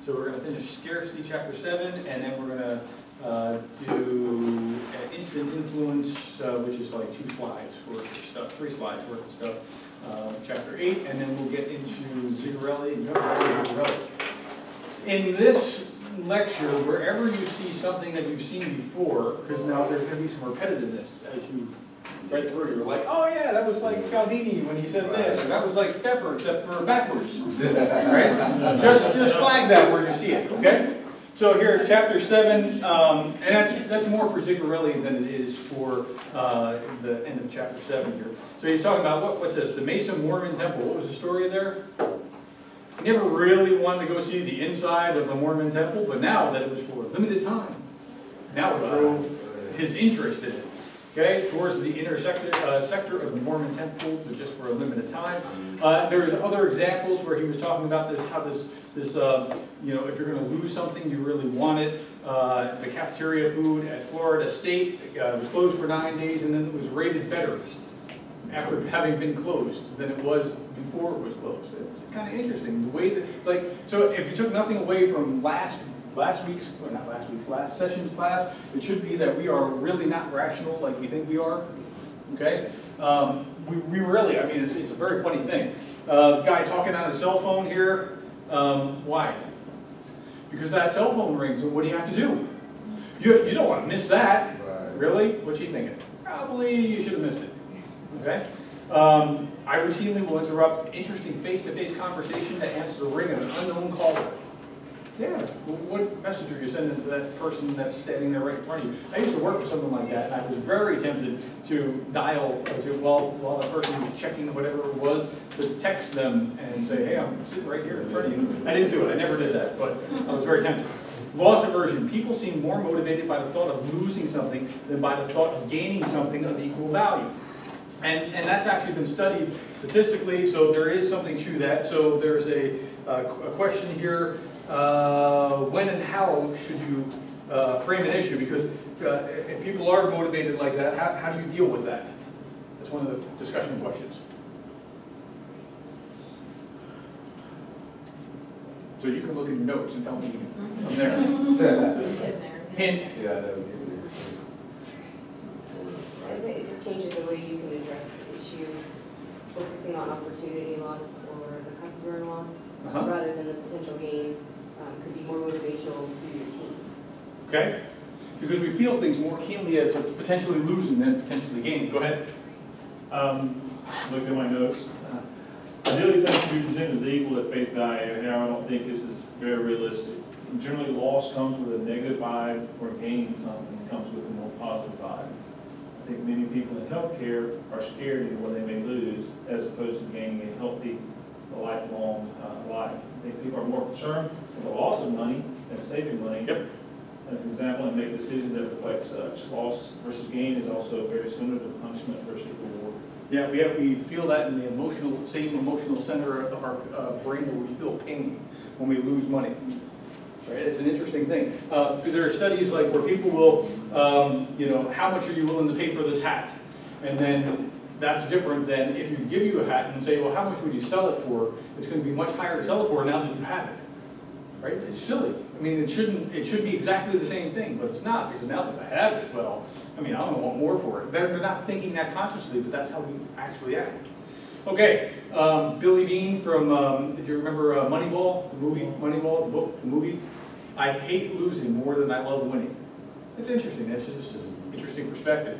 So we're going to finish scarcity chapter 7, and then we're going to do instant influence, which is like 2 slides worth of stuff, 3 slides worth of stuff, chapter 8, and then we'll get into Zigarelli. In this lecture, wherever you see something that you've seen before, because now there's going to be some repetitiveness as you read through, you're like, oh yeah, that was like Cialdini when he said this, or that was like Pfeffer except for backwards. Right? Just flag that where you see it, okay? So here, chapter 7, and that's more for Zigarelli than it is for the end of chapter 7 here. So he's talking about, what's this? The Mesa Mormon Temple. What was the story there? He never really wanted to go see the inside of the Mormon temple, but now that it was for a limited time, now it drove his interest in it. Okay, towards the inner sector of the Mormon temple, but just for a limited time. There's other examples where he was talking about this, how this you know, if you're going to lose something, you really want it. The cafeteria food at Florida State was closed for 9 days, and then it was rated better after having been closed than it was before it was closed. It's kind of interesting the way that, like, so if you took nothing away from last session's class, it should be that we are really not rational like we think we are. Okay, we really, I mean, it's a very funny thing. Guy talking on his cell phone here. Why? Because that cell phone rings, and what do you have to do? You don't want to miss that. Right. Really? What's he thinking? Probably you should have missed it. Okay? I routinely will interrupt interesting face-to-face conversation to answer the ring of an unknown caller. Yeah. Well, what message are you sending to that person that's standing there right in front of you? I used to work with something like that, and I was very tempted to dial, while the person was checking whatever it was, to text them and say, hey, I'm sitting right here in front of you. I didn't do it. I never did that, but I was very tempted. Loss aversion. People seem more motivated by the thought of losing something than by the thought of gaining something of equal value. And that's actually been studied statistically, so there is something to that. So there's a question here. When and how should you frame an issue? Because if people are motivated like that, how do you deal with that? That's one of the discussion questions. So you can look at your notes and tell me from there. Hint. Yeah, that would be it just changes the way you can address the issue, focusing on opportunity lost or the customer loss, rather than the potential gain. Could be more motivational to your team. Okay? Because we feel things more keenly as potentially losing than potentially gaining. Go ahead. Looking at my notes. I really think you present as evil at face value. Now, I don't think this is very realistic. Generally, loss comes with a negative vibe, or gaining something comes with a more positive vibe. I think many people in healthcare are scared of what they may lose, as opposed to gaining a healthy, lifelong life. I think people are more concerned with the loss of money than saving money. Yep. As an example, and make decisions that reflect such. Loss versus gain is also very similar to punishment versus reward. Yeah, we feel that in the same emotional center of our brain where we feel pain when we lose money. Right? It's an interesting thing. There are studies like where people will, you know, how much are you willing to pay for this hat? And then that's different than if you give you a hat and say, well, how much would you sell it for? It's going to be much higher to sell it for now that you have it. Right? It's silly. I mean, it should be exactly the same thing, but it's not, because now that I have it, well, I mean, I'm going to want more for it. They're not thinking that consciously, but that's how we actually act. Okay, Billy Bean from, if you remember Moneyball, the movie Moneyball, the book, the movie. I hate losing more than I love winning. It's interesting. That's just an interesting perspective.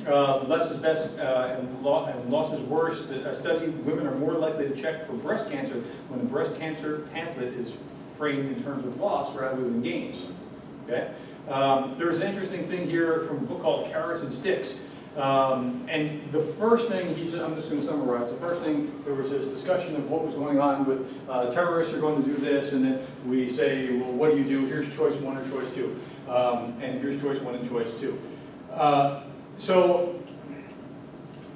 Less is best and loss is worse. A study, women are more likely to check for breast cancer when the breast cancer pamphlet is framed in terms of loss rather than gains. Okay? There's an interesting thing here from a book called Carrots and Sticks. And the first thing, I'm just going to summarize, the first thing, there was this discussion of what was going on with terrorists are going to do this, and then we say, well, what do you do? Here's choice 1 or choice 2. And here's choice 1 and choice 2. So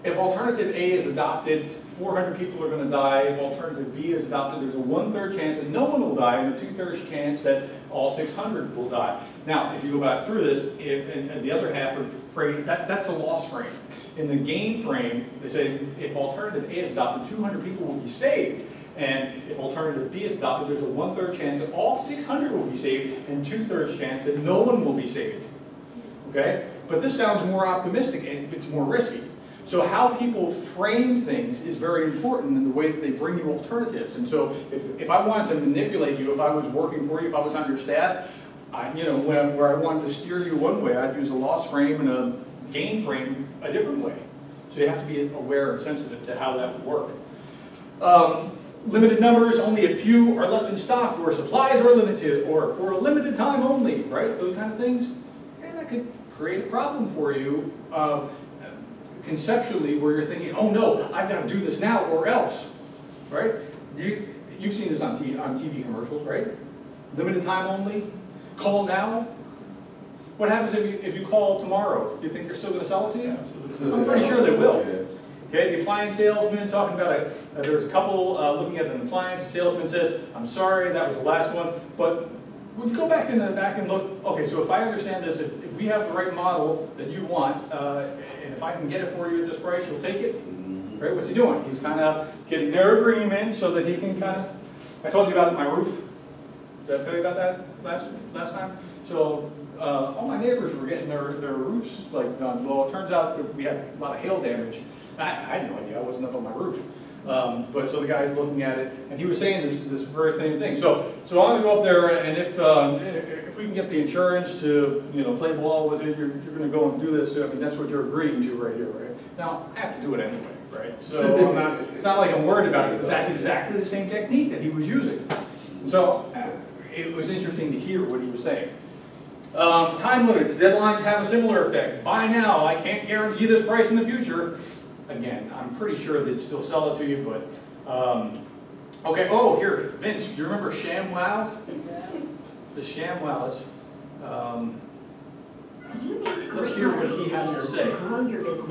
if alternative A is adopted, 400 people are going to die. If alternative B is adopted, there's a 1/3 chance that no one will die, and a 2/3 chance that all 600 will die. Now, if you go back through this, and the other half are frame, that's the loss frame. In the gain frame, they say if alternative A is adopted, 200 people will be saved, And if alternative B is adopted, there's a 1/3 chance that all 600 will be saved and 2/3 chance that no one will be saved. Okay? But this sounds more optimistic and it's more risky. So how people frame things is very important in the way that they bring you alternatives. And so if I wanted to manipulate you, if I was working for you, if I was on your staff, where I wanted to steer you one way, I'd use a loss frame and a gain frame a different way. So you have to be aware and sensitive to how that would work. Limited numbers, only a few are left in stock, or supplies are limited, or for a limited time only, right? Those kind of things. And that could create a problem for you conceptually, where you're thinking, oh no, I've got to do this now or else, right? You've seen this on TV commercials, right? Limited time only, call now. What happens if you call tomorrow? Do you think they're still going to sell it to you? Absolutely. I'm pretty sure they will. Okay, the appliance salesman talking about there's a couple looking at an appliance. The salesman says, "I'm sorry, that was the last one, but would you go back in the back and look? Okay, so if I understand this, if we have the right model that you want, and if I can get it for you at this price, you'll take it." Right? What's he doing? He's kind of getting their agreement so that he can kind of. I told you about my roof. Did I tell you about that last time? So all my neighbors were getting their roofs done. Well, it turns out that we had a lot of hail damage. I had no idea. I wasn't up on my roof. But so the guy's looking at it, and he was saying this very same thing. So I'm going to go up there, and if we can get the insurance to play ball with it, you're going to go and do this. I mean, that's what you're agreeing to right here, right? Now I have to do it anyway, right? So it's not like I'm worried about it. But that's exactly the same technique that he was using. So it was interesting to hear what he was saying. Time limits, deadlines have a similar effect. Buy now. I can't guarantee this price in the future. Again, I'm pretty sure they'd still sell it to you, but okay. Oh, here, Vince. Do you remember ShamWow? The ShamWow. Let's hear what he has to say.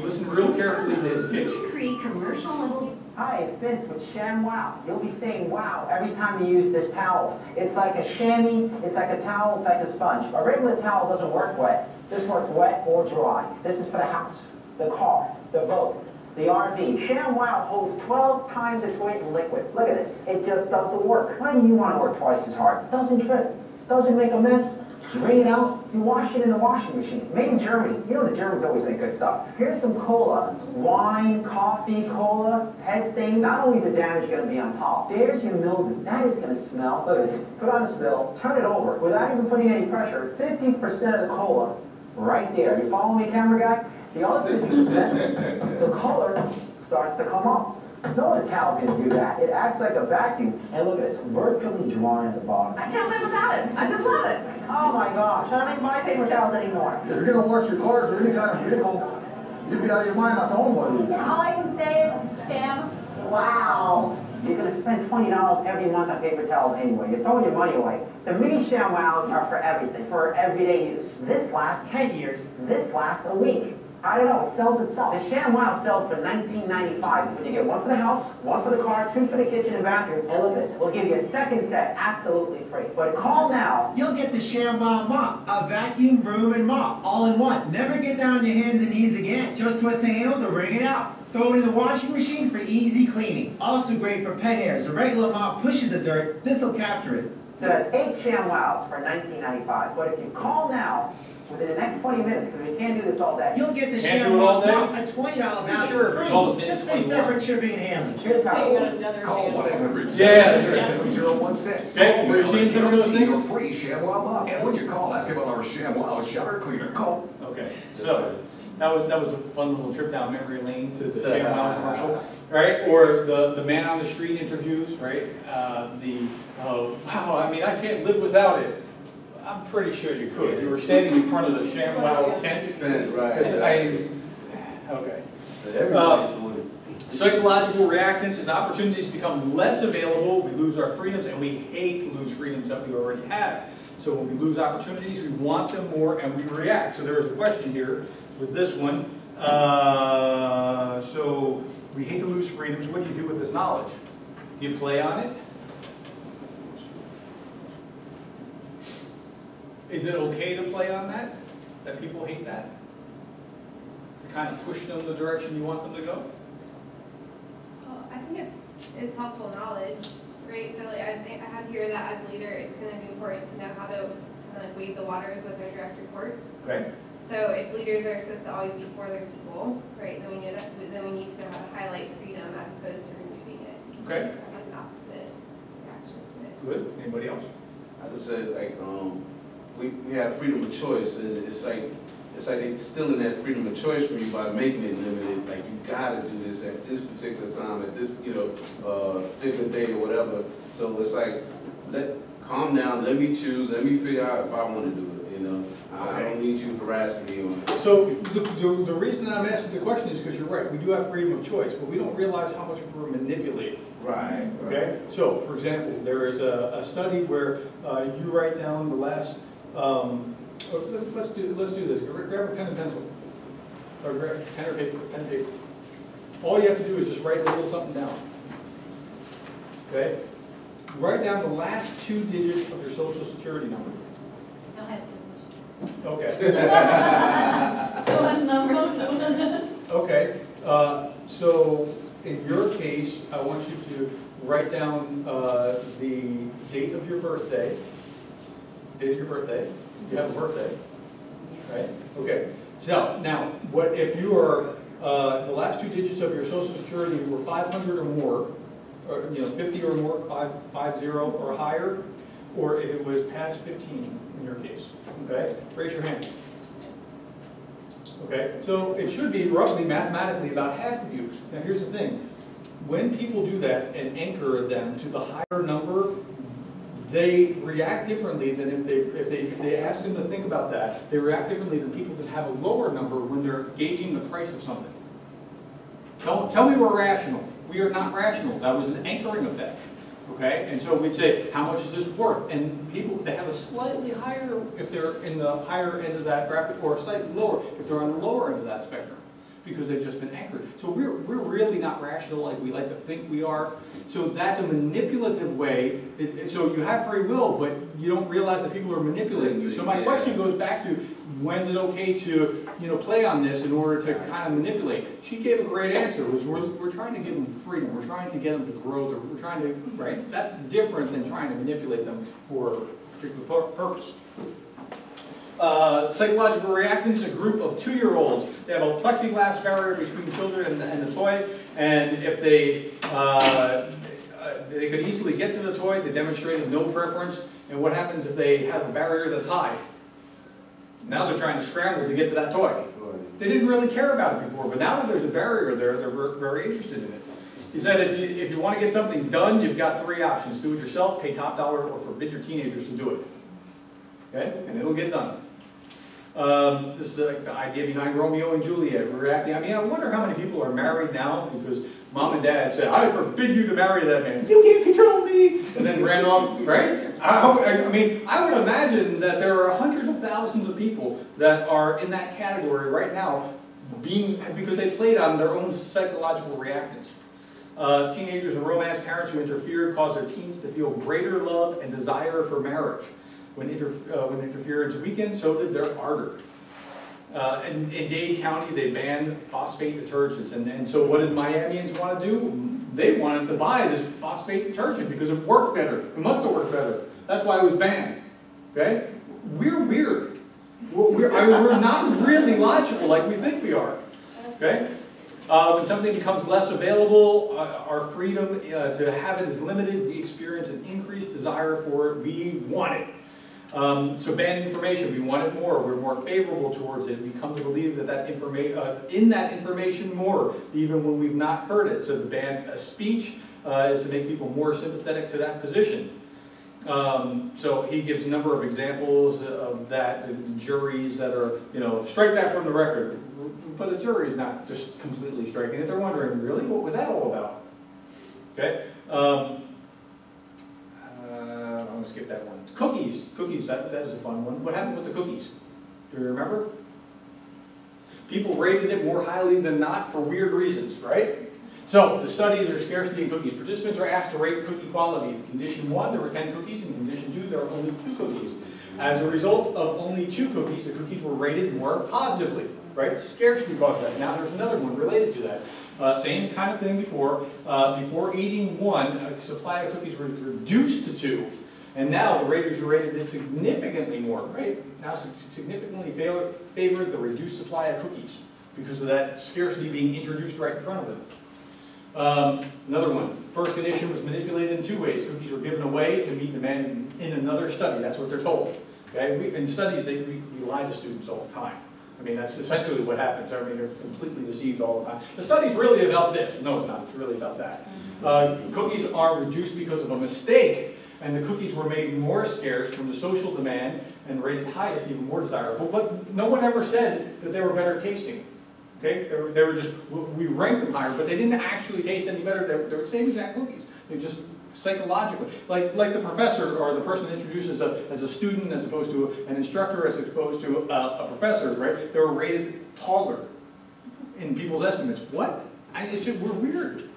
Listen real carefully to his pitch. Create commercial level. Hi, it's Vince with ShamWow. You'll be saying wow every time you use this towel. It's like a chamois, it's like a towel, it's like a sponge. A regular towel doesn't work wet. This works wet or dry. This is for the house, the car, the boat, the RV. ShamWow holds 12 times its weight in liquid. Look at this. It just does the work. Why do you want to work twice as hard? Doesn't trip. Doesn't make a mess. You wring it out, you wash it in the washing machine. Made in Germany. You know the Germans always make good stuff. Here's some cola. Wine, coffee, cola, head stain. Not only is the damage going to be on top, there's your mildew. That is going to smell. Look at this. Put on a spill, turn it over. Without even putting any pressure, 50% of the cola right there. You follow me, camera guy? The other 50%, the color starts to come up. No, the towel's going to do that. It acts like a vacuum. And look at this, virtually dry at the bottom. I can't live without it. I just love it. Oh my gosh, I don't even buy paper towels anymore. If you're going to wash your cars or any kind of vehicle, you'd be out of your mind not to own one of these. All I can say is, Sham, wow. You're going to spend $20 every month on paper towels anyway. You're throwing your money away. The mini ShamWows are for everything, for everyday use. This lasts 10 years. This lasts a week. I don't know, it sells itself. The ShamWow sells for $19.95. When you get one for the house, one for the car, two for the kitchen and bathroom, and look at this, we'll give you a second set absolutely free. But call now. You'll get the ShamWow mop, a vacuum, broom, and mop, all in one. Never get down on your hands and knees again. Just twist the handle to wring it out. Throw it in the washing machine for easy cleaning. Also great for pet hairs. A regular mop pushes the dirt. This'll capture it. So that's 8 ShamWows for $19.95. But if you call now, within the next 20 minutes, because we can't do this all day. You'll get the Can't do it all ShamWow day? mop, a $20 value Sure, free. call it Just pay 21. separate shipping and handling. Here's how it works. Call 1-800-716-7016. Okay, we're seeing some of those things? Your free ShamWow mop. And when you call, ask about our ShamWow shower cleaner. Call. Okay, so that was a fun little trip down memory lane to the ShamWow commercial, right? Or the man on the street interviews, right? Wow, I mean, I can't live without it. I'm pretty sure you could. You were standing in front of the ShamWow tent. Right. Okay. Psychological reactance is opportunities become less available, we lose our freedoms, and we hate to lose freedoms that we already have. So when we lose opportunities, we want them more and we react. So there is a question here with this one. So we hate to lose freedoms. What do you do with this knowledge? Do you play on it? Is it okay to play on that? That people hate that? To kind of push them the direction you want them to go? I think it's helpful knowledge. right? So like I have here that as a leader, it's going to be important to know how to like wade the waters with their direct reports. Okay. So if leaders are supposed to always be for their people, right, then we need to know how to highlight freedom as opposed to removing it. Okay. So kind of an opposite reaction to it. Good. Anybody else? I just said like we have freedom of choice, and it's like they stealing that freedom of choice from you by making it limited. Like you gotta do this at this particular time, at this particular day or whatever. So it's like calm down, let me choose, let me figure out if I want to do it. I don't need you harassing me on it. So the reason that I'm asking the question is because you're right. We do have freedom of choice, but we don't realize how much we're manipulating. Right. Okay. So, for example, there is a study where you write down the last. Let's do this. Grab a pen and pencil, or grab pen or paper. Pen and paper. All you have to do is just write a little something down. Okay. Write down the last 2 digits of your social security number. Don't have to. Okay. Don't have numbers. Okay. So in your case, I want you to write down the date of your birthday. Date of your birthday. You have a birthday, right? Okay. So now, what if you are the last 2 digits of your social security were 500 or more, or 50 or more, 50 or higher, or if it was past 15 in your case? Okay. Raise your hand. Okay. So it should be roughly mathematically about half of you. Now here's the thing: when people do that and anchor them to the higher number, they react differently than if they ask them to think about that. They react differently than people that have a lower number when they're gauging the price of something. Tell me we're rational. We are not rational. That was an anchoring effect. Okay? And so we'd say, how much is this worth? And people, they have a slightly higher if they're in the higher end of that graphic, or slightly lower if they're on the lower end of that spectrum, because they've just been anchored. So we're really not rational like we like to think we are. So that's a manipulative way. So you have free will, but you don't realize that people are manipulating you. So my question goes back to, when's it okay to play on this in order to kind of manipulate? She gave a great answer. Was we're trying to give them freedom. We're trying to get them to grow. We're trying to, right? That's different than trying to manipulate them for a particular purpose. Psychological reactants, a group of 2-year-olds. They have a plexiglass barrier between children and the toy, and if they could easily get to the toy, they demonstrated no preference. And what happens if they have a barrier that's high? Now they're trying to scramble to get to that toy. They didn't really care about it before, but now that there's a barrier there, they're very interested in it. He said if you want to get something done, you've got 3 options: do it yourself, pay top dollar, or forbid your teenagers to do it. Okay? And it'll get done. This is the idea behind Romeo and Juliet reacting. I mean, I wonder how many people are married now because mom and dad said, "I forbid you to marry that man. You can't control me," and then ran off, right? I mean, I would imagine that there are hundreds of thousands of people that are in that category right now because they played on their own psychological reactants. Teenagers and romance parents who interfered caused their teens to feel greater love and desire for marriage. When interference weakened, so did their ardor. In Dade County, they banned phosphate detergents. And so what did Miamians want to do? They wanted to buy this phosphate detergent because it worked better. It must have worked better. That's why it was banned. Okay? We're weird. We're not really logical like we think we are. Okay? When something becomes less available, our freedom to have it is limited. We experience an increased desire for it. We want it. So banned information, we want it more. We're more favorable towards it. We come to believe that in that information more, even when we've not heard it. So the ban speech is to make people more sympathetic to that position. So he gives a number of examples of that. The juries that are, strike that from the record. But the jury is not just completely striking it. They're wondering, really, what was that all about? Okay. I'm going to skip that one. Cookies. Cookies, that was a fun one. What happened with the cookies? Do you remember? People rated it more highly than not for weird reasons, right? So, the study, there's scarcity in cookies. Participants are asked to rate cookie quality. In condition 1, there were 10 cookies. In condition 2, there were only 2 cookies. As a result of only 2 cookies, the cookies were rated more positively, right? Scarcity caused that. Now there's another one related to that. Same kind of thing before. Before eating one, supply of cookies was reduced to 2. And now the raters are rated it significantly more, right? Now significantly favored the reduced supply of cookies because of that scarcity being introduced right in front of them. Another one, first edition was manipulated in 2 ways. Cookies were given away to meet demand in another study. That's what they're told. Okay? In studies, we lie to students all the time. I mean, that's essentially what happens. I mean, they're completely deceived all the time. The study's really about this. No, it's not. It's really about that. Cookies are reduced because of a mistake, and the cookies were made more scarce from the social demand and rated highest, even more desirable. But no one ever said that they were better tasting. Okay? They were just, we ranked them higher, but they didn't actually taste any better. They were the same exact cookies. They just psychologically, like the professor or the person introduced as a student as opposed to an instructor as opposed to a professor, right? They were rated taller in people's estimates. What? We're weird.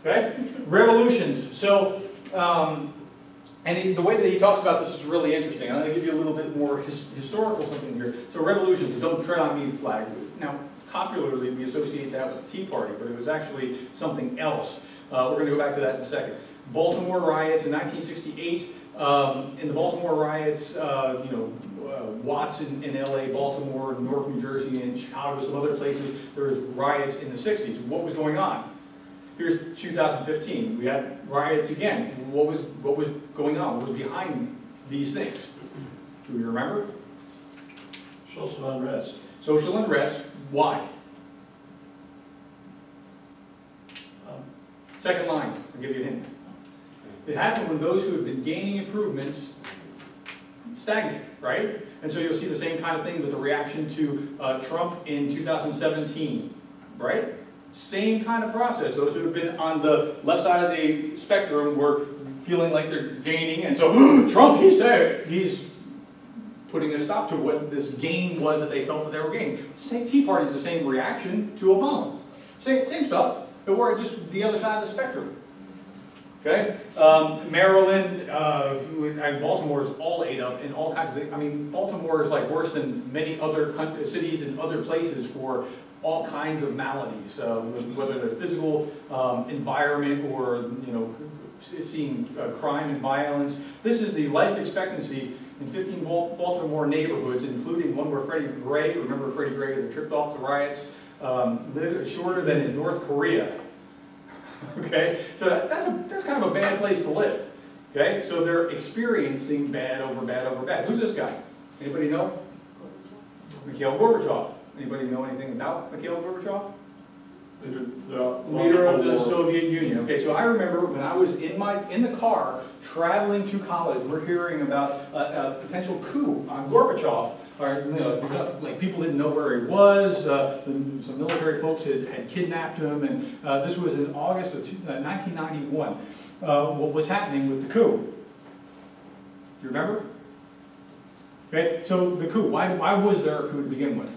Okay? Revolutions. So, and the way that he talks about this is really interesting. I'm going to give you a little bit more historical something here. So revolutions, don't tread on me flag. Now, popularly we associate that with the Tea Party, but it was actually something else. We're going to go back to that in a second. Baltimore riots in 1968. In the Baltimore riots, Watts in LA, Baltimore, Newark, New Jersey, and Chicago, some other places, there was riots in the 60s. What was going on? Here's 2015. We had riots again. What was going on? What was behind these things? Do we remember? Social unrest. Social unrest. Why? Second line. I'll give you a hint. It happened when those who had been gaining improvements stagnate, right? And so you'll see the same kind of thing with the reaction to Trump in 2017, right? Same kind of process. Those who have been on the left side of the spectrum were feeling like they're gaining, and so Trump, he's putting a stop to what this gain was that they felt that they were gaining. Same Tea Party is the same reaction to Obama. Same stuff. But we're just the other side of the spectrum. Okay? Maryland, Baltimore is all ate up in all kinds of things. I mean, Baltimore is like worse than many other cities and other places for all kinds of maladies, whether they're physical, environment, or seeing crime and violence. This is the life expectancy in 15 Baltimore neighborhoods, including one where Freddie Gray, remember Freddie Gray that tripped off the riots, lived shorter than in North Korea. Okay, so that's kind of a bad place to live. Okay, so they're experiencing bad over bad over bad. Who's this guy? Anybody know? Mikhail Gorbachev. Anybody know anything about Mikhail Gorbachev? Leader of the Soviet Union. Okay, so I remember when I was in the car traveling to college, we're hearing about a potential coup on Gorbachev. Like people didn't know where he was. Some military folks had kidnapped him, and this was in August of 1991. What was happening with the coup? Do you remember? Okay, so the coup. Why was there a coup to begin with?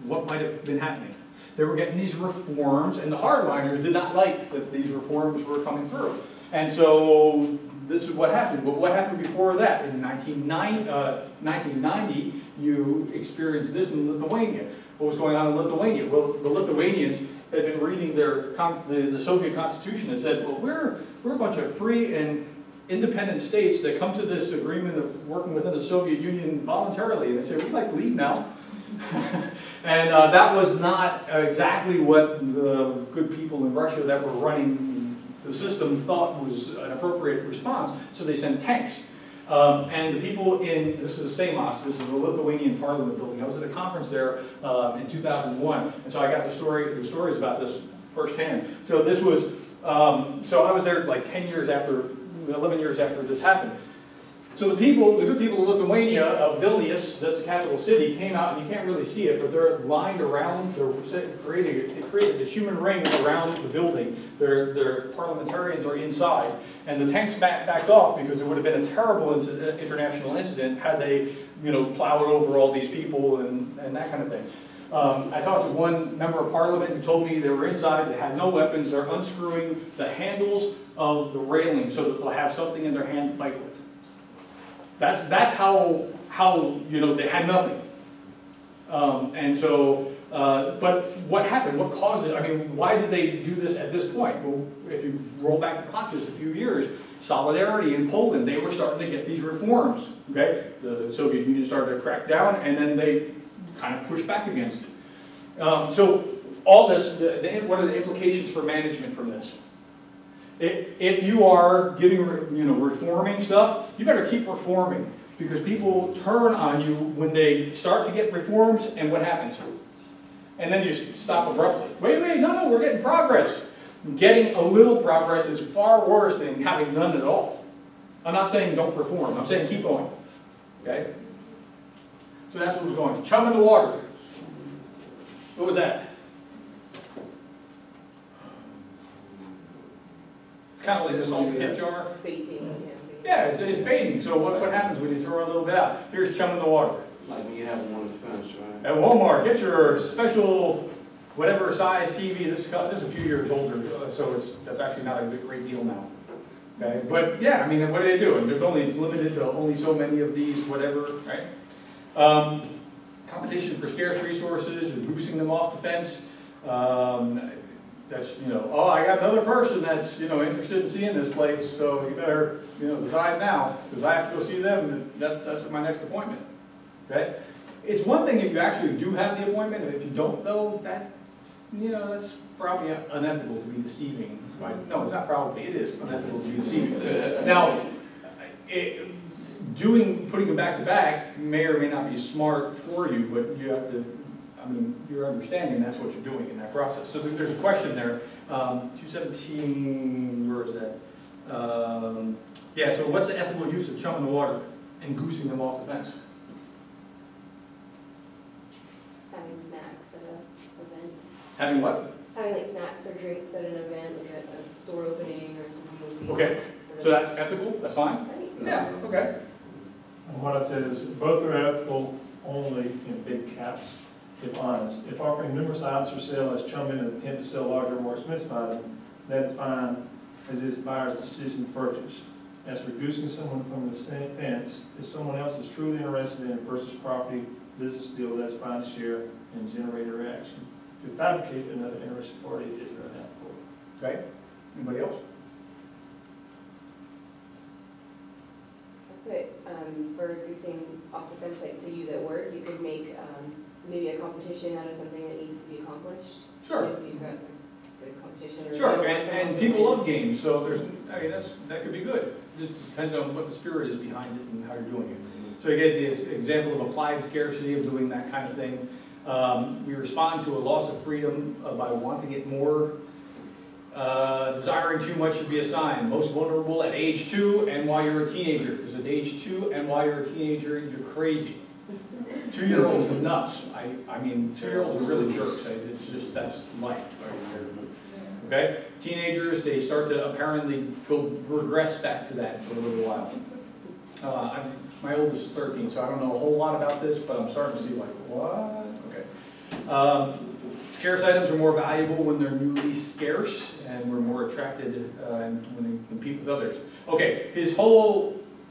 What might have been happening? They were getting these reforms, and the hardliners did not like that these reforms were coming through. And so this is what happened. But what happened before that? In 1990, you experienced this in Lithuania. What was going on in Lithuania? Well, the Lithuanians had been reading the Soviet Constitution and said, well, we're a bunch of free and independent states that come to this agreement of working within the Soviet Union voluntarily. And they said, we'd like to leave now. And that was not exactly what the good people in Russia that were running the system thought was an appropriate response, so they sent tanks. And the people this is the Seimas, this is the Lithuanian Parliament building. I was at a conference there in 2001, and so I got the stories about this firsthand. So this was, so I was there like 11 years after this happened. So the good people of Lithuania, of Vilnius, that's the capital city, came out, and you can't really see it, but they're lined around, they created a human ring around the building. Their parliamentarians are inside, and the tanks backed off because it would have been a terrible international incident had they, plowed over all these people and that kind of thing. I talked to one member of parliament who told me they were inside, they had no weapons, they're unscrewing the handles of the railing so that they'll have something in their hand to fight with. That's how they had nothing. And so But what happened? What caused it? I mean, why did they do this at this point? Well, if you roll back the clock just a few years, Solidarity in Poland, they were starting to get these reforms, okay? The Soviet Union started to crack down, and then they kind of pushed back against it. So all this, what are the implications for management from this? If you are giving, reforming stuff, you better keep reforming, because people turn on you when they start to get reforms, and what happens? And then you stop abruptly. Wait, no, we're getting progress. Getting a little progress is far worse than having none at all. I'm not saying don't reform. I'm saying keep going. Okay? So that's what was going on. Chum in the water. What was that? It's kind of like this old tip jar. Baiting, Yeah, it's baiting. So what happens when you throw a little bit out? Here's chum in the water. Like when you have one on the fence, right? At Walmart, get your special whatever size TV. This is a few years older, so that's actually not a great deal now. Okay, but yeah, I mean, what do they do? And it's limited to only so many of these, whatever, right? Competition for scarce resources and boosting them off the fence. That's, oh, I got another person that's, interested in seeing this place, so you better, decide now, because I have to go see them, and that's my next appointment. Okay? It's one thing if you actually do have the appointment, and if you don't, though, that's probably unethical to be deceiving. Right? No, it's not probably, it is unethical to be deceiving. Now, putting them back to back may or may not be smart for you, but you have to, you're understanding that's what you're doing in that process. So there's a question there. 217, where is that? Yeah, so what's the ethical use of chum in the water and goosing them off the fence? Having snacks at an event. Having what? Having like snacks or drinks at an event, like at a store opening or something. Okay, so that's ethical, that's fine? Right. Yeah, okay. And what I said is, both are ethical only in big caps, if honest. If offering numerous items for sale as chum in an attempt to sell larger, more expensive items, that's fine, as is buyer's decision to purchase. As for goosing someone from the fence, if someone else is truly interested in a person's property, business deal, that's fine to share and generate a reaction. To fabricate another interested party is unethical. Okay, anybody else? For goosing off the fence, like to use at work, you could make maybe a competition out of something that needs to be accomplished. Sure. So you've got the competition. Or Sure, and people love games, so that could be good. It just depends on what the spirit is behind it and how you're doing it. So you get the example of applied scarcity of doing that kind of thing. We respond to a loss of freedom by wanting it more. Desiring too much should be a sign. Most vulnerable at age 2 and while you're a teenager. Because at age 2 and while you're a teenager, you're crazy. 2-year-olds are nuts. I mean, 2-year-olds are really jerks. It's just, that's life. Okay? Teenagers, they start to apparently regress back to that for a little while. My oldest is 13, so I don't know a whole lot about this, but I'm starting to see like, what? Okay. Scarce items are more valuable when they're newly scarce, and we're more attracted when they compete with others. Okay,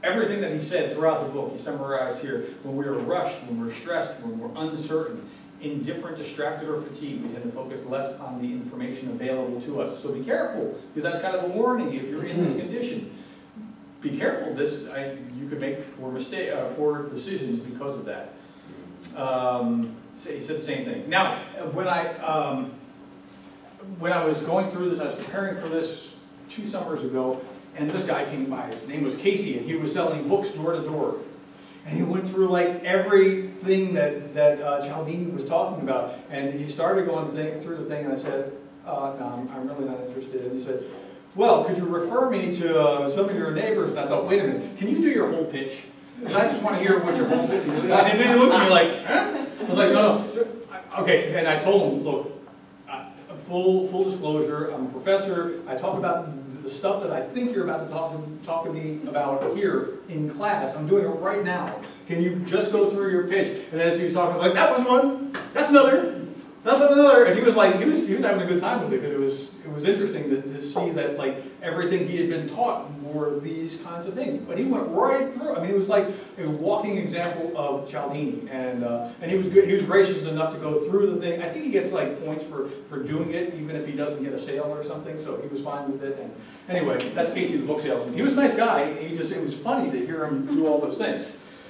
everything that he said throughout the book, he summarized here. When we are rushed, when we're stressed, when we're uncertain, indifferent, distracted, or fatigued, we tend to focus less on the information available to us. So be careful, because that's kind of a warning if you're in this condition. Be careful, you could make poor decisions because of that. He said the same thing. Now, when I was going through this, I was preparing for this 2 summers ago, and this guy came by. His name was Casey, and he was selling books door to door. And he went through like everything that Cialdini was talking about, and he started going through the thing, and I said, no, I'm really not interested. And he said, well, could you refer me to some of your neighbors? And I thought, wait a minute, can you do your whole pitch? Because I just want to hear what your whole pitch is. And then he looked at me like, huh? I was like, no. Okay, and I told him, look, full disclosure, I'm a professor. I talk about the stuff that I think you're about to talk to me about here in class. I'm doing it right now. Can you just go through your pitch? And as he was talking, I was like, that was one, that's another. another, and he was like, he was having a good time with it, because it was interesting to see that, like, everything he had been taught were these kinds of things. But he went right through. I mean, it was like a walking example of Cialdini, and he was good. He was gracious enough to go through the thing. I think he gets like points for doing it, even if he doesn't get a sale or something. So he was fine with it. And anyway, that's Casey, the book salesman. He was a nice guy. It was funny to hear him do all those things.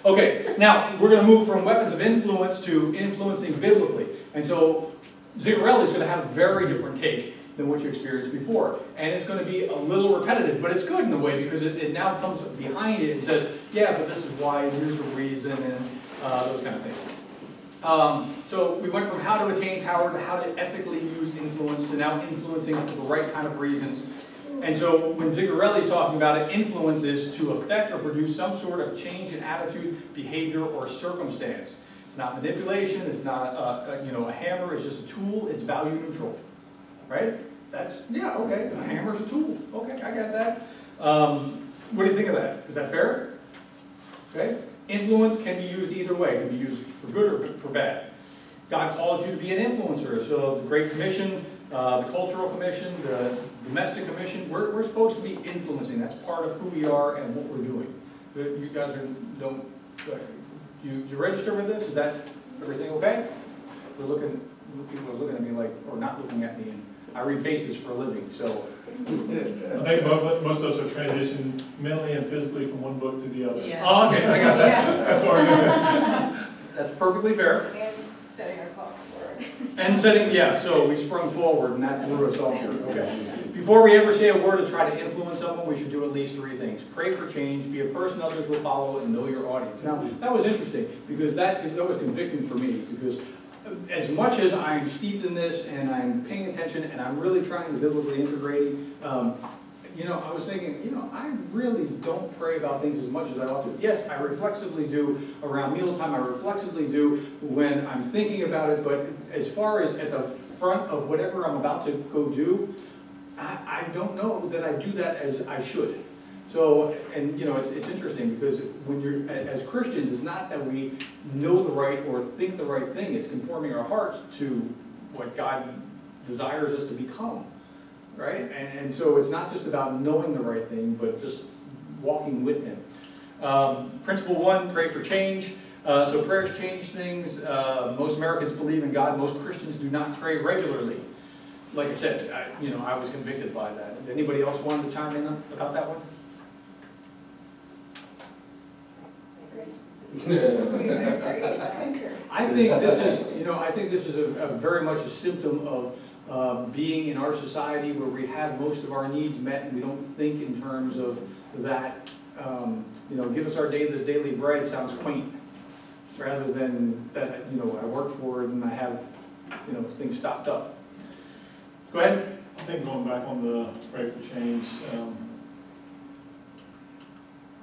Okay, now we're going to move from weapons of influence to influencing biblically. And so Zigarelli is going to have a very different take than what you experienced before. And it's going to be a little repetitive, but it's good in a way, because it now comes behind it and says, yeah, but this is why, and here's the reason, and those kind of things. So we went from how to attain power to how to ethically use influence to now influencing for the right kind of reasons. And so when Zigarelli is talking about it, influence is to affect or produce some sort of change in attitude, behavior, or circumstance. It's not manipulation, it's not a hammer, it's just a tool, it's value neutral. Right? Yeah, okay, a hammer's a tool. Okay, I got that. What do you think of that? Is that fair? Okay? Influence can be used either way. It can be used for good or for bad. God calls you to be an influencer. So the Great Commission, the Cultural Commission, the Domestic Commission, we're supposed to be influencing. That's part of who we are and what we're doing. You guys you register with this? Is that everything okay? People are looking at me like, or not looking at me, and I read faces for a living, so. I think most of us are transitioning mentally and physically from one book to the other. Yeah. Oh, okay, I got that. Yeah. That's far good. That's perfectly fair. And setting our clocks forward. And setting, yeah, so we sprung forward and that threw us off here, okay. Before we ever say a word to try to influence someone, we should do at least 3 things. Pray for change, be a person others will follow, and know your audience. Now, that was interesting, because that was convicting for me, because as much as I'm steeped in this and I'm paying attention and I'm really trying to biblically integrate, I was thinking, I really don't pray about things as much as I ought to. Yes, I reflexively do around mealtime, I reflexively do when I'm thinking about it, but as far as at the front of whatever I'm about to go do, I don't know that I do that as I should. So, and it's interesting, because when you're, as Christians, it's not that we know the right or think the right thing, it's conforming our hearts to what God desires us to become, right? And so it's not just about knowing the right thing, but just walking with Him. Principle 1, pray for change. So prayers change things. Most Americans believe in God. Most Christians do not pray regularly. Like I said, I was convicted by that. Anybody else want to chime in about that one? I think this is a very much a symptom of being in our society where we have most of our needs met and we don't think in terms of that. Give us our this daily bread sounds quaint, rather than that. I work for it and I have things stocked up. Go ahead. I think going back on the pray for change,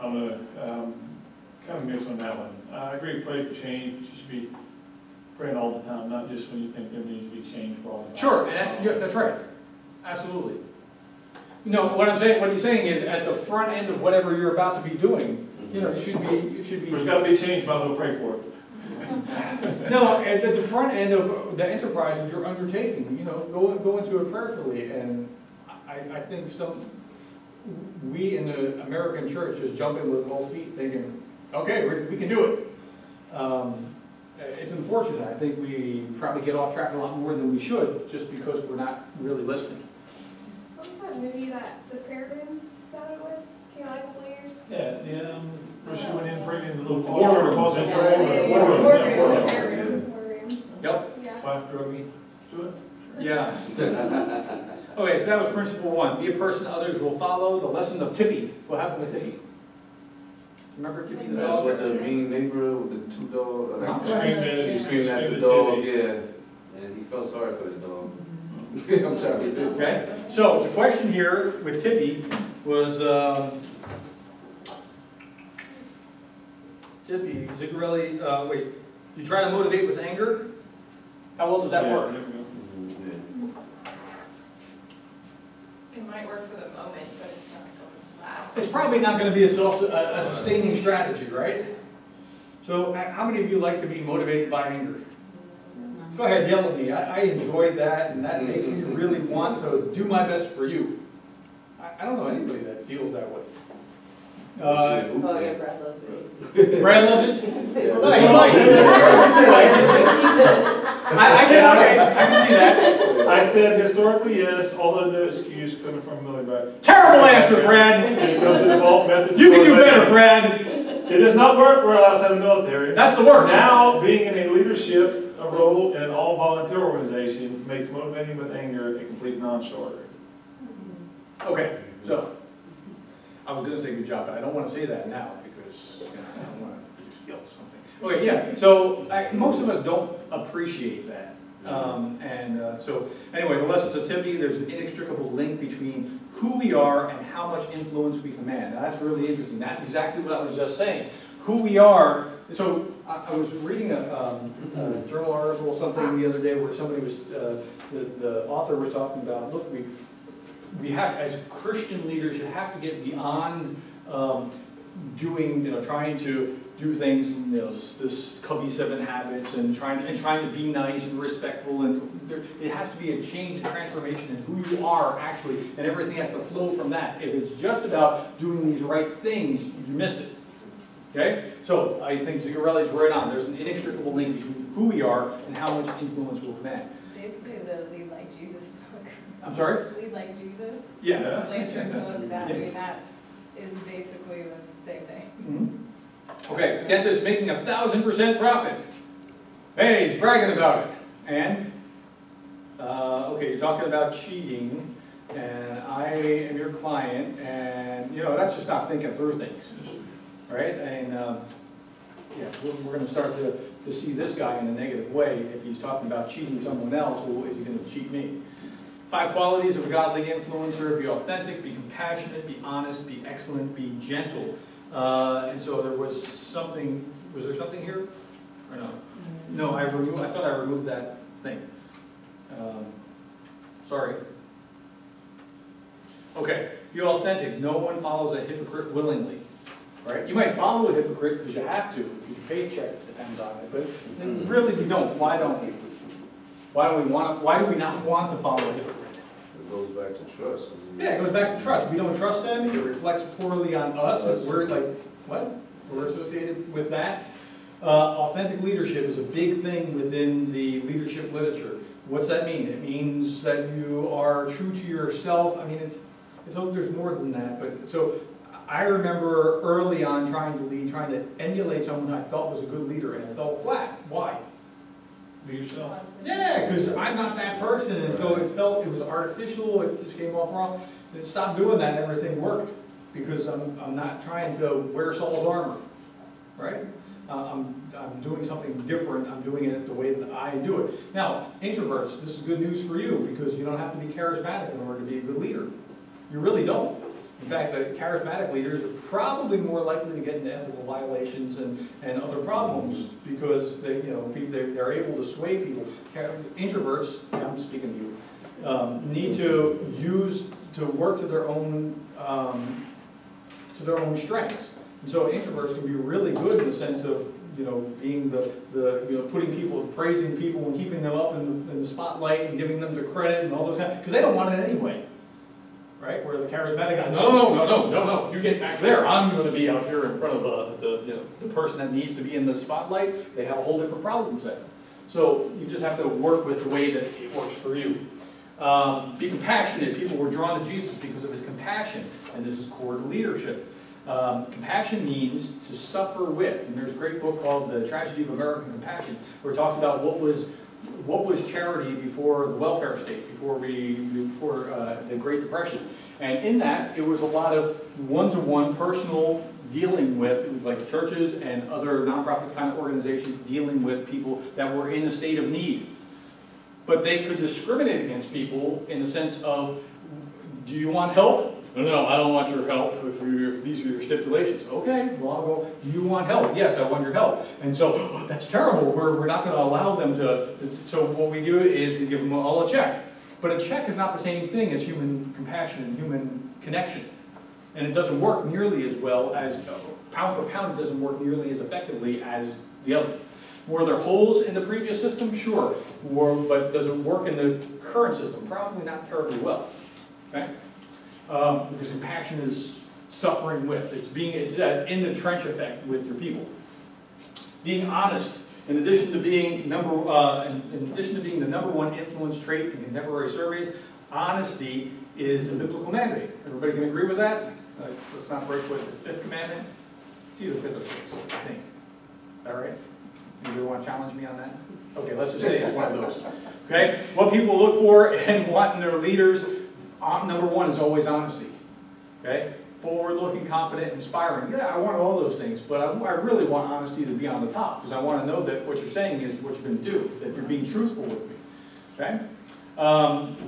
I'm going to kind of mix on that one. I agree, pray for change, but you should be praying all the time, not just when you think there needs to be change for all the time. Sure, and that's right. Absolutely. What he's saying is at the front end of whatever you're about to be doing, you should be. If there's got to be change, might as well pray for it. No, at the front end of the enterprise that you're undertaking, go into it prayerfully, and I think we in the American church just jump in with both feet thinking, okay, we can do it. It's unfortunate. I think we probably get off track a lot more than we should just because we're not really listening. What was that movie The Prayer Room? Is that what it was? Came out a couple years? Yeah, where she went in, prayed in the little War room. War room. Yep. Yeah. Wife drove me to it. Yeah. Okay, so that was principle 1. Be a person others will follow. The lesson of Tippy. What happened with Tippy? Remember Tippy the That's dog? what the mean neighbor with the 2 dogs. He screamed at the dog, yeah. And he felt sorry for the dog. I'm sorry. Okay. So the question here with Tippy was, Tippy, Zigarelli, wait, you try to motivate with anger? How well does that work? It might work for the moment, but it's not going to last. It's probably not going to be a sustaining strategy, right? So how many of you like to be motivated by anger? go ahead, yell at me. I enjoyed that, and that makes me really want to do my best for you. I don't know anybody that feels that way. Oh, yeah, Brad loves it. Brad loves it? Yeah. Oh, he might. I can see that. I said historically yes, although no excuse coming from Millie Brad. Terrible answer, Brad. When it comes to default method. You can do better, Brad. It does not work where outside the military. That's the worst. Now, being in a leadership role in an all-volunteer organization makes motivating with anger a complete non-starter. Okay, so I was going to say good job, but I don't want to say that now because I don't want to just yell something. Okay, yeah. So most of us don't appreciate that. So anyway, the lessons of Tippy, there's an inextricable link between who we are and how much influence we command. Now, that's really interesting. That's exactly what I was just saying. Who we are. So I was reading a journal article or something the other day where somebody was, the author was talking about, look, we have, as Christian leaders, you have to get beyond trying to do things, this Covey 7 habits, and trying to be nice and respectful, and it has to be a change, a transformation in who you are actually, and everything has to flow from that. If it's just about doing these right things, you missed it. Okay? So I think Zigarelli's right on. There's an inextricable link between who we are and how much influence we'll command. Basically the Lead Like Jesus book. I'm sorry? Lead Like Jesus. Yeah. I mean, that is basically the same thing. Mm-hmm. Okay, dentist making 1,000% profit. Hey, he's bragging about it. And, okay, you're talking about cheating, and I am your client, and, that's just not thinking through things, right? And, yeah, we're going to start to see this guy in a negative way. If he's talking about cheating someone else, well, is he going to cheat me? 5 qualities of a godly influencer: be authentic, be compassionate, be honest, be excellent, be gentle. And so there was something, was there something here? Or no? No, I thought I removed that thing. Sorry. Okay, be authentic. No one follows a hypocrite willingly. Right? You might follow a hypocrite because you have to, because your paycheck depends on it, but really we don't. Why don't we? Why do we not want to follow a hypocrite? It goes back to trust. Yeah, it goes back to trust. We don't trust them. It reflects poorly on us. We're like, what? We're associated with that. Authentic leadership is a big thing within the leadership literature. What's that mean? It means that you are true to yourself. I mean, there's more than that. But so I remember early on trying to lead, trying to emulate someone I felt was a good leader, and I fell flat. Why? Be yourself. Yeah, because I'm not that person, and so it was artificial. It just came off wrong. Stop doing that, and everything worked, because I'm not trying to wear Saul's armor, right? I'm doing something different. I'm doing it the way that I do it. Now, introverts, this is good news for you, because you don't have to be charismatic in order to be a good leader. You really don't. In fact, the charismatic leaders are probably more likely to get into ethical violations and other problems because they're able to sway people. Introverts, I'm speaking to you, need to work to their own strengths. And so introverts can be really good in the sense of being putting people, praising people, and keeping them up in the spotlight and giving them the credit and all those kinds, because they don't want it anyway. Right? Where the charismatic guy, no, you get back there. I'm going to be out here in front of the person that needs to be in the spotlight. They have a whole different problem set. So you just have to work with the way that it works for you. Be compassionate. People were drawn to Jesus because of his compassion, and this is core to leadership. Compassion means to suffer with, and there's a great book called The Tragedy of American Compassion, where it talks about what was charity before the welfare state, before the Great Depression. And in that, it was a lot of one-to-one personal dealing with, like churches and other nonprofit kind of organizations dealing with people that were in a state of need. But they could discriminate against people in the sense of, do you want help? No, I don't want your help if these are your stipulations. Okay, well I'll go, do you want help? Yes, I want your help. And so, oh, that's terrible, we're not going to allow them to, so what we do is we give them all a check. But a check is not the same thing as human compassion and human connection. And it doesn't work nearly as well as, pound for pound, it doesn't work nearly as effectively as the other. Were there holes in the previous system? Sure. But does it work in the current system? Probably not terribly well. Okay? Because compassion is suffering with. It's that in the trench effect with your people. Being honest, in addition to being the number one influence trait in contemporary surveys, honesty is a biblical mandate. Everybody can agree with that? Let's not break with the fifth commandment. It's either fifth or sixth, I think. Is that right? Anybody want to challenge me on that? Okay, let's just say it's one of those. Okay? What people look for and want in their leaders, number one is always honesty. Okay? Forward-looking, confident, inspiring. Yeah, I want all those things, but I really want honesty to be on the top, because I want to know that what you're saying is what you're going to do, that you're being truthful with me. Okay?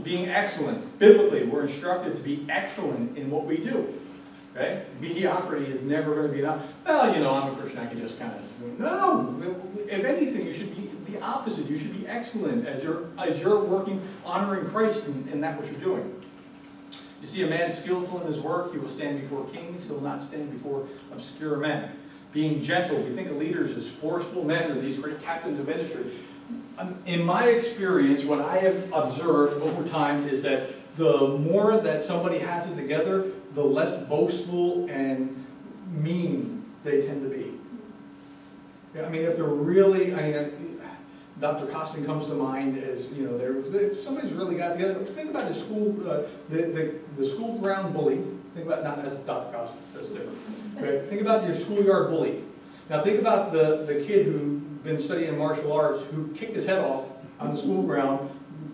Being excellent. Biblically, we're instructed to be excellent in what we do. Okay? Mediocrity is never going to be enough. Well, you know, I'm a Christian, I can just kind of... No. If anything, you should be the opposite. You should be excellent as you're working, honoring Christ in that what you're doing. You see a man skillful in his work, he will stand before kings, he will not stand before obscure men. Being gentle, we think of leaders as forceful men or these great captains of industry. In my experience, what I have observed over time is that the more that somebody has it together, the less boastful and mean they tend to be. I mean, if they're really, Dr. Costin comes to mind as, you know, if somebody's really got together. Think about the school ground bully. Think about, not as Dr. Costin, that's different. Okay? Think about your schoolyard bully. Now think about the kid who'd been studying martial arts who kicked his head off on the school ground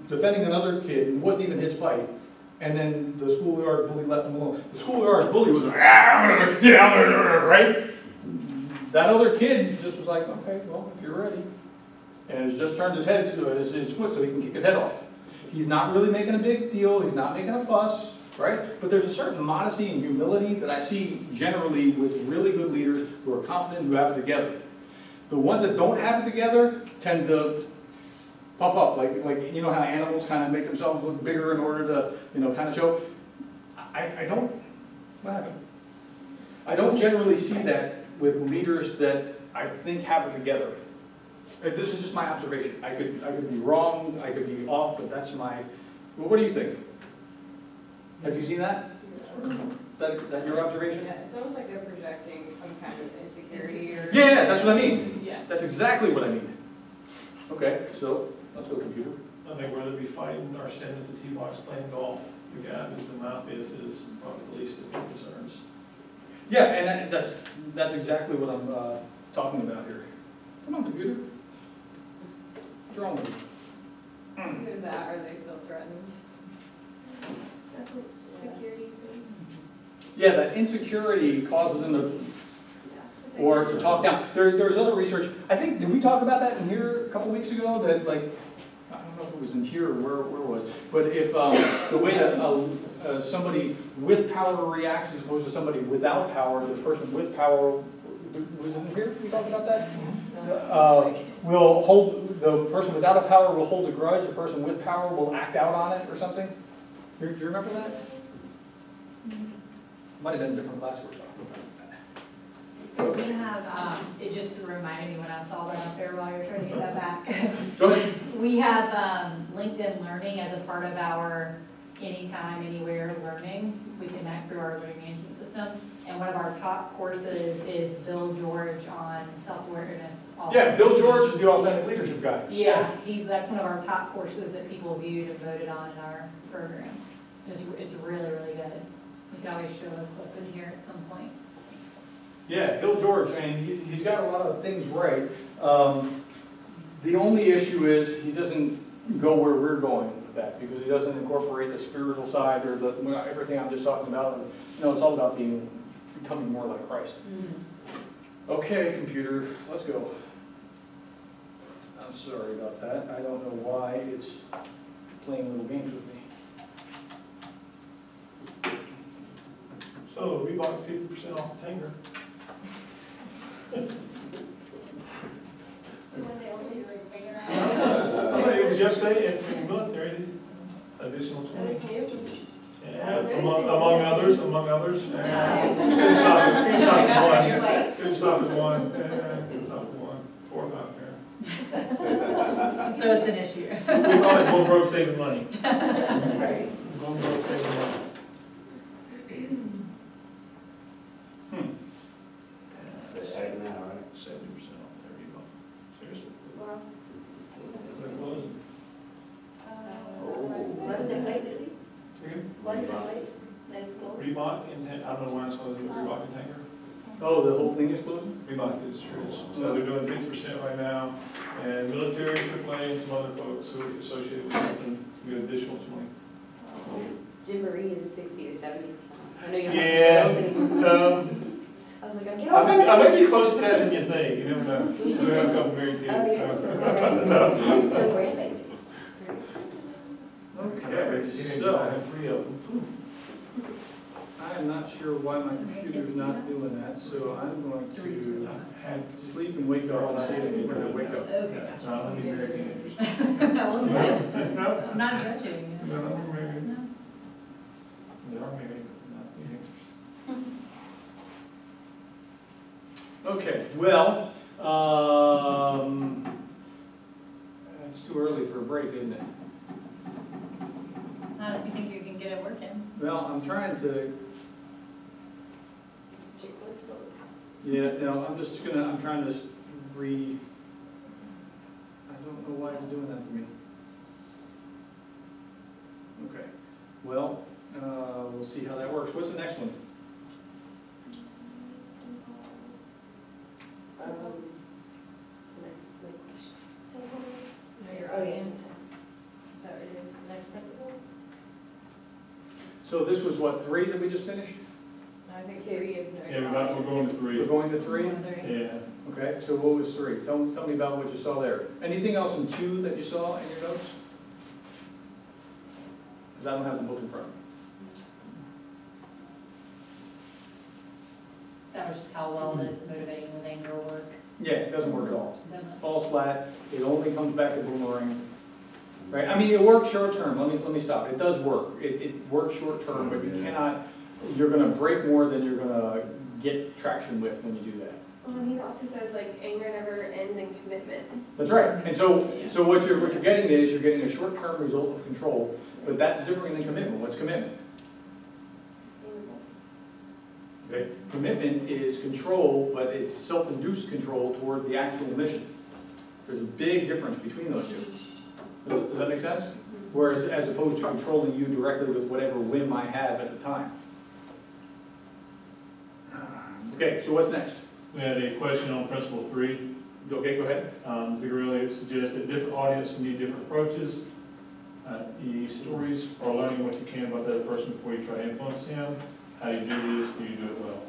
defending another kid, and it wasn't even his fight. And then the schoolyard bully left him alone. The schoolyard bully was like, right? That other kid just was like, okay, well, if you're ready. And has just turned his head to his foot so he can kick his head off. He's not really making a big deal. He's not making a fuss, right? But there's a certain modesty and humility that I see generally with really good leaders who are confident, who have it together. The ones that don't have it together tend to puff up, like you know how animals kind of make themselves look bigger in order to, you know, kind of show. I don't generally see that with leaders that I think have it together. This is just my observation. I could be wrong, I could be off, but that's my. Well, what do you think? Have you seen that? That your observation? Yeah, it's almost like they're projecting some kind of insecurity or... Yeah, that's what I mean. Yeah. That's exactly what I mean. Okay, so let's go computer. I think whether we fighting or standing at the tee box playing golf, the guy who's the mouthpiece is probably the least of the concerns. Yeah, and that's exactly what I'm talking about here. Come on, computer. What's wrong with you? Either that or they feel threatened. That's a security thing. Yeah, that insecurity causes them to, or to talk down. There's other research. I think, did we talk about that in here a couple weeks ago? That, like, I don't know if it was in here or where it was, but if the way that somebody with power reacts as opposed to somebody without power, the person with power, was it in here? We talked about that? Will hold, the person without a power will hold a grudge, the person with power will act out on it or something? Do you remember that? Might have been a different class we were talking about. So we have, it just reminded me when I saw that up there while you're trying to get that back. Go ahead. We have LinkedIn Learning as a part of our anytime, anywhere learning. We connect through our learning management system. And one of our top courses is Bill George on self-awareness. Yeah, Bill George is the authentic leadership guy. Yeah, that's one of our top courses that people viewed and voted on in our program. It's really, really good. We can always show a clip in here at some point. Yeah, Bill George, and he's got a lot of things right. The only issue is he doesn't go where we're going with that because he doesn't incorporate the spiritual side or everything I'm just talking about. You know, it's all about becoming more like Christ. Mm-hmm. Okay, computer, let's go. I'm sorry about that. I don't know why it's playing little games with me. So we bought 50% off the Tanger. It was yesterday in the military, additional 20. Yeah, among others. Yeah. It was off at one. 4 or 5 there. So it's an issue. We call it going broke saving money. Right. Going broke saving money. That's right now, right? 70% off, $30. Seriously. Wow. Is that closing? What is it, place? Second? What is it, place? That is closed? Reebok, I don't know why it's closing, Reebok and Tanger. Oh, the whole thing is closing? Reebok is sure is. So they're doing 50% right now, and military, AAA, and some other folks who are associated with something, get additional 20. Gymboree is 60 to 70%. I know you don't Yeah, have those anymore. I was like, I'm getting over I might be closer to that than you think, you never know. We have a couple married kids. Oh, yeah. So branding. Okay, So, I so have 3 of them. I am not sure why my computer's not doing that, so I'm going to sleep and wake up and say to me when I wake up. Okay, gotcha. Let me marry teenagers. No, I'm not judging. No, I'm married. No. They are married, but not teenagers. Okay, well, it's too early for a break, isn't it? Not if you think you can get it working. Well, I'm trying to, Chick-fil-A's closed. yeah, no, I'm trying to I don't know why it's doing that to me. Okay, well, we'll see how that works. What's the next one? Next, wait, No, your Oh, yeah. audience. Is that what your next principle? So this was what, 3 that we just finished? No, I think 2. 3 is no. Yeah, we're going to 3. We're going to 3? Yeah. Okay, so what was 3? Tell me about what you saw there. Anything else in 2 that you saw in your notes? Because I don't have the book in front of me. That was just how well it is motivating with anger work. Yeah, it doesn't work at all. Doesn't it? Falls flat, it only comes back to boomerang. Right, I mean, it works short term, let me stop. It does work. It works short term, but you cannot, you're gonna break more than you're gonna get traction with when you do that. Well, and he also says like anger never ends in commitment. That's right, and so what you're getting is, you're getting a short-term result of control, but that's different than commitment. What's commitment? Sustainable. Okay, commitment is control, but it's self-induced control toward the actual mission. There's a big difference between those two. Does that make sense? Whereas, as opposed to controlling you directly with whatever whim I have at the time. Okay, so what's next? We had a question on principle 3. Okay, go ahead. Zigarelli suggests that different audiences need different approaches. Stories or learning what you can about the other person before you try to influence him. How do you do this? Do you do it well?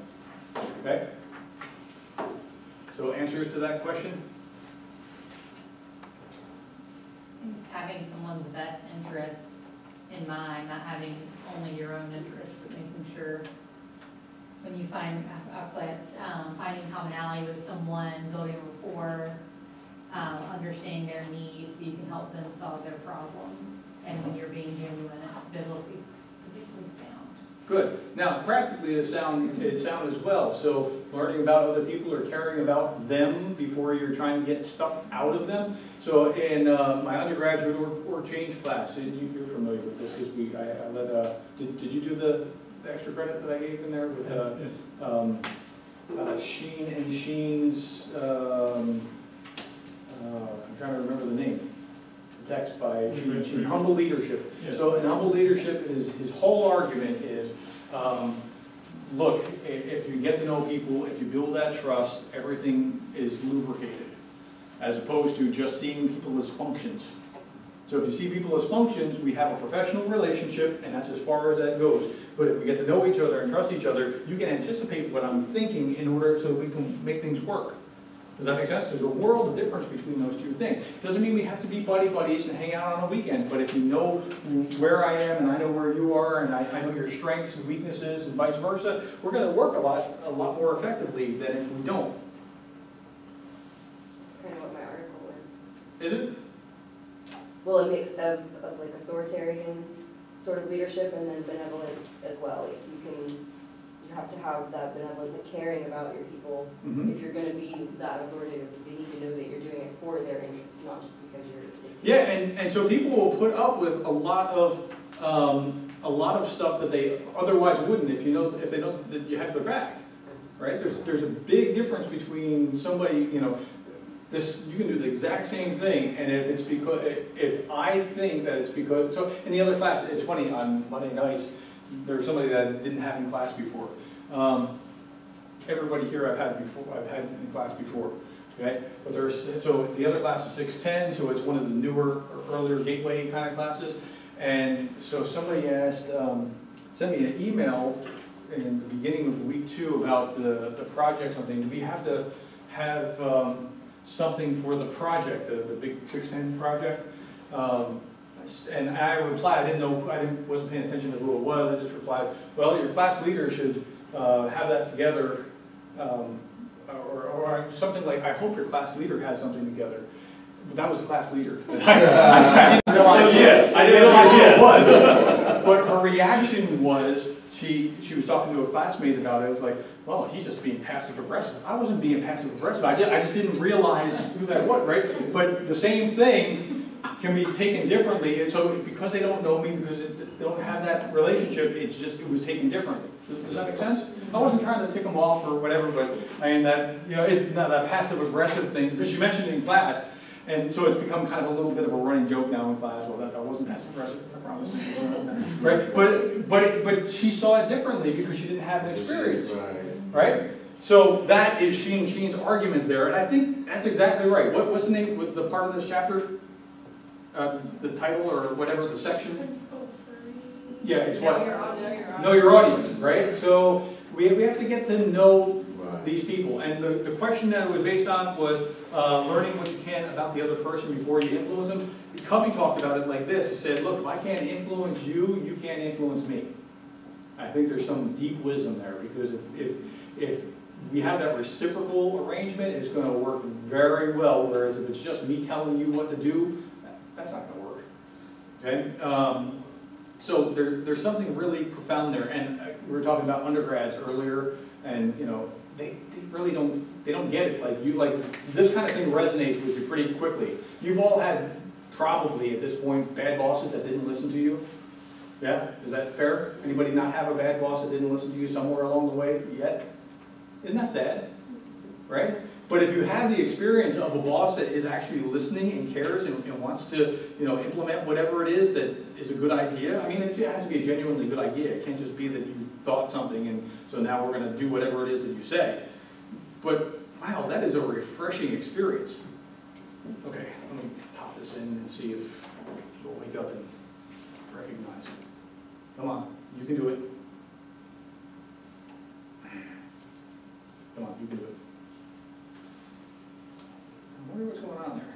Okay. So answers to that question? It's having someone's best interest in mind, not having only your own interest, but making sure when you find finding commonality with someone, building rapport, understanding their needs, so you can help them solve their problems. And when you're being genuine, it's biblically sound. Good. Now, practically it's sound as well. So learning about other people or caring about them before you're trying to get stuff out of them. So in my undergraduate or change class, and you're familiar with this because I led, did you do the extra credit that I gave in there with Sheen and Sheen's, I'm trying to remember the name. Text by Sheen and Sheen, Humble Leadership. Yes. So in Humble Leadership, his whole argument is, look, if you get to know people, if you build that trust, everything is lubricated, as opposed to just seeing people as functions. So if you see people as functions, we have a professional relationship, and that's as far as that goes. But if we get to know each other and trust each other, you can anticipate what I'm thinking in order so we can make things work. Does that make sense? There's a world of difference between those two things. Doesn't mean we have to be buddies and hang out on a weekend, but if you know where I am and I know where you are and I know your strengths and weaknesses and vice versa, we're going to work a lot more effectively than if we don't. That's kind of what my article was. Is it? Well, a mix of like authoritarian sort of leadership and then benevolence as well. Like you have to have that benevolence and caring about your people. Mm-hmm. If you're going to be that authoritative, they need to know that you're doing it for their interests, not just because you're. Yeah, and so people will put up with a lot of stuff that they otherwise wouldn't if they know that you have their back, right? There's a big difference between somebody, you can do the exact same thing, and if I think that it's because, so in the other class, it's funny, on Monday nights, there was somebody that I didn't have in class before. Everybody here I've had in class before, okay? But so the other class is 610, so it's one of the newer, earlier gateway kind of classes. And so somebody sent me an email in the beginning of week 2 about the project something. Do we have to have something for the project, the big 610 project? And I replied, wasn't paying attention to who it was. I just replied, well, your class leader should have that together, or something like, I hope your class leader has something together. But that was the class leader. I didn't realize yes. I didn't realize who it was. But her reaction was, she was talking to a classmate about it. It was like, well, he's just being passive aggressive. I wasn't being passive aggressive. I just didn't realize who that was, right? But the same thing can be taken differently. And so because they don't know me, because they don't have that relationship, it was taken differently. Does that make sense? I wasn't trying to tick them off or whatever, but I mean that, that passive aggressive thing, because you mentioned it in class. And so it's become kind of a little bit of a running joke now in class. Well, that wasn't passive aggressive, I promise. Right? But she saw it differently because she didn't have an experience. Right? So that is Sheen's argument there, and I think that's exactly right. What's the name with the part of this chapter? The title or whatever, the section? Principle 3. Yeah, it's Know what? your audience. Know your audience, right? So we have to get to know these people. And the question that it was based on was learning what you can about the other person before you influence them. Covey talked about it like this. He said, look, if I can't influence you, you can't influence me. I think there's some deep wisdom there, because if we have that reciprocal arrangement, it's going to work very well, whereas if it's just me telling you what to do, that's not going to work. Okay? So there's something really profound there. And we were talking about undergrads earlier, and they really don't get it. Like this kind of thing resonates with you pretty quickly. You've all had probably at this point bad bosses that didn't listen to you. Yeah, is that fair? Anybody not have a bad boss that didn't listen to you somewhere along the way yet? Isn't that sad? Right? But if you have the experience of a boss that is actually listening and cares and wants to, implement whatever it is that is a good idea, I mean, it has to be a genuinely good idea. It can't just be that you thought something and so now we're going to do whatever it is that you say. But wow, that is a refreshing experience. Okay, let me pop this in and see if you'll wake up and recognize it. Come on, you can do it. Come on, you can do it. I wonder what's going on there.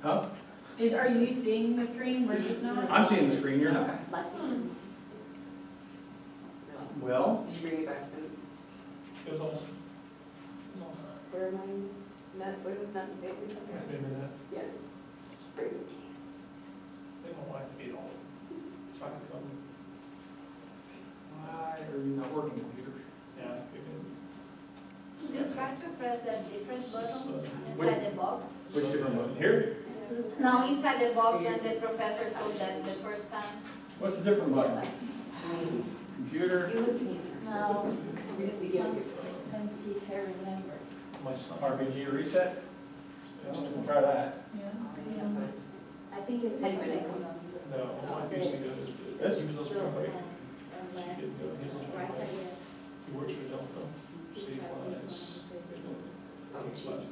Huh? Are you seeing the screen? We're just not? I'm seeing the screen, you're not. Last week. Well? Did you bring it back then? It was awesome. Where am I? Nuts, what was nuts? Remember that? Yeah. Great. They don't like to be all. So I can come. Why are you not working, computer? Yeah, we can. You try to press that different button Which- inside the box. Which different button? Here? No, inside the box when the professor told that the first time. What's the different button? Computer? You looked at me. No. Let's see if I remember. RPG reset? We'll try that. I think it's the second one. No, my wife used to go to This? he was also from She Right didn't go, he's also from side. He works for Delta. She flies.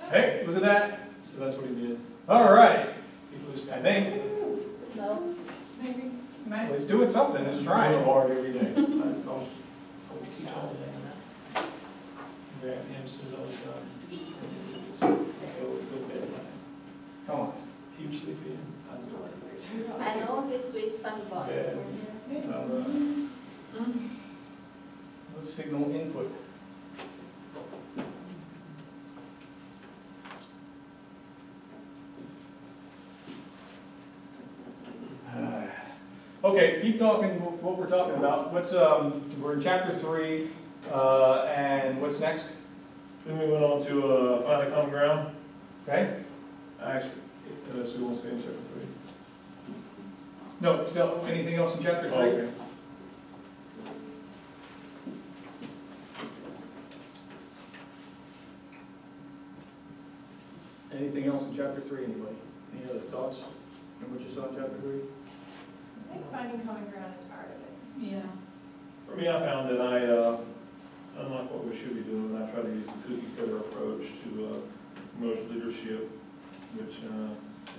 Hey, look at that. So that's what he did. All right. He flew I think. No. Maybe. Well, it's doing something. It's trying. hard every day. I'll teach all of them. Grab him as soon as I was done. Go bed. Come on. He was sleeping. I know he switched some buttons. Let's signal input. Okay, keep talking what we're talking about. We're in chapter 3, and what's next? Then we went on to find a common ground. Okay? Actually, unless we want to stay in chapter 3. No, still, anything else in chapter 3? Okay. Anything else in chapter 3, anybody? Any other thoughts on what you saw in chapter 3? I think finding common ground is part of it. Yeah. For me, I found that unlike what we should be doing, I try to use the cookie cutter approach to promote leadership, which,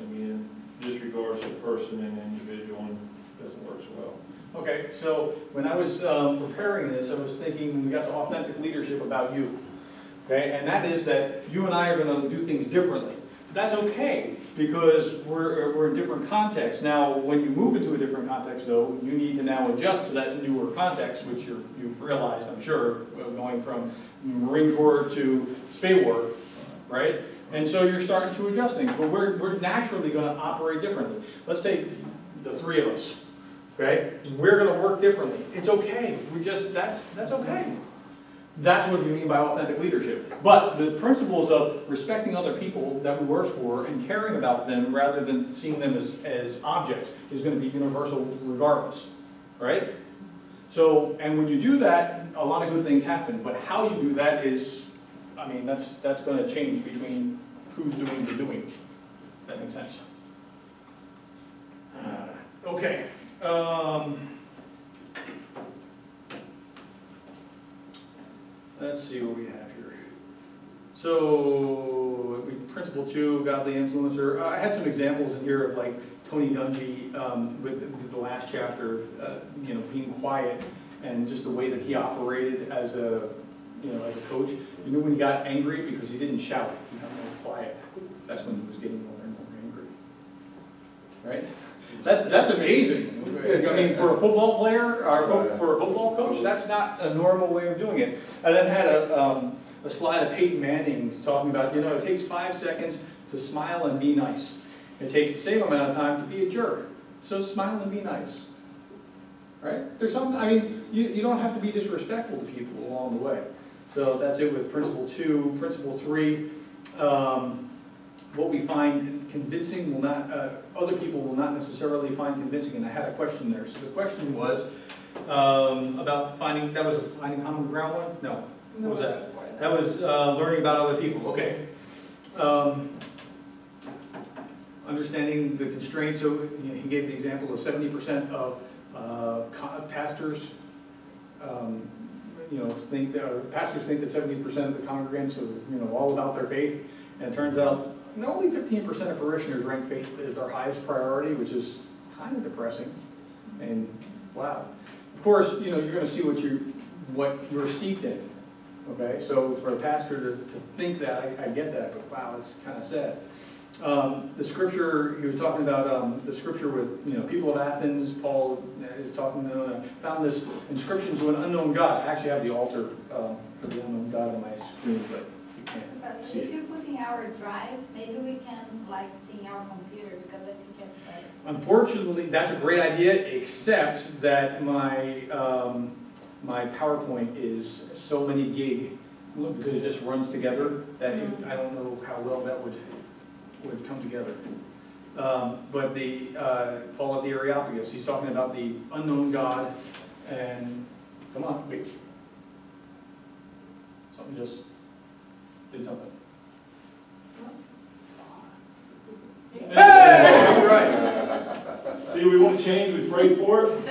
again, disregards the person and the individual and doesn't work so well. Okay, so when I was preparing this, I was thinking, when we got to authentic leadership, about you. Okay, and that is that you and I are going to do things differently. That's okay, because we're in different contexts. Now, when you move into a different context, though, you need to now adjust to that newer context, which you've realized, I'm sure, going from Marine Corps to Spay War, right? And so you're starting to adjust things, but we're naturally going to operate differently. Let's take the three of us, okay? We're going to work differently. It's okay. That's okay. That's what we mean by authentic leadership. But the principles of respecting other people that we work for and caring about them rather than seeing them as objects is going to be universal regardless, right? So, and when you do that, a lot of good things happen. But how you do that is, I mean, that's going to change between who's doing the doing. If that makes sense. Okay. Let's see what we have here. So, principle 2, godly influencer. I had some examples in here of like Tony Dungy with the last chapter, you know, being quiet and just the way that he operated as a coach. You know, when he got angry because he didn't shout, he got more quiet. That's when he was getting more and more angry. Right? That's amazing. I mean, for a football player or for a football coach, that's not a normal way of doing it. I then had a slide of Peyton Manning talking about, you know, it takes 5 seconds to smile and be nice. It takes the same amount of time to be a jerk. So smile and be nice. Right? There's something, I mean, you don't have to be disrespectful to people along the way. So that's it with principle 2. Principle 3, what we find convincing will not, other people will not necessarily find convincing. And I had a question there. So the question was about finding common ground one? No. What was that? That was learning about other people. Okay. Understanding the constraints. So he gave the example of 70% of pastors. Pastors think that 70% of the congregants are, all about their faith, and it turns out only 15% of parishioners rank faith as their highest priority, which is kind of depressing. And wow, of course, you're going to see what you're steeped in. Okay, so for a pastor to think that, I get that, but wow, it's kind of sad. The scripture, he was talking about the scripture with, people of Athens. Paul is talking to, found this inscription to an unknown God. I actually have the altar for the unknown God on my screen, but you can't Professor, see if it. you're putting our drive, maybe we can see our computer, because I think it's better. Unfortunately, that's a great idea, except that my my PowerPoint is so many gig, because it just runs together, that I don't know how well that would come together. But the Paul of the Areopagus, he's talking about the unknown God, and come on, wait. Something just did something. Hey! All right. See, we want to change, we prayed for it.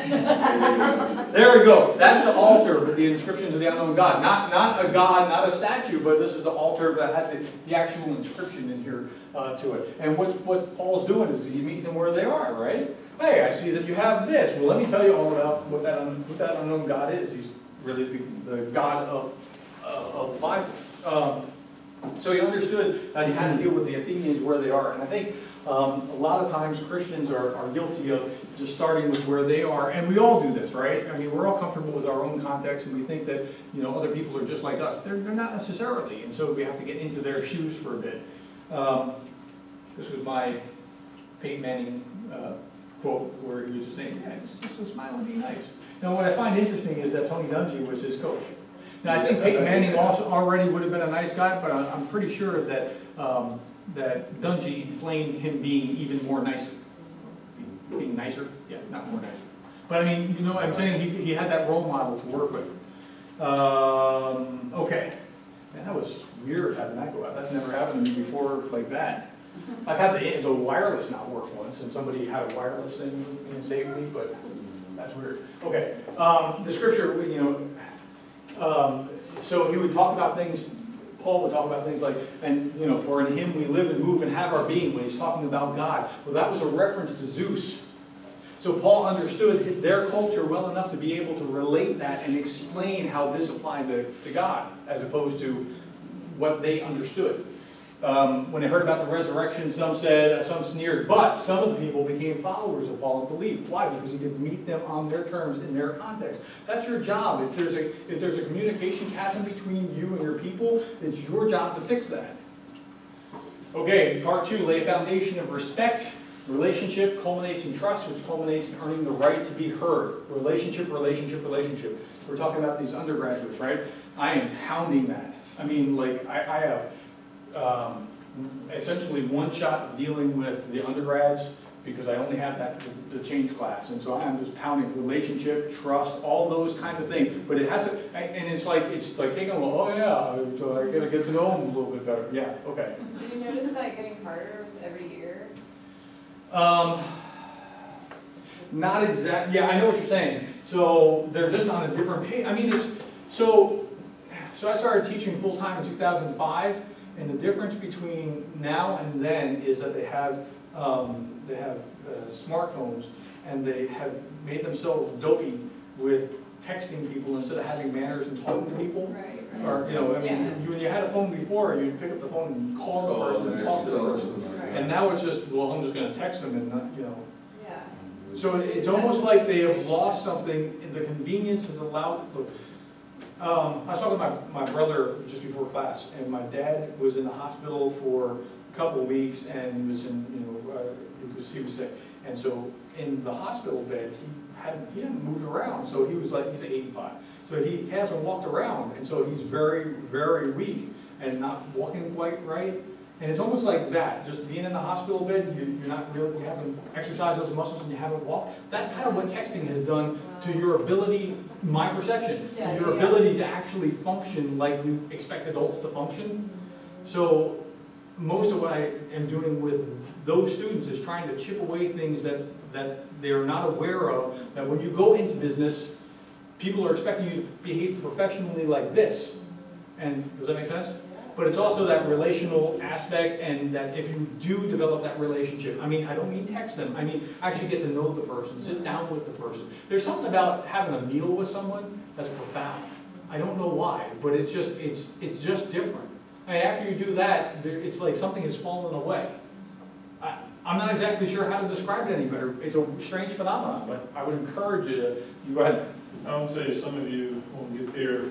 There we go. That's the altar with the inscription to the unknown God. Not a god, not a statue, but this is the altar that has the actual inscription in here to it. And what Paul's doing is he's meeting them where they are, right? Hey, I see that you have this. Well, let me tell you all about what that unknown God is. He's really the God of the Bible. So he understood that he had to deal with the Athenians where they are. And I think a lot of times Christians are guilty of just starting with where they are. And we all do this, right? I mean, we're all comfortable with our own context, and we think that, other people are just like us. They're not necessarily. And so we have to get into their shoes for a bit. This was my Peyton Manning quote, where he was just saying, yeah, just smile and be nice. Now, what I find interesting is that Tony Dungy was his coach. Now, I think Peyton Manning also already would have been a nice guy, but I'm pretty sure that, that Dungy inflamed him being even more nicer. Being nicer? Yeah, not more nicer. But I mean, you know what I'm saying? He had that role model to work with. Okay. Man, that was weird having that go out. That's never happened to me before like that. I've had the wireless not work once, and somebody had a wireless thing and saved me, but that's weird. Okay. The scripture, you know, so he would talk about things, Paul would talk about things like, and you know, for in him we live and move and have our being, when he's talking about God. Well, that was a reference to Zeus. So Paul understood their culture well enough to be able to relate that and explain how this applied to God, as opposed to what they understood. When they heard about the resurrection, some said, some sneered, but some of the people became followers of Paul and believed. Why? Because he could meet them on their terms, in their context. That's your job. If there's a communication chasm between you and your people, it's your job to fix that. Okay, part 2, lay a foundation of respect. Relationship culminates in trust, which culminates in earning the right to be heard. Relationship, relationship, relationship. We're talking about these undergraduates, right? I am pounding that. I mean, like, I have essentially one shot of dealing with the undergrads because I only have the change class. And so I'm just pounding relationship, trust, all those kinds of things. But it has to, and it's like taking a little, oh yeah, so I gotta get to know them a little bit better. Yeah, okay. Do you notice that getting harder every year? Not exactly. Yeah, I know what you're saying. So they're just on a different page. I mean, it's so I started teaching full time in 2005, and the difference between now and then is that they have smartphones, and they have made themselves dopey with texting people instead of having manners and talking to people. Right. Or, you know, I mean, when you had a phone before, you'd pick up the phone and call the person and talk to the person. And now it's just, well, I'm just going to text them and not, you know. Yeah. So it's almost like they have lost something, and the convenience has allowed, look, I was talking to my brother just before class, and my dad was in the hospital for a couple of weeks, and he was in, you know, he was sick. And so in the hospital bed, he hadn't moved around, so he's like 85. So he hasn't walked around, and so he's very, very weak and not walking quite right. And it's almost like that, just being in the hospital bed, you're not really, you haven't exercised those muscles and you haven't walked. That's kind of what texting has done to your ability, my perception, to your ability to actually function like we expect adults to function. So most of what I am doing with those students is trying to chip away things that they're not aware of, that when you go into business, people are expecting you to behave professionally like this. And does that make sense? But it's also that relational aspect, and that if you do develop that relationship, I mean, I don't mean text them, I mean actually get to know the person, sit down with the person. There's something about having a meal with someone that's profound. I don't know why, but it's just different. I mean, after you do that, it's like something has fallen away. I'm not exactly sure how to describe it any better. It's a strange phenomenon, but I would encourage you to, go ahead. I would say some of you won't get there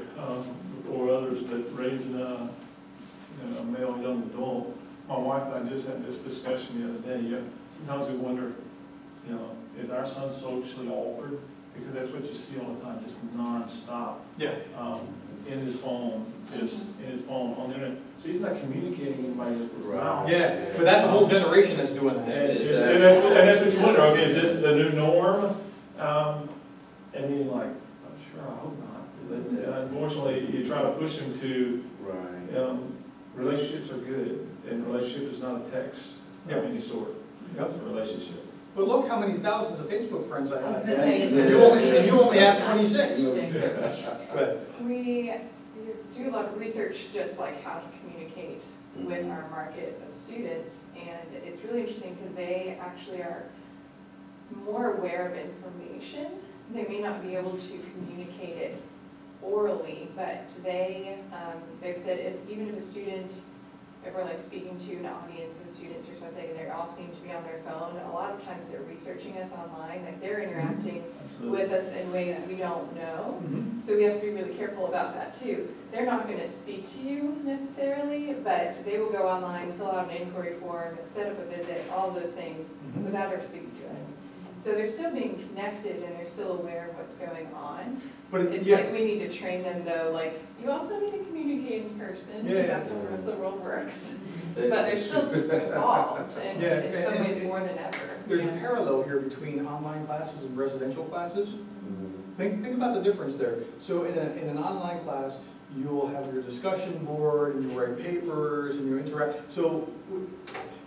before others, but raising a male young adult. My wife and I just had this discussion the other day. Sometimes we wonder, is our son socially awkward? Because that's what you see all the time, just nonstop. Yeah. In his phone, on the internet. So he's not communicating anybody with his mouth. Yeah, but that's a whole generation that's doing that. And that's what you wonder. Okay, is this the new norm? And then you're like, oh, sure, I hope not. But unfortunately, you try to push him to. Right. Relationships are good, and relationship is not a text of any sort. It's a relationship. But look how many thousands of Facebook friends I have. And you only have 26. We do a lot of research just like how to communicate with our market of students, and it's really interesting because they actually are more aware of information. They may not be able to communicate it orally, but they've said even if a student, if we're like speaking to an audience of students or something, and they all seem to be on their phone, a lot of times they're researching us online, like they're interacting with us in ways we don't know. So we have to be really careful about that too. They're not going to speak to you necessarily, but they will go online, fill out an inquiry form, set up a visit, all those things without ever speaking to us. So they're still being connected and they're still aware of what's going on. But It's like we need to train them though, like, you also need to communicate in person, because that's how the rest of the world works. But they're still involved, and in some ways more than ever. There's a parallel here between online classes and residential classes. Think about the difference there. So in an online class, you'll have your discussion board, and you write papers, and you interact. So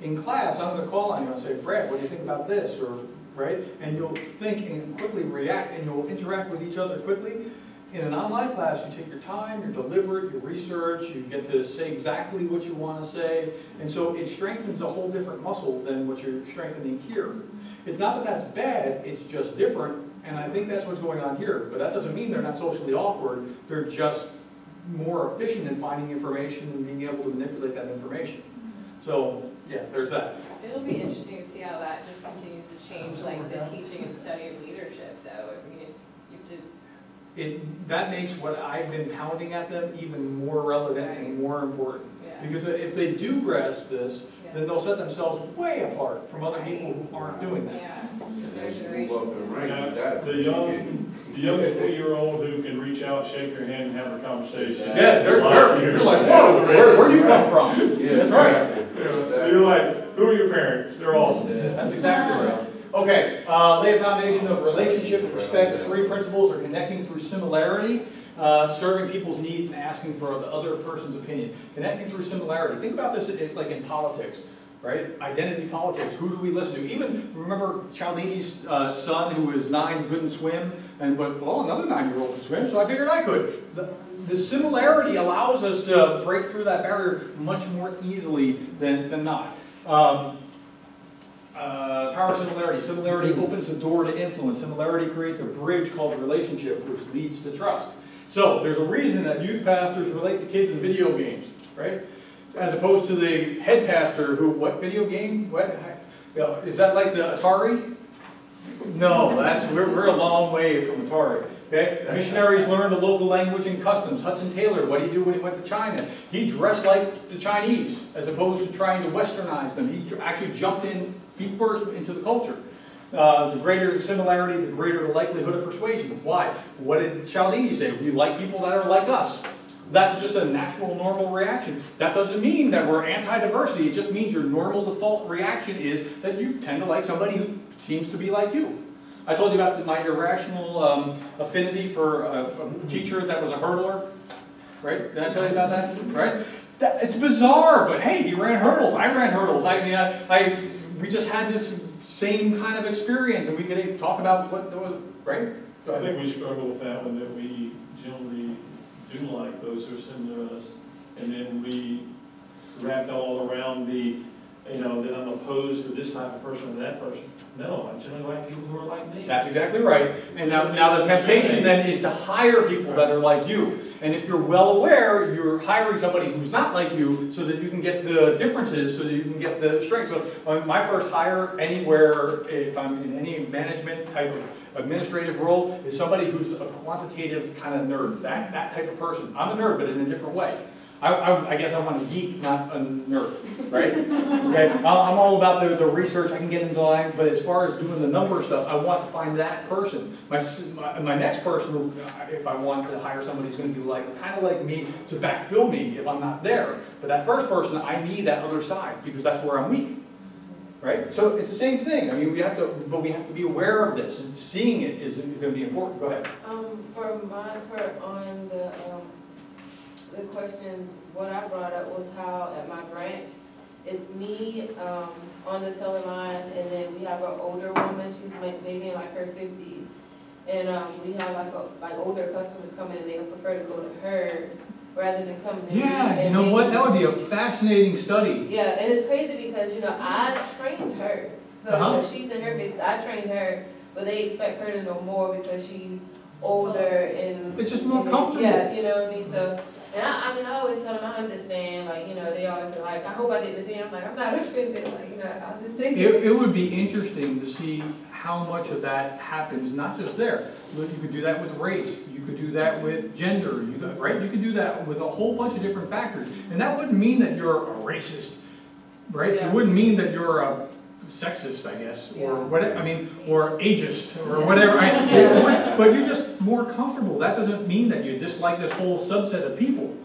in class, I'm going to call on you and say, Brad, what do you think about this? Or, right? And you'll think and quickly react, and you'll interact with each other quickly. In an online class, you take your time, you're deliberate, you research, you get to say exactly what you want to say, and so it strengthens a whole different muscle than what you're strengthening here. It's not that that's bad, it's just different, and I think that's what's going on here. But that doesn't mean they're not socially awkward, they're just more efficient in finding information and being able to manipulate that information. So, yeah, there's that. It'll be interesting to see how that just continues to change, like the teaching and study of leadership, though. I mean, you have to. That makes what I've been pounding at them even more relevant and more important. Yeah. Because if they do grasp this, then they'll set themselves way apart from other people who aren't doing that. Yeah. The young 20-year-old who can reach out, shake your hand, and have a conversation. Yeah, you're like, whoa, where do you come from? Yeah, That's right. Exactly. You're like, who are your parents? They're awesome. That's exactly right. Okay, lay a foundation of relationship and respect. The 3 principles are connecting through similarity, serving people's needs, and asking for the other person's opinion. Connecting through similarity. Think about this like in politics, right? Identity politics. Who do we listen to? Even remember Cialdini's son, who was 9, couldn't swim, but well, another 9-year-old could swim, so I figured I could. The similarity allows us to break through that barrier much more easily than not. Power similarity. Similarity opens the door to influence. Similarity creates a bridge called relationship, which leads to trust. So there's a reason that youth pastors relate to kids in video games, right? As opposed to the head pastor who, what video game? What? Is that like the Atari? No, we're a long way from Atari. Okay? Missionaries learned the local language and customs. Hudson Taylor, what did he do when he went to China? He dressed like the Chinese, as opposed to trying to westernize them. He actually jumped in feet first into the culture. The greater the similarity, the greater the likelihood of persuasion. Why? What did Cialdini say? We like people that are like us. That's just a natural, normal reaction. That doesn't mean that we're anti-diversity. It just means your normal default reaction is that you tend to like somebody who seems to be like you. I told you about my irrational affinity for a teacher that was a hurdler, right? Did I tell you about that? Right? It's bizarre, but hey, he ran hurdles. I ran hurdles. We just had this same kind of experience, and we could talk about what was, right? Go ahead. I think we struggle with that one, that we generally do like those who are similar to us, and then we wrap all around the, that I'm opposed to this type of person or that person. No, I generally like people who are like me. That's exactly right. And now the temptation then is to hire people that are like you. And if you're well aware, you're hiring somebody who's not like you so that you can get the differences, so that you can get the strengths. So my first hire anywhere, if I'm in any management type of administrative role, is somebody who's a quantitative kind of nerd. That type of person. I'm a nerd, but in a different way. I guess I want a geek, not a nerd, right? Okay? I'm all about the research. I can get into that, but as far as doing the number stuff, I want to find that person. My next person, who, if I want to hire somebody, is going to be kind of like me to backfill me if I'm not there. But that first person, I need that other side because that's where I'm weak, right? So it's the same thing. I mean, we have to be aware of this, and seeing it is going to be important. Go ahead. For my part on the questions, what I brought up was how at my branch, it's me on the teller line, and then we have an older woman, she's maybe in like her 50s, and we have like older customers come in and they prefer to go to her rather than come to me. Yeah, you know what? That would be a fascinating study. Yeah, and it's crazy because I trained her, so she's in her 50s, I trained her, but they expect her to know more because she's older and it's just more comfortable. Yeah, you know what I mean. So. And I always tell them, I understand, they always are like, I hope I didn't offend. I'm like, I'm not offended, I'll just say it would be interesting to see how much of that happens, not just there. You could do that with race, you could do that with gender, right? You could do that with a whole bunch of different factors. And that wouldn't mean that you're a racist, right? Yeah. It wouldn't mean that you're a sexist, I guess, Yeah. or whatever, I mean, or ageist, or whatever. But you're just more comfortable. That doesn't mean that you dislike this whole subset of people.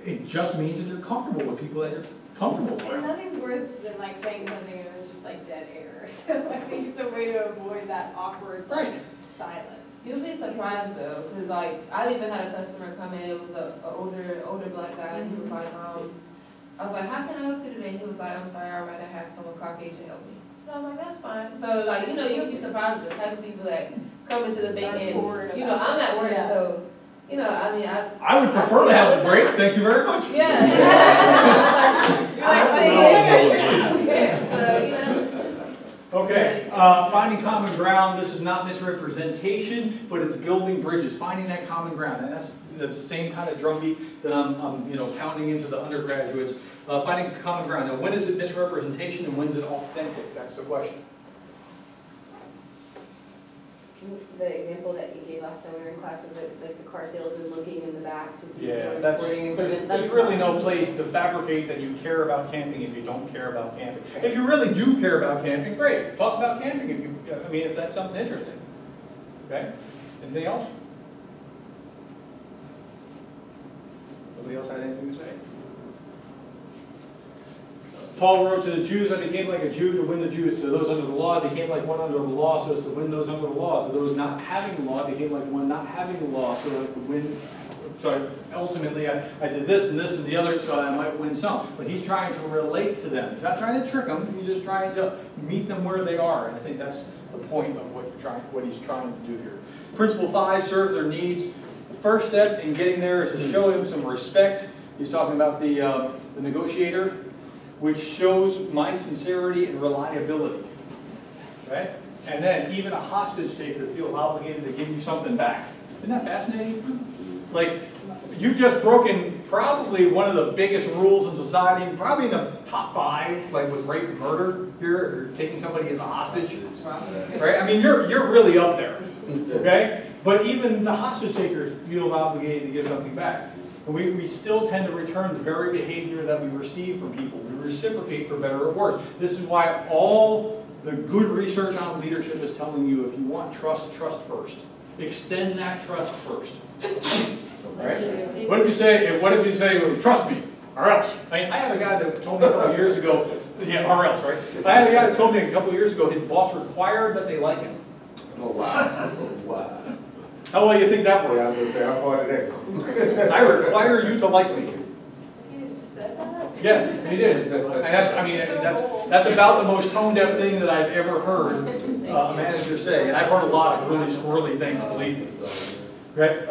It just means that you're comfortable with people that you're comfortable with. And nothing's worse than like saying something and it's just like dead air. So I think it's a way to avoid that awkward silence. You'll be surprised though, because like, I even had a customer come in, it was a older black guy, and he was like, I was like, how can I help you today? He was like, I'm sorry, I'd rather have someone Caucasian help me. And I was like, that's fine. So like, you know, you'll be surprised with the type of people that come into the bank and, you know, I'm at work, so, you know, I mean, I would prefer to have a break, thank you very much. Yeah. So, you know. Okay, finding common ground. This is not misrepresentation, but it's building bridges, finding that common ground, and that's the same kind of drumbeat that I'm you know, pounding into the undergraduates. Finding common ground. Now, when is it misrepresentation and when is it authentic? That's the question. The example that you gave last time we were in class of the car salesman looking in the back to see Yeah, if that's, sporting equipment. there's really no place to fabricate that you care about camping if you don't care about camping. If you really do care about camping, great. Talk about camping if you, I mean, if that's something interesting. Okay? Anything else? Nobody else had anything to say? Paul wrote to the Jews, I became like a Jew to win the Jews. To those under the law, I became like one under the law so as to win those under the law. To those not having the law, I became like one not having the law so that I could win. So ultimately, I did this and the other so I might win some. But he's trying to relate to them. He's not trying to trick them. He's just trying to meet them where they are. And I think that's the point of what he's trying to do here. Principle 5, serve their needs. The first step in getting there is to show him some respect. He's talking about the negotiator, which shows my sincerity and reliability, right? And then even a hostage taker feels obligated to give you something back. Isn't that fascinating? Like, you've just broken probably one of the biggest rules in society, probably in the top 5, like with rape and murder here, if you're taking somebody as a hostage, right? I mean, you're really up there, okay? But even the hostage taker feels obligated to give something back. And we still tend to return the very behavior that we receive from people. We reciprocate for better or worse. This is why all the good research on leadership is telling you if you want trust, trust first. Extend that trust first. Right? What if you say, trust me, or else? I had a guy that told me a couple years ago, yeah, or else, right? I had a guy that told me a couple years ago his boss required that they like him. Oh, wow. Wow. How well do you think that works? Yeah, I was going to say, how far did that go? I require you to like me. You just said that? Yeah, he did. And that's, I mean, that's about the most tone-deaf thing that I've ever heard a manager say. And I've heard a lot of really squirrely things, believe me. Right?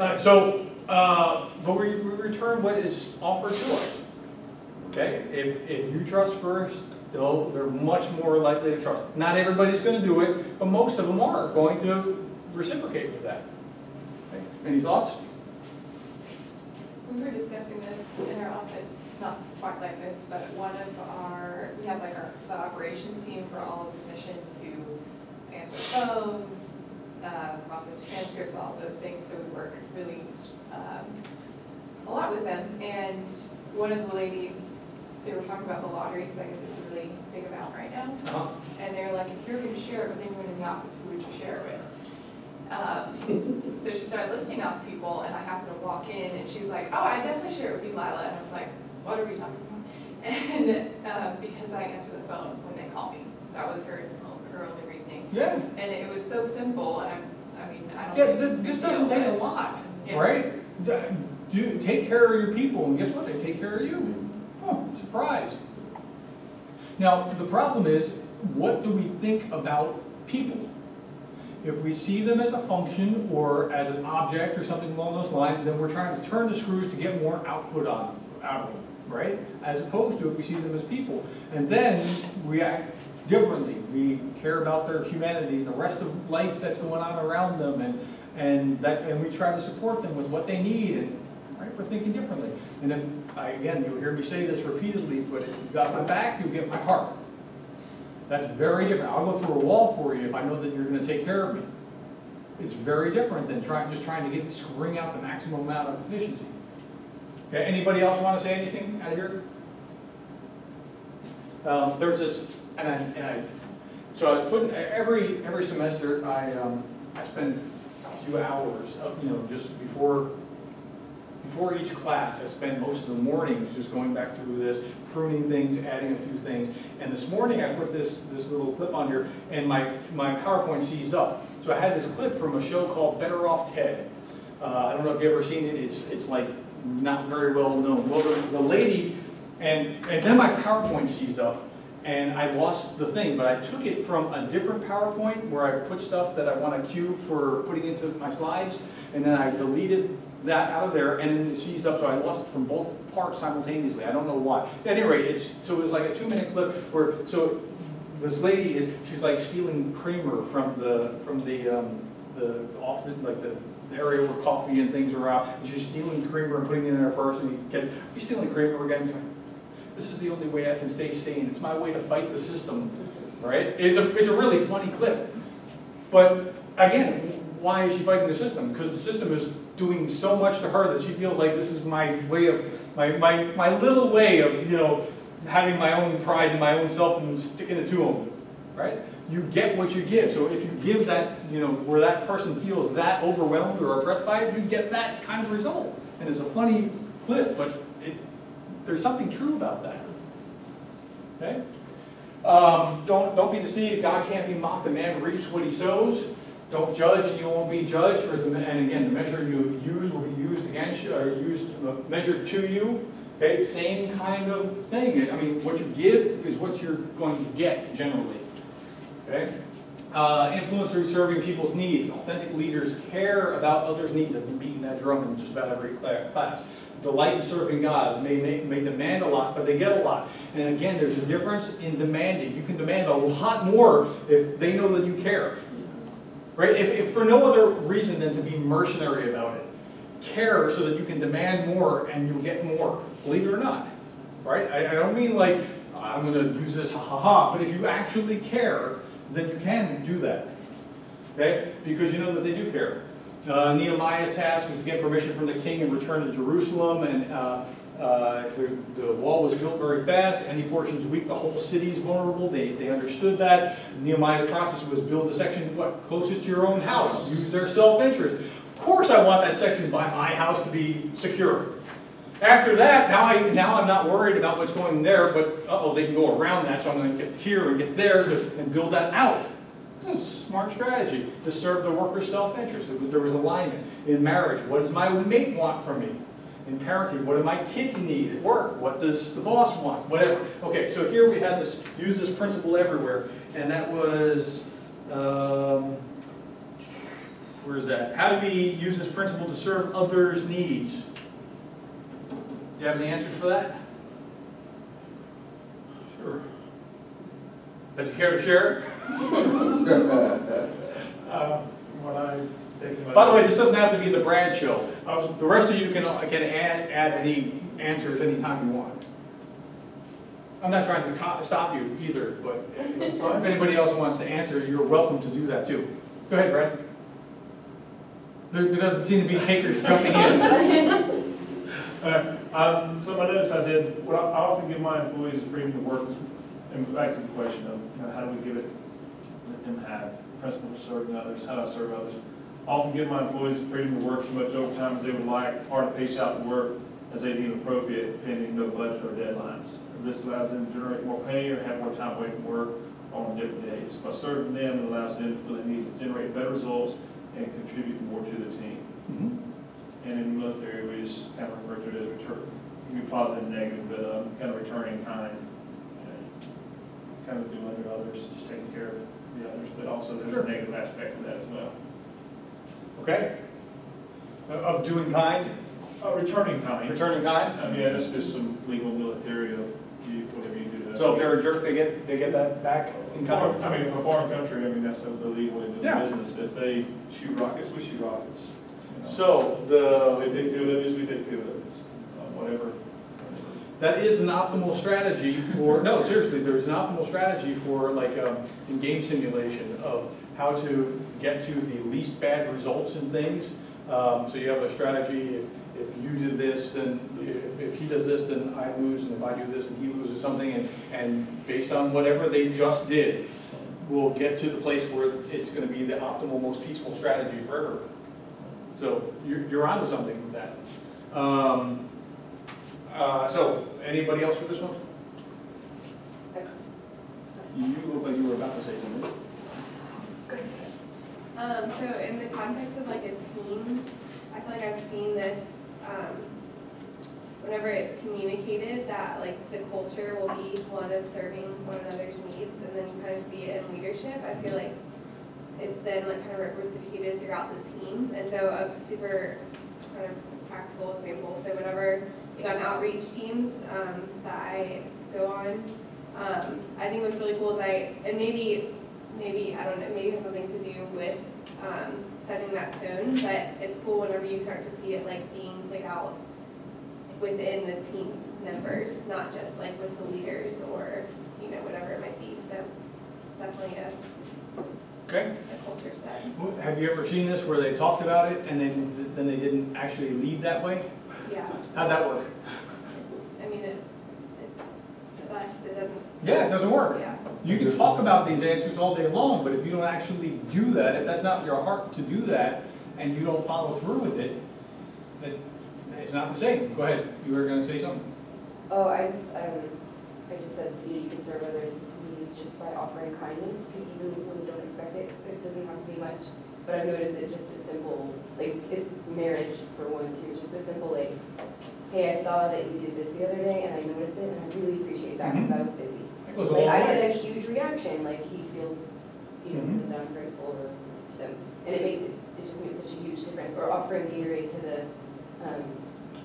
But we return what is offered to us. Okay? If you trust first, they're much more likely to trust. Not everybody's going to do it, but most of them are going to reciprocate with that. Okay. Any thoughts? We were discussing this in our office, not quite like this, but we have like the operations team for all of the missions who answer phones, process transcripts, all of those things. So we work really a lot with them. And one of the ladies, they were talking about the lottery, because I guess it's a really big amount right now. And they're like, if you're going to share it with anyone in the office, who would you share it with? So she started listing off people, and I happened to walk in, and she's like, oh, I definitely share it with you, Lila. And I was like, what are we talking about? And because I answer the phone when they call me. That was her only reasoning. Yeah. And it was so simple, and I don't Yeah, this doesn't take a lot, right? Take care of your people, and guess what? They take care of you. Oh, surprise. Now, the problem is, what do we think about people? If we see them as a function or as an object or something along those lines, then we're trying to turn the screws to get more output out of them, right? As opposed to if we see them as people. And then we act differently. We care about their humanity, the rest of life that's going on around them, and we try to support them with what they need, and right, we're thinking differently. And if, again, you'll hear me say this repeatedly, but if you've got my back, you get my heart. That's very different. I'll go through a wall for you if I know that you're going to take care of me. It's very different than just trying to wring out the maximum amount of efficiency. Okay, anybody else want to say anything out of here? There's this, and I So I was putting, every semester, I spend a few hours, just before each class. I spend most of the mornings just going back through this, pruning things, adding a few things. And this morning I put this little clip on here, and my PowerPoint seized up. So I had this clip from a show called Better Off Ted. I don't know if you've ever seen it. It's like not very well known. Well, the lady, and then my PowerPoint seized up, and I lost the thing. But I took it from a different PowerPoint where I put stuff that I want to cue for putting into my slides, and then I deleted that out of there, and then it seized up, so I lost it from both parts simultaneously. I don't know why. At any rate, so it was like a 2-minute clip where this lady she's like stealing creamer from the office, like the area where coffee and things are out. And she's stealing creamer and putting it in her purse, and are you stealing creamer again? It's like, this is the only way I can stay sane. It's my way to fight the system, right? It's a really funny clip. But again, why is she fighting the system? Because the system is doing so much to her that she feels like this is my way of, my little way of, having my own pride in my own self and sticking it to them, right? You get what you give. So if you give that, where that person feels that overwhelmed or oppressed by it, you get that kind of result. And it's a funny clip, but there's something true about that. Okay? Don't be deceived. God can't be mocked. A man reaps what he sows. Don't judge and you won't be judged. And again, the measure you use will be used against you, or measured to you. Okay, same kind of thing. I mean, what you give is what you're going to get generally. Okay, influencers serving people's needs. Authentic leaders care about others' needs. I've been beating that drum in just about every class. Delight in serving God. May demand a lot, but they get a lot. And again, there's a difference in demanding. You can demand a lot more if they know that you care. Right? If for no other reason than to be mercenary about it. Care so that you can demand more and you'll get more. Believe it or not. Right? I don't mean like, I'm going to use this ha-ha-ha, but if you actually care, then you can do that. Okay? Because you know that they do care. Nehemiah's task was to get permission from the king and return to Jerusalem, and the wall was built very fast. Any portions weak, the whole city's vulnerable. They understood that. Nehemiah's process was build the section closest to your own house. Use their self-interest. Of course I want that section by my house to be secure. After that, now I'm not worried about what's going there, but they can go around that, so I'm going to get here and get there and build that out. This is a smart strategy to serve the worker's self-interest. There was alignment. In marriage, what does my mate want from me? In parenting, what do my kids need? At work, what does the boss want? Whatever. Okay, so here we have this, use this principle everywhere, and that was, where is that? How do we use this principle to serve others' needs? Do you have any answers for that? Sure. Would you care to share? By the way, this doesn't have to be the Brad show. The rest of you can add any answers anytime you want. I'm not trying to stop you either, but if anybody else wants to answer, you're welcome to do that too. Go ahead, Brad. There doesn't seem to be takers jumping in. So my notes, I said, I often give my employees the freedom to work, and back to the question of how do we give it, let them have principles of serving others, how do I serve others. I often give my employees the freedom to work as much overtime as they would like, or to pace out the work as they deem appropriate, pending no budget or deadlines. This allows them to generate more pay or have more time away from work on different days. By serving them, it allows them to feel they need to generate better results and contribute more to the team. Mm-hmm. And in the military, we just kind of refer to it as return. It can be positive and negative, but kind of returning kind, kind of doing unto others, just taking care of the others, but also there's a negative aspect of that as well. Okay. Of doing kind? Returning kind. Returning kind? I mean, that's just some legal military of whatever you do. So if they're a jerk, they get that back in kind? I mean, for a foreign country, I mean, that's the legal way to do business. If they shoot rockets, we shoot rockets. So they take POWs, we take POWs, whatever. That is an optimal strategy for, no, seriously, there's an optimal strategy for like in game simulation of how to get to the least bad results in things. So you have a strategy, if you do this, then if he does this, then I lose, and if I do this, then he loses something, and based on whatever they just did, we'll get to the place where it's going to be the optimal, most peaceful strategy for everyone. So you're onto something with that. So anybody else with this one? You look like you were about to say something. So in the context of like a team, I feel like I've seen this whenever it's communicated that like the culture will be one of serving one another's needs, and then you kind of see it in leadership. I feel like it's then like kind of reciprocated throughout the team. And so a super kind of practical example. So whenever like on outreach teams that I go on, I think what's really cool is maybe I don't know, maybe it has something to do with setting that tone, but it's cool whenever you start to see it like being played out within the team members, not just like with the leaders or whatever it might be. So it's definitely a culture set. Have you ever seen this where they talked about it and then they didn't actually lead that way? Yeah. How'd that work? I mean, it doesn't. Yeah, it doesn't work. Yeah. You can talk about these answers all day long, but if you don't actually do that, if that's not your heart to do that, and you don't follow through with it, it's not the same. Go ahead. You were going to say something? Oh, I just said you can serve others' needs just by offering kindness, even when you don't expect it. It doesn't have to be much. But I've noticed that just a simple, like, it's marriage for one too. Just a simple like, hey, I saw that you did this the other day, and I noticed it, and I really appreciate that because I was busy. Like, I get a huge reaction, like he feels, that I'm grateful, or so, and it just makes such a huge difference. Or offering Gatorade to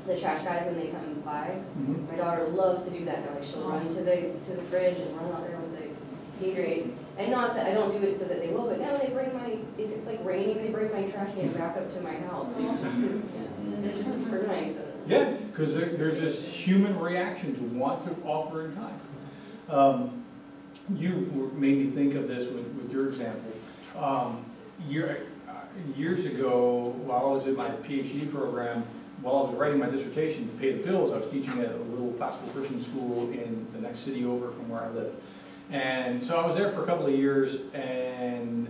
the trash guys when they come by. My daughter loves to do that now. Like she'll run to the fridge and run out there with the Gatorade. And not that I don't do it so that they will, but now they bring if it's like raining, they bring my trash can back up to my house. They're just super nice. Yeah, because there's this human reaction to want to offer in kind. You made me think of this with your example. Years ago, while I was in my PhD program, while I was writing my dissertation to pay the bills, I was teaching at a little classical Christian school in the next city over from where I live. And so I was there for a couple of years, and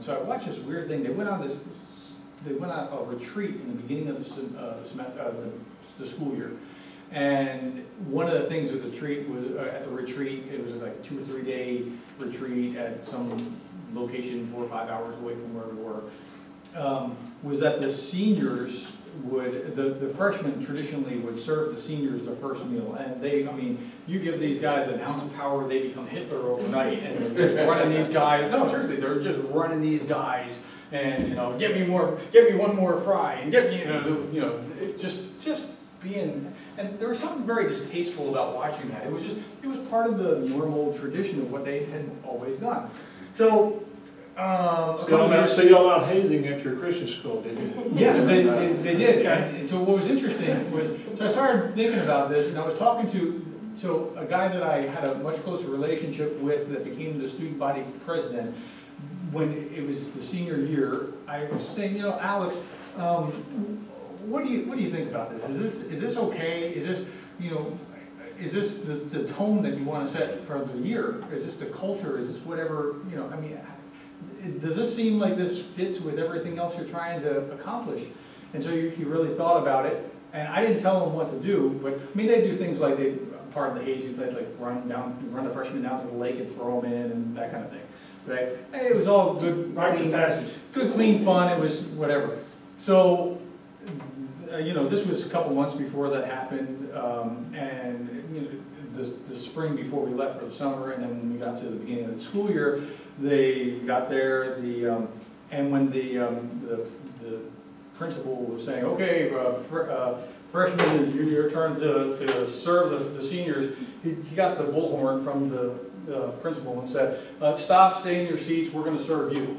so I watched this weird thing. They went on a retreat in the beginning of the school year. And one of the things with the retreat was at the retreat, it was like a 2 or 3 day retreat at some location 4 or 5 hours away from where we were. Was that the seniors the freshmen traditionally would serve the seniors their first meal, and you give these guys an ounce of power, they become Hitler overnight, and they're just running these guys. No, seriously, they're just running these guys, and get me one more fry, and get me, just being. And there was something very distasteful about watching that. It was part of the normal tradition of what they had always done. So. So y'all allowed hazing at your Christian school, did you? Yeah, they did. And so what was interesting was, so I started thinking about this, and I was talking to a guy that I had a much closer relationship with that became the student body president. When it was the senior year, I was saying, Alex, what do you think about this? Is this okay? Is this is this the tone that you want to set for the year? Is this the culture? Is this whatever does this seem like this fits with everything else you're trying to accomplish? And so he really thought about it, and I didn't tell him what to do, but they do things like part of the hazing, they'd like run the freshmen down to the lake and throw them in and that kind of thing. Right? It was all good, good, clean fun. It was whatever. So, this was a couple months before that happened, and the spring before we left for the summer, and then when we got to the beginning of the school year, they got there. And when the principal was saying, "Okay, freshmen, it's your turn to serve the seniors," he got the bullhorn from the principal and said, "Stop, stay in your seats. We're going to serve you."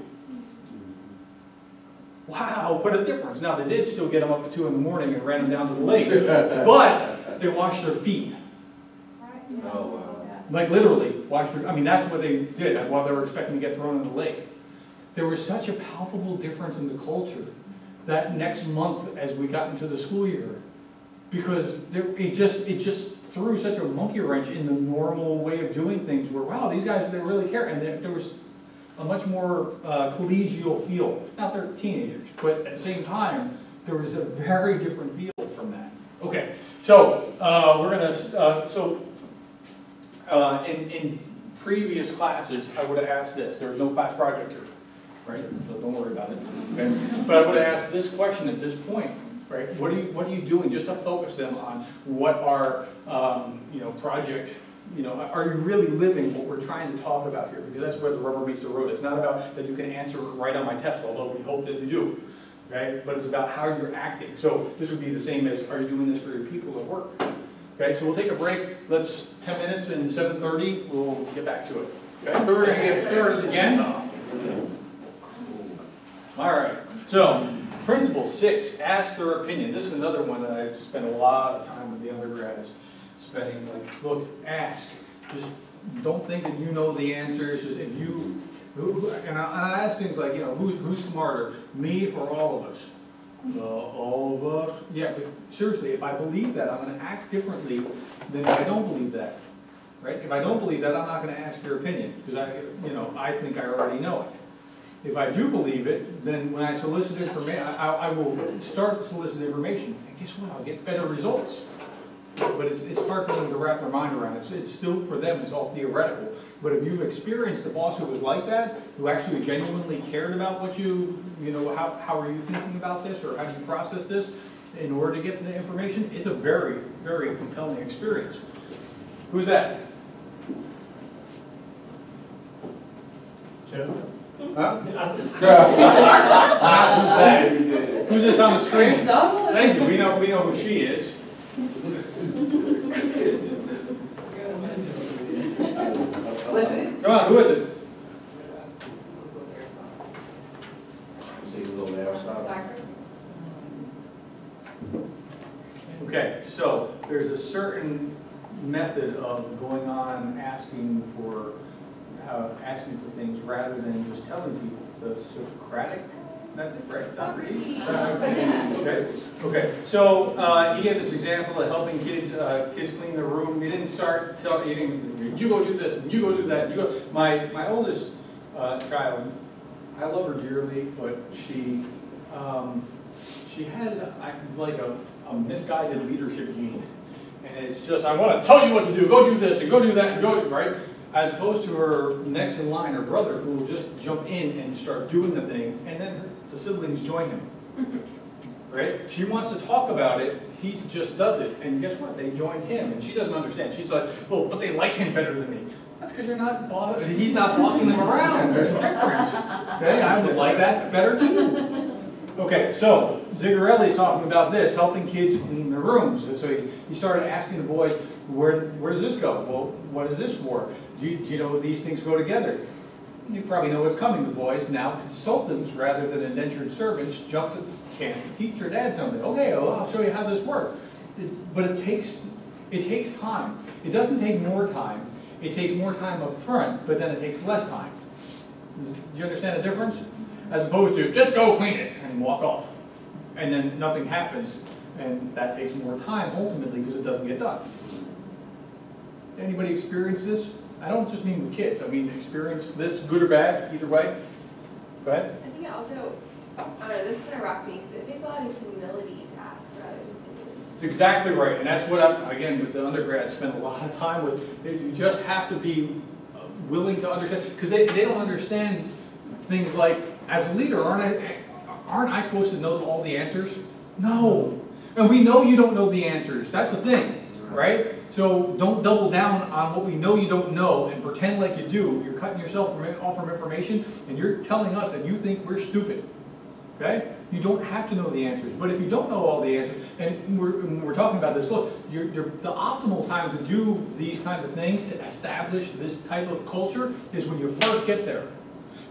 Wow, what a difference! Now they did still get them up at 2 in the morning and ran them down to the lake, but they washed their feet. Oh, wow. Like literally, that's what they did while they were expecting to get thrown in the lake. There was such a palpable difference in the culture that next month as we got into the school year, because it just threw such a monkey wrench in the normal way of doing things where, wow, these guys, they really care. And there was a much more collegial feel. Now, they're teenagers, but at the same time, there was a very different feel from that. Okay, so we're gonna, in previous classes, I would have asked this. There was no class project here, right? So don't worry about it. Okay? But I would have asked this question at this point, right? What are you doing just to focus them on what our project, are you really living what we're trying to talk about here? Because that's where the rubber meets the road. It's not about that you can answer it right on my test, although we hope that you do. Okay? But it's about how you're acting. So this would be the same as, are you doing this for your people at work? Okay, so we'll take a break. Let's 10 minutes and 7:30. We'll get back to it. Okay, so we're going to get started again. All right. So, principle 6, ask their opinion. This is another one that I spent a lot of time with the undergrads spending. Like, look, ask. Just don't think that you know the answers. Just if you, and I ask things like, who's smarter, me or all of us? All of us. Yeah, but seriously, if I believe that, I'm going to act differently than if I don't believe that. Right? If I don't believe that, I'm not going to ask your opinion because I think I already know it. If I do believe it, then when I solicit information, I will start to solicit information, and guess what? I'll get better results. But it's hard for them to wrap their mind around it. It's still, for them, it's all theoretical. But if you've experienced a boss who was like that, who actually genuinely cared about what how are you thinking about this, or how do you process this in order to get to the information, it's a very, very compelling experience. Who's that? Jeff? Huh? Who's that? Who's this on the screen? Thank you. We know who she is. Come on, who is it? Okay, so there's a certain method of going on asking for things rather than just telling people. The Socratic method, right? Okay. So he gave this example of helping kids clean their room. He didn't start telling you go do this and you go do that. And you go. My oldest child, I love her dearly, but she has a misguided leadership gene, and it's just I want to tell you what to do. Go do this and go do that and go right. As opposed to her next in line, her brother, who will just jump in and start doing the thing, and then the siblings join him. Right? She wants to talk about it, he just does it, and guess what? They join him, and she doesn't understand. She's like, well, but they like him better than me. That's because he's not bossing them around. There's a difference. Okay? I would like that better too. Okay, so Zigarelli's talking about this, helping kids clean their rooms. And so he started asking the boys, where does this go? Well, what is this for? Do you know these things go together? You probably know what's coming, the boys. Now consultants, rather than indentured servants, jumped at the chance to teach your dad something. Okay, well, I'll show you how this works. But it takes time. It doesn't take more time. It takes more time up front, but then it takes less time. Do you understand the difference? As opposed to, just go clean it and walk off. And then nothing happens, and that takes more time ultimately because it doesn't get done. Anybody experience this? I don't just mean with kids. I mean experience this, good or bad, either way. Go ahead. I think it also, I don't know, this kind of rocked me because it takes a lot of humility to ask for others' opinions. It's exactly right, and that's what again, with the undergrads, spend a lot of time with. You just have to be willing to understand, because they don't understand things like, as a leader, aren't I supposed to know all the answers? No. And we know you don't know the answers. That's the thing, right? So don't double down on what we know you don't know and pretend like you do. You're cutting yourself off from information, and you're telling us that you think we're stupid. Okay? You don't have to know the answers. But if you don't know all the answers, and we're talking about this, look, the optimal time to do these kinds of things, to establish this type of culture, is when you first get there.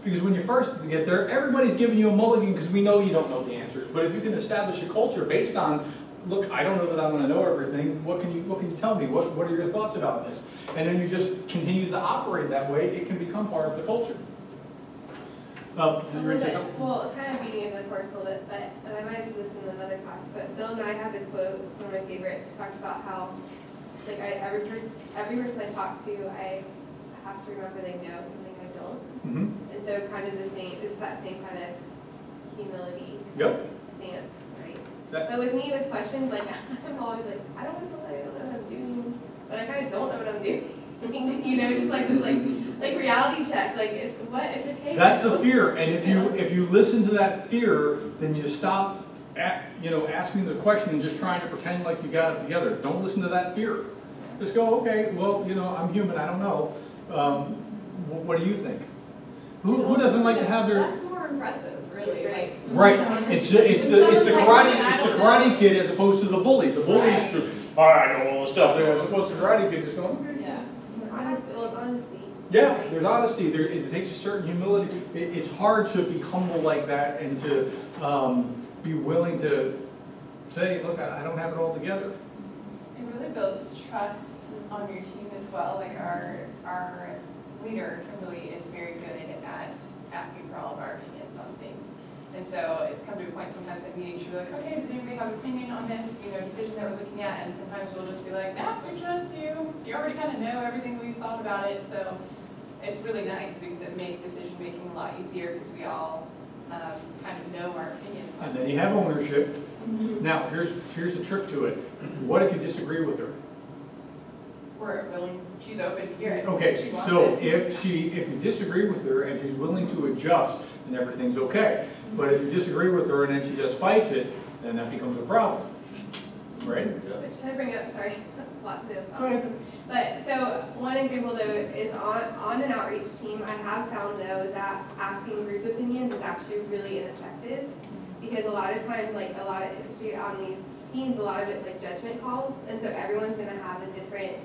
Because when you first get there, everybody's giving you a mulligan because we know you don't know the answers. But if you can establish a culture based on, look, I don't know that I'm going to know everything. What can you tell me? What are your thoughts about this? And then you just continue to operate that way. It can become part of the culture. Well, kind of beating into the course a little bit, but and I might have said this in another class, but Bill Nye has a quote. It's one of my favorites. He talks about how, like, every person I talk to, I have to remember they know something I don't. don't. Mm-hmm. And so kind of the same, it's that same kind of humility Yep. stance, right? That- But with me, with questions, like, I'm always like, I don't want to tell you I don't know what I'm doing, but I kind of don't know what I'm doing. You know, just like this, like reality check, like, it's what, it's okay. That's the fear, and if you listen to that fear, then you stop asking the question and just trying to pretend like you got it together. Don't listen to that fear. Just go, okay, well, I'm human, I don't know. What do you think? Who doesn't like to have their... That's more impressive, really, like. Right, it's the karate kid as opposed to the bully. The bully's just, I know all the stuff, as opposed to the karate kid just going, okay. Yeah. It's honesty. Yeah, there's honesty. It takes a certain humility. It's hard to be humble like that and to be willing to say, look, I don't have it all together. It really builds trust on your team as well. Like our leader, Kimberly, is very good at asking for all of our opinions on things. And so it's come to a point sometimes at meetings, you're like, okay, does anybody have an opinion on this, decision that we're looking at? And sometimes we'll just be like, nah, we trust you. You already kind of know everything we've thought about it. So it's really nice because it makes decision making a lot easier because we all kind of know our opinions on And then you have things. ownership. Now, here's the trick to it. What if you disagree with her? We're willing, she's open to hear it. Okay, She wants so it. if you disagree with her and she's willing to adjust, then everything's okay. But if you disagree with her and then she just fights it, then that becomes a problem, right? Which kind of bring up, sorry, a lot to do with Go ahead. autism. But so one example though is on an outreach team, I have found though that asking group opinions is actually really ineffective because a lot of times, especially on these teams, a lot of it's like judgment calls, and so everyone's going to have a different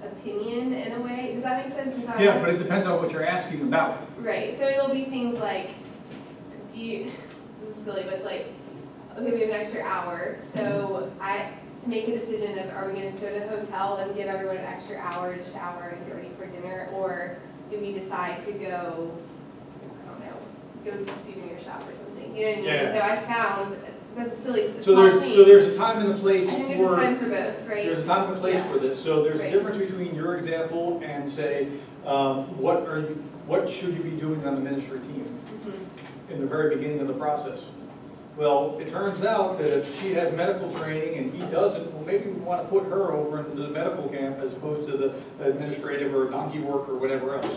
opinion in a way. Does that make sense? Yeah, but it depends on what you're asking about. Right. So it'll be things like, this is silly, but it's like, okay, we have an extra hour, so to make a decision of, are we going to go to the hotel and give everyone an extra hour to shower and get ready for dinner, or do we decide to go, I don't know, go to the souvenir shop or something? You know what I mean? Yeah. And so I found, that's a silly, So there's a time and a place I think there's for... a time for both, right? There's a time and a place Yeah. for this. So there's Right. a difference between your example and say, what should you be doing on the ministry team in the very beginning of the process? Well, it turns out that if she has medical training and he doesn't, well, maybe we want to put her over into the medical camp as opposed to the administrative or donkey work or whatever else.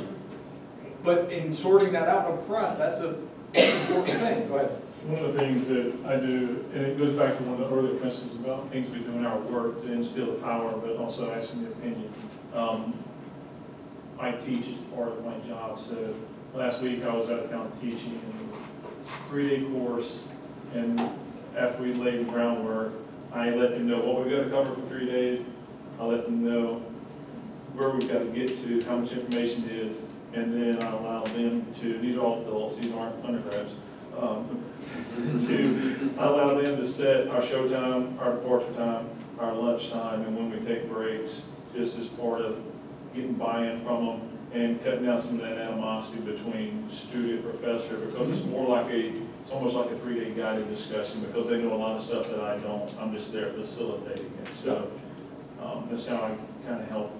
But in sorting that out up front, that's an important thing. Go ahead. One of the things that I do, and it goes back to one of the earlier principles about things we do in our work to instill the power, but also asking the opinion. I teach as part of my job. So last week I was out of town teaching a 3-day course, and after we laid the groundwork, I let them know what we've got to cover for 3 days. I let them know where we've got to get to, how much information it is, and then I allow them to, these are all adults, these aren't undergrads, to allow them to set our show time, our departure time, our lunch time, and when we take breaks, just as part of getting buy-in from them and cutting down some of that animosity between student and professor, because it's more like it's almost like a 3-day guided discussion, because they know a lot of stuff that I don't. I'm just there facilitating it. So that's how I kind of help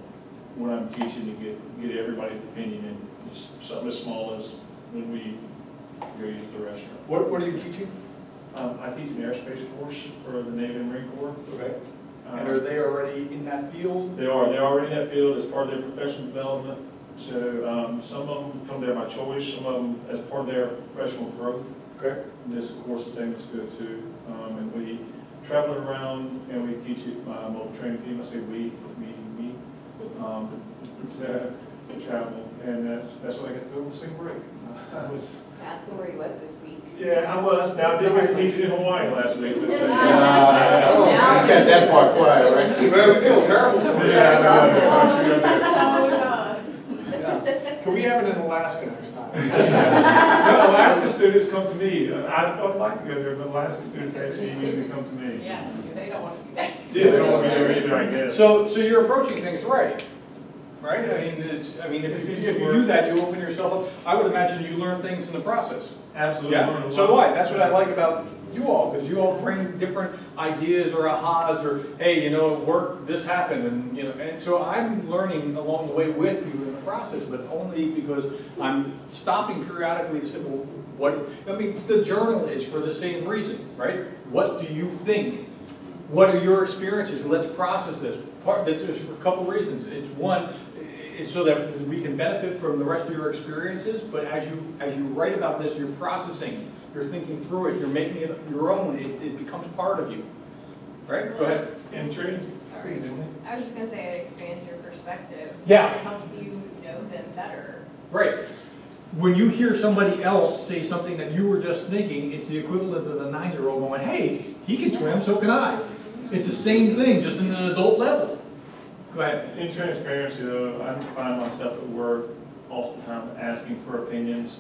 when I'm teaching to get everybody's opinion in just something as small as when we go use the restroom. What are you teaching? I teach an aerospace course for the Navy and Marine Corps. Okay. And are they already in that field? They are. They're already in that field as part of their professional development. So some of them come there by choice, some of them as part of their professional growth. Okay. And this, of course, the thing that's good too. And we travel around and we teach it by a mobile training team. I say we. So we travel, and that's what I got to do on spring break. I was. Ask him where he was this week. Yeah, I was. Now, I did get to teach it in Hawaii last week. But so, I kept that part quiet, right? Well, we feel terrible for you. Can we have it in Alaska next time? No, Alaska students come to me. I'd like to go there, but Alaska students actually usually come to me. Yeah, they don't want to be there. Yeah, they don't want to be there either, I guess. So you're approaching things right. Right? If you do that, you open yourself up. I would imagine you learn things in the process. Absolutely. Yeah. So do I. That's what I like about you all, because you all bring different ideas or ahas or, hey, you know, at work, this happened, and, you know, and so I'm learning along the way with you in the process, but only because I'm stopping periodically to say, well, what, I mean, the journal is for the same reason, right? What do you think? What are your experiences? Let's process this. There's for a couple reasons. It's one, it's so that we can benefit from the rest of your experiences, but as you write about this, you're processing, you're thinking through it, you're making it your own, it becomes part of you. Right? Go ahead. And Trina? Sorry. I was just gonna say it expands your perspective. Yeah. It helps you know them better. Right. When you hear somebody else say something that you were just thinking, it's the equivalent of the 9-year-old going, hey, he can swim, so can I. It's the same thing, just in an adult level. Go ahead. In transparency, though, I find myself at work oftentimes asking for opinions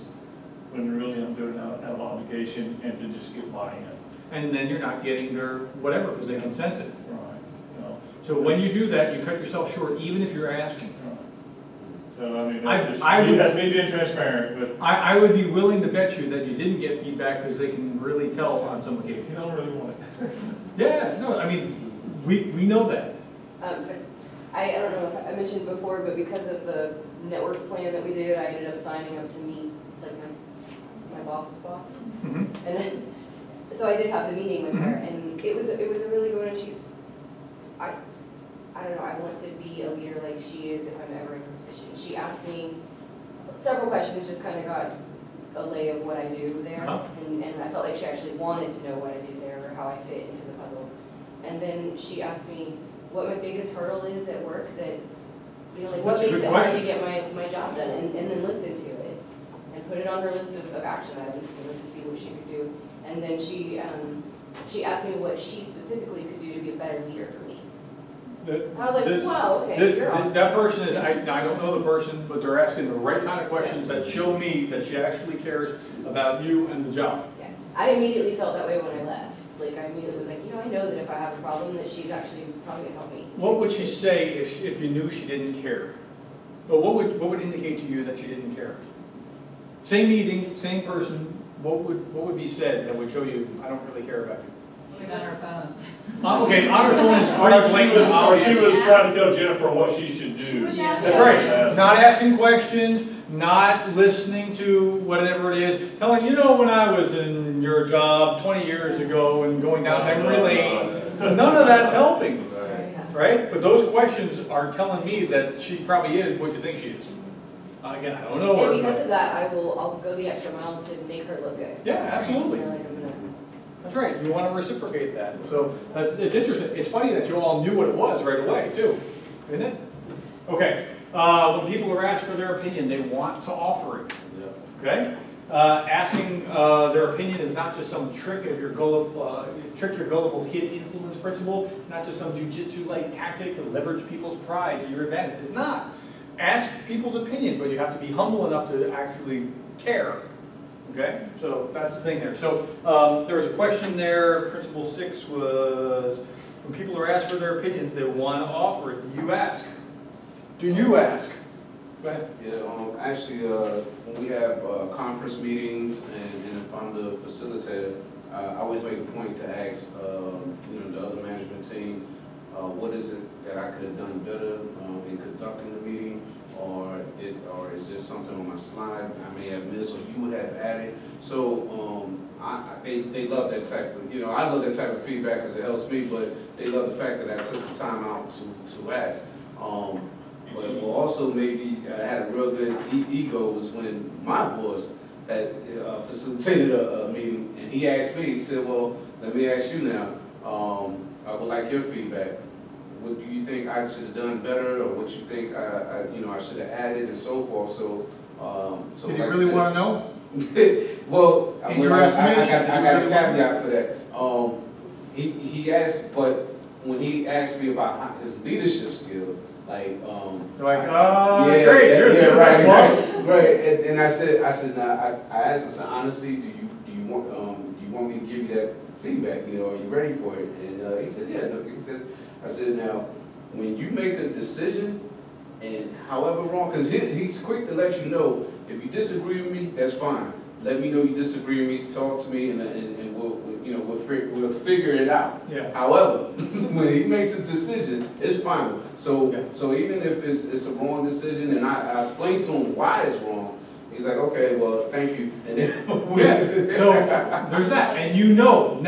when really I'm doing it out of obligation and to just get buy-in. And then you're not getting their whatever, because they can sense it. Right. You know, So when you do that, you cut yourself short, even if you're asking. right. So, I mean, that's me being transparent, but I would be willing to bet you that you didn't get feedback because they can really tell on some occasions. you don't really want it. Yeah, no, I mean, we know that. I don't know if I mentioned before, but because of the network plan that we did, I ended up signing up to meet like my boss's boss. Mm-hmm. And then, so I did have the meeting with her, and it was a really good one, and she's, I don't know, I want to be a leader like she is if I'm ever in her position. She asked me several questions, just kind of got a lay of what I do there, and I felt like she actually wanted to know what I do there or how I fit into the puzzle. And then she asked me what my biggest hurdle is at work that, you know, like what makes it hard to get my job done, and then listen to it and put it on her list of action items, you know, to see what she could do. And then she asked me what she specifically could do to be a better leader for me. I was like, wow, okay, you're awesome. That person is, I don't know the person, but they're asking the right kind of questions that show me that she actually cares about you and the job. Yeah. I immediately felt that way when I left. Like, I immediately was like, you know, I know that if I have a problem, that she's actually probably gonna help me. What would she say if you knew she didn't care? But what would indicate to you that she didn't care? Same meeting, same person, what would be said that would show you, I don't really care about you? She's on her phone. Okay, on her phone is pretty blatant. Or she was trying to tell Jennifer what she should do. That's right. Not asking questions, not listening to whatever it is. Telling, you know, when I was in your job 20 years ago and going down memory lane, none of that's helping. Right? But those questions are telling me that she probably is what you think she is. Again, I don't know her. And because of that, I'll go the extra mile to make her look good. Yeah, absolutely. You know, like, That's right. You want to reciprocate that. So it's interesting. It's funny that you all knew what it was right away, too. Isn't it? Okay. When people are asked for their opinion, they want to offer it. Okay? Asking their opinion is not just some trick of your gullible kid influence principle. It's not just some jujitsu-like tactic to leverage people's pride to your advantage. It's not. Ask people's opinion, but you have to be humble enough to actually care. Okay, so that's the thing there. So there was a question there. Principle 6 was, when people are asked for their opinions, they want to offer it. Do you ask? Do you ask? Go ahead. Yeah, actually, when we have conference meetings and if I'm the facilitator, I always make a point to ask, you know, the other management team, what is it that I could have done better in conducting the meeting? Or is there something on my slide I may have missed or you would have added? So they love that type of, you know, I love that type of feedback because it helps me, but they love the fact that I took the time out to ask. But also maybe I had a real good ego was when my boss had facilitated a meeting and he asked me, he said, well, let me ask you now, I would like your feedback. What do you think I should have done better, or what you think I should have added, and so forth. So, did you really want to know? Well, in your estimation, I got a caveat for that. He asked, but when he asked me about his leadership skill, like, yeah, great, you're right, right. And I said, now, I asked him, I said, honestly, do you want me to give you that feedback? You know, are you ready for it? And he said, yeah. No, he said. I said, now, when you make a decision, and however wrong, because he's quick to let you know, if you disagree with me, that's fine. let me know you disagree with me, talk to me, and we'll figure it out. Yeah. However, when he makes a decision, it's final. So even if it's a wrong decision, and I explain to him why it's wrong, he's like, okay, well, thank you. And then So there's that, and you know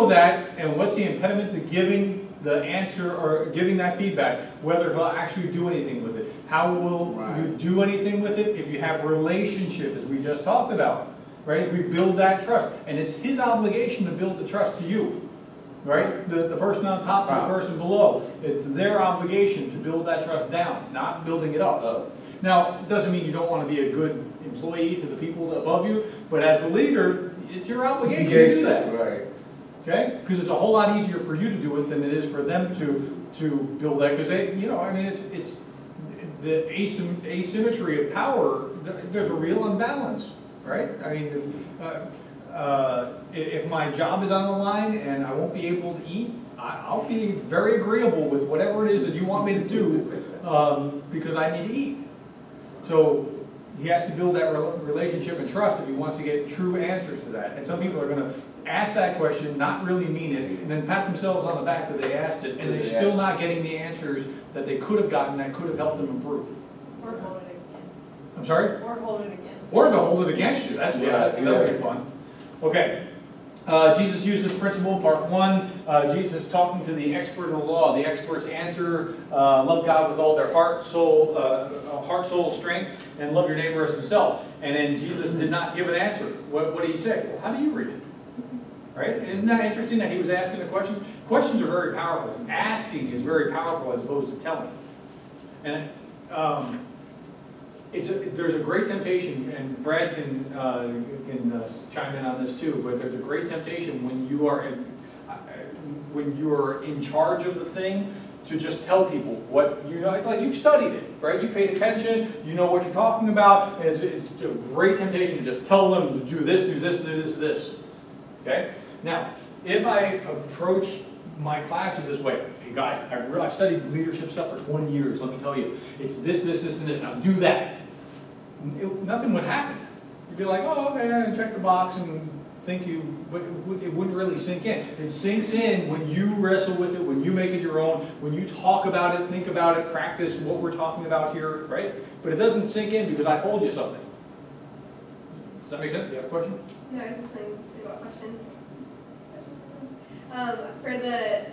that, and what's the impediment to giving the answer or giving that feedback, whether he'll actually do anything with it. How will you do anything with it? If you have a relationship, as we just talked about, right? If we build that trust, and it's his obligation to build the trust to you, right? The person on top to the person below. It's their obligation to build that trust down, not building it up. Now, it doesn't mean you don't want to be a good employee to the people above you, but as a leader, it's your obligation to do that. Right. Okay? Because it's a whole lot easier for you to do it than it is for them to build that. Because they, I mean, it's the asymmetry of power. There's a real imbalance, right? I mean, if my job is on the line and I won't be able to eat, I'll be very agreeable with whatever it is that you want me to do because I need to eat. So he has to build that relationship and trust if he wants to get true answers to that. And some people are going to ask that question, not really mean it, and then pat themselves on the back that they asked it, and they're still not getting the answers that they could have gotten that could have helped them improve. Or hold it against. I'm sorry? Or hold it against. Or they'll hold it against you. That's that would be fun. Okay. Jesus used this principle, part 1. Jesus talking to the expert in the law. The expert's answer, love God with all their heart, soul, strength, and love your neighbor as himself. And then Jesus did not give an answer. What did he say? Well, how do you read it? Right? Isn't that interesting that he was asking the questions? Questions are very powerful. Asking is very powerful as opposed to telling. And there's a great temptation, and Brad can chime in on this too, but there's a great temptation when you are in charge of the thing to just tell people what you know. It's like you've studied it, right? You paid attention, you know what you're talking about, and it's a great temptation to just tell them to do this, do this, do this, this. Okay? Now, if I approach my classes this way, hey guys, I've studied leadership stuff for 20 years, let me tell you. It's this, this, this, and this, now do that. Nothing would happen. You'd be like, oh, okay, check the box and think but it wouldn't really sink in. It sinks in when you wrestle with it, when you make it your own, when you talk about it, think about it, practice what we're talking about here, right? But it doesn't sink in because I told you something. Does that make sense? You have a question? No, I was just saying about questions. For the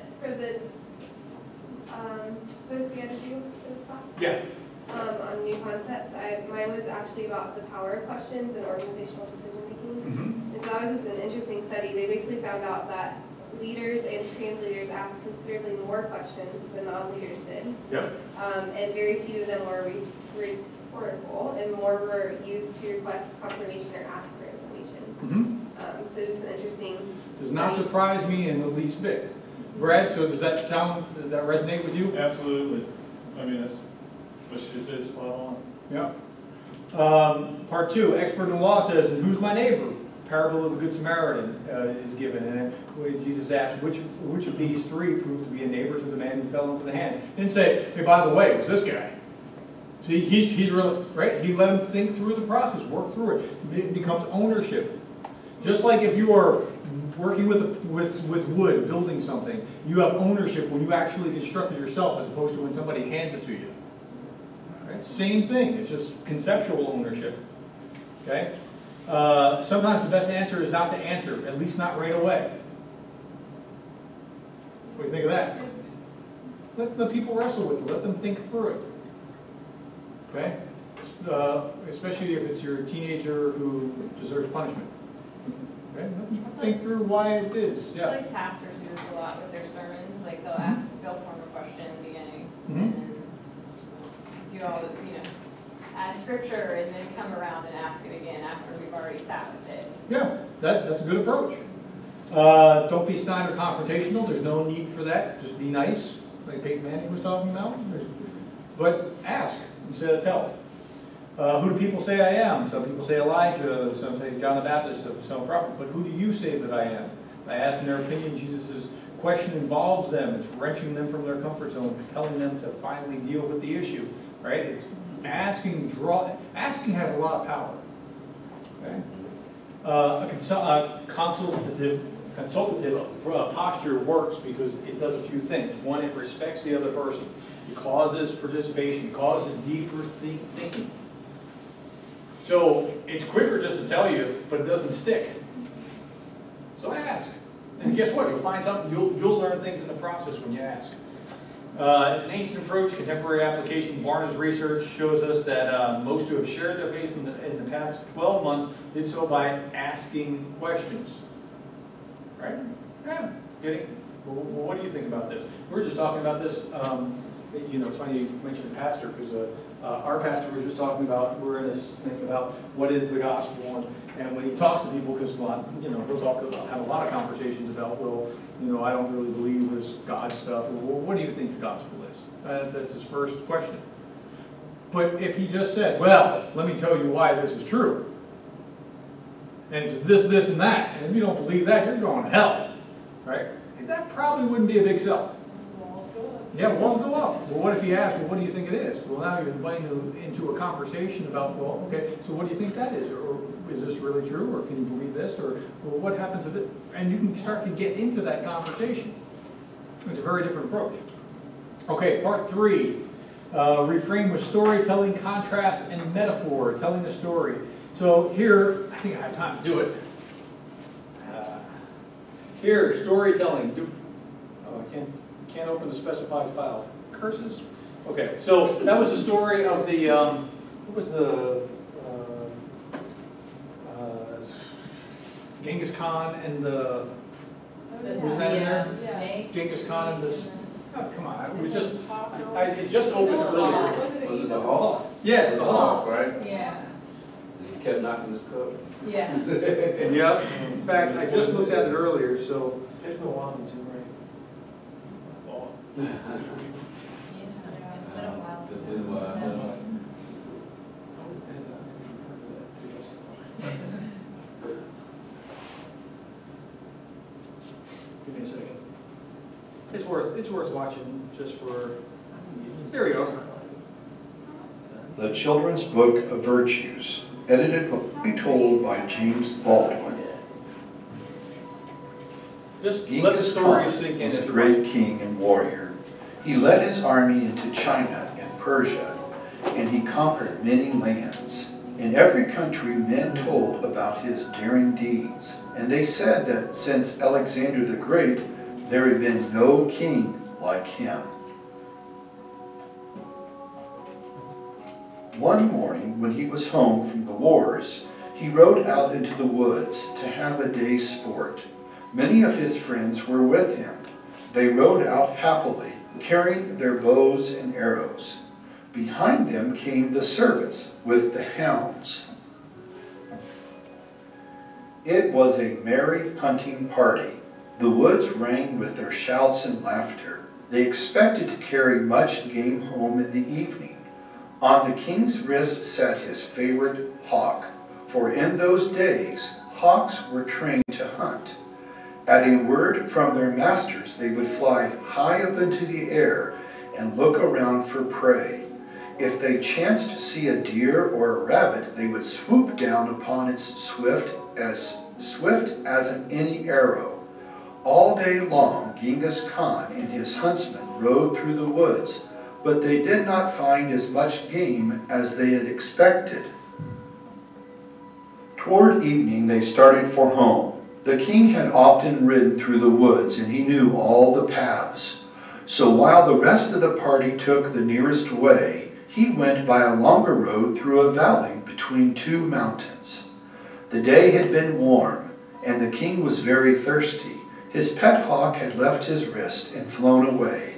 BUSI do this class? Yeah. On new concepts, mine was actually about the power of questions and organizational decision making. Mm-hmm. And so that was just an interesting study. They basically found out that leaders and translators asked considerably more questions than non-leaders did. Yep. And very few of them were rhetorical, and more were used to request confirmation or ask for information. Mm-hmm. So just an interesting. Does not surprise me in the least bit. Brad, so does that resonate with you? Absolutely. I mean, that's what she said, spot on. Yeah. Part 2, expert in the law says, and who's my neighbor? Parable of the Good Samaritan is given, and Jesus asked, which of these 3 proved to be a neighbor to the man who fell into the hand? Didn't say, hey, by the way, it was this guy. See, he's really, right? He let him think through the process, work through it. It becomes ownership. Just like if you are working with wood, building something, you have ownership when you actually construct it yourself as opposed to when somebody hands it to you. Right? Same thing, it's just conceptual ownership. Okay? Sometimes the best answer is not to answer, at least not right away. What do you think of that? Let the people wrestle with it, let them think through it. Okay? Especially if it's your teenager who deserves punishment. Okay? Let them think through why it is. Yeah. I feel like pastors do this a lot with their sermons. Like they'll form a question in the beginning, Mm-hmm. and then do all the, add scripture, and then come around and ask it again after we've already sat with it. Yeah, that's a good approach. Don't be snide or confrontational. There's no need for that. Just be nice, like Peyton Manning was talking about. But ask instead of tell. Who do people say I am? Some people say Elijah, some say John the Baptist, some prophet. But who do you say that I am? I ask in their opinion. Jesus' question involves them. It's wrenching them from their comfort zone, compelling them to finally deal with the issue. Right? It's asking has a lot of power. Okay. A consultative posture works because it does a few things. One, it respects the other person. It causes participation. It causes deeper thinking. So it's quicker just to tell you, but it doesn't stick. So ask. And guess what? You'll find something. You'll learn things in the process when you ask. It's an ancient approach, contemporary application. Barna's research shows us that most who have shared their faith in the past 12 months did so by asking questions. Right? Yeah. Well, what do you think about this? We were just talking about this. You know, it's funny you mentioned the pastor because our pastor was just talking about, we're in this thing about what is the gospel, and when he talks to people, because you know, he'll have a lot of conversations about, well, you know, I don't really believe this God stuff. Well, what do you think the gospel is? That's his first question. But if he just said, well, let me tell you why this is true, and it's this, this, and that, and if you don't believe that, you're going to hell, right? And that probably wouldn't be a big sell. Walls go up. Yeah, walls go up. Well, what if he asks, well, what do you think it is? Well, now you're inviting him into a conversation about, well, okay, so what do you think that is? Or is this really true? Or can you believe this? Or, well, what happens if it? And you can start to get into that conversation. It's a very different approach. Okay, part 3. Reframe with storytelling, contrast, and metaphor, telling a story. So here, I think I have time to do it. Here, storytelling. Oh, I can't open the specified file. Curses? Okay, so that was the story of the, what was the, Genghis Khan and the, was that in there? Snake. Genghis Khan and this, oh, come on, it was just, it just opened earlier. Was it the hawk? Yeah, The hawk, right? Yeah. And he kept knocking his cup. Yeah. Yep. In fact, I just looked at it earlier, so. There's no almonds in right. Yeah, it's been a while. Give me a second. It's worth watching just for. Here we go. The Children's Book of Virtues, edited and told by James Baldwin. Just let the story Genghis sink Khan in. was a great king and warrior. He led his army into China and Persia, and he conquered many lands. In every country, men told about his daring deeds, and they said that since Alexander the Great, there had been no king like him. One morning, when he was home from the wars, he rode out into the woods to have a day's sport. Many of his friends were with him. They rode out happily, carrying their bows and arrows. Behind them came the servants with the hounds. It was a merry hunting party. The woods rang with their shouts and laughter. They expected to carry much game home in the evening. On the king's wrist sat his favorite hawk, for in those days hawks were trained to hunt. At a word from their masters, they would fly high up into the air and look around for prey. If they chanced to see a deer or a rabbit, they would swoop down upon it swift as any arrow. All day long, Genghis Khan and his huntsmen rode through the woods, but they did not find as much game as they had expected. Toward evening, they started for home. The king had often ridden through the woods, and he knew all the paths. So while the rest of the party took the nearest way, he went by a longer road through a valley between two mountains. The day had been warm, and the king was very thirsty. His pet hawk had left his wrist and flown away.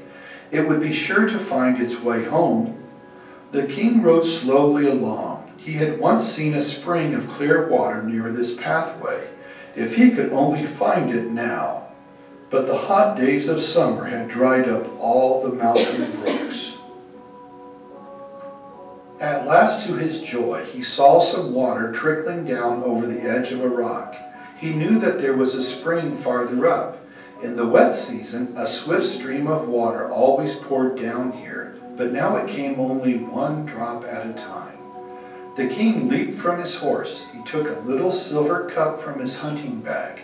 It would be sure to find its way home. The king rode slowly along. He had once seen a spring of clear water near this pathway. If he could only find it now. But the hot days of summer had dried up all the mountain brooks. At last, to his joy, he saw some water trickling down over the edge of a rock. He knew that there was a spring farther up. In the wet season, a swift stream of water always poured down here, but now it came only one drop at a time. The king leaped from his horse. He took a little silver cup from his hunting bag.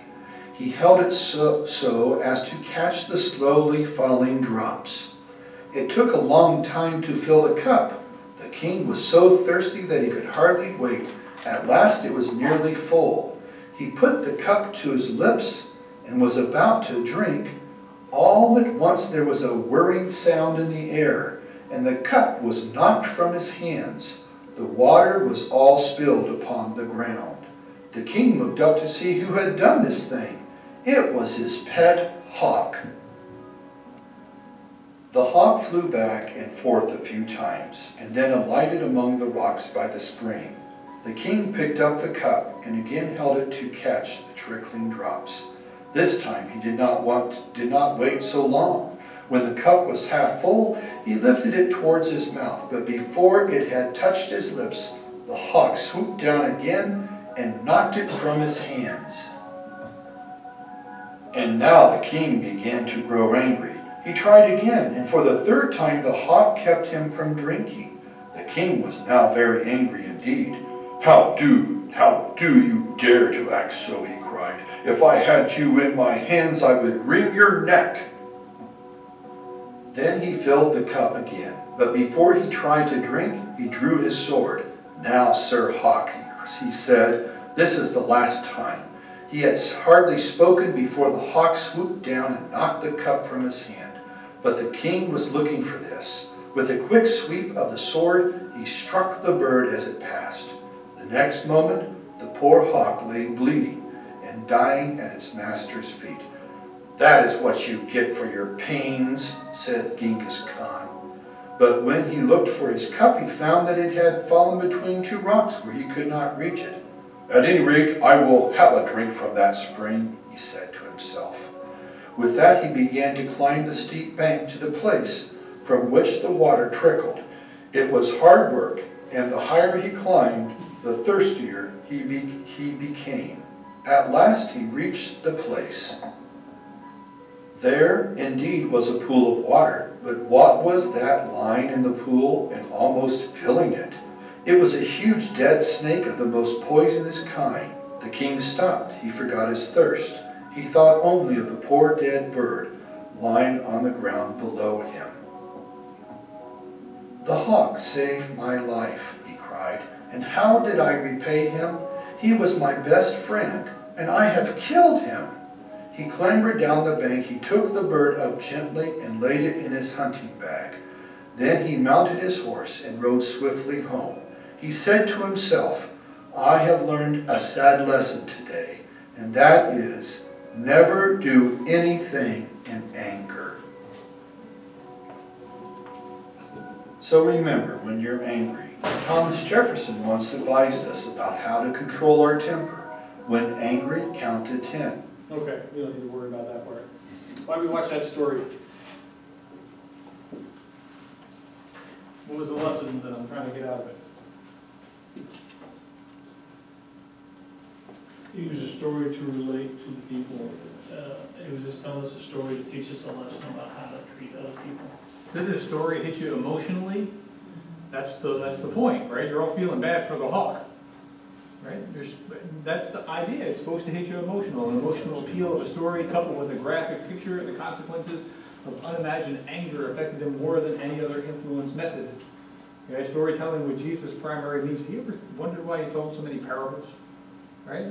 He held it so as to catch the slowly falling drops. It took a long time to fill the cup. The king was so thirsty that he could hardly wait. At last it was nearly full. He put the cup to his lips and was about to drink. All at once there was a whirring sound in the air, and the cup was knocked from his hands. The water was all spilled upon the ground. The king looked up to see who had done this thing. It was his pet hawk. The hawk flew back and forth a few times, and then alighted among the rocks by the spring. The king picked up the cup and again held it to catch the trickling drops. This time he did not wait so long. When the cup was half full, he lifted it towards his mouth, but before it had touched his lips, the hawk swooped down again and knocked it from his hands. And now the king began to grow angry. He tried again, and for the third time the hawk kept him from drinking. The king was now very angry indeed. How do you dare to act so?" he cried. "If I had you in my hands, I would wring your neck." Then he filled the cup again, but before he tried to drink, he drew his sword. "Now, Sir Hawk," he said, "this is the last time." He had hardly spoken before the hawk swooped down and knocked the cup from his hand. But the king was looking for this. With a quick sweep of the sword, he struck the bird as it passed. The next moment, the poor hawk lay bleeding and dying at its master's feet. "That is what you get for your pains," said Genghis Khan. But when he looked for his cup, he found that it had fallen between two rocks where he could not reach it. "At any rate, I will have a drink from that spring," he said to himself. With that, he began to climb the steep bank to the place from which the water trickled. It was hard work, and the higher he climbed, the thirstier he became. At last he reached the place. There, indeed, was a pool of water, but what was that lying in the pool and almost filling it? It was a huge dead snake of the most poisonous kind. The king stopped. He forgot his thirst. He thought only of the poor dead bird lying on the ground below him. "The hawk saved my life," he cried, "and how did I repay him? He was my best friend, and I have killed him." He clambered down the bank. He took the bird up gently and laid it in his hunting bag. Then he mounted his horse and rode swiftly home. He said to himself, "I have learned a sad lesson today, and that is, never do anything in anger." So remember, when you're angry, Thomas Jefferson once advised us about how to control our temper. When angry, count to 10. Okay, you don't need to worry about that part. Why don't we watch that story? What was the lesson that I'm trying to get out of it? It was a story to relate to the people. It was just telling us a story to teach us a lesson about how to treat other people. Did this story hit you emotionally? That's the point, right? You're all feeling bad for the hawk, right? That's the idea. It's supposed to hit you emotional. An emotional appeal of a story coupled with a graphic picture of the consequences of unimagined anger affected him more than any other influence method. Okay, storytelling with Jesus' primary means. Have you ever wondered why he told so many parables? Right?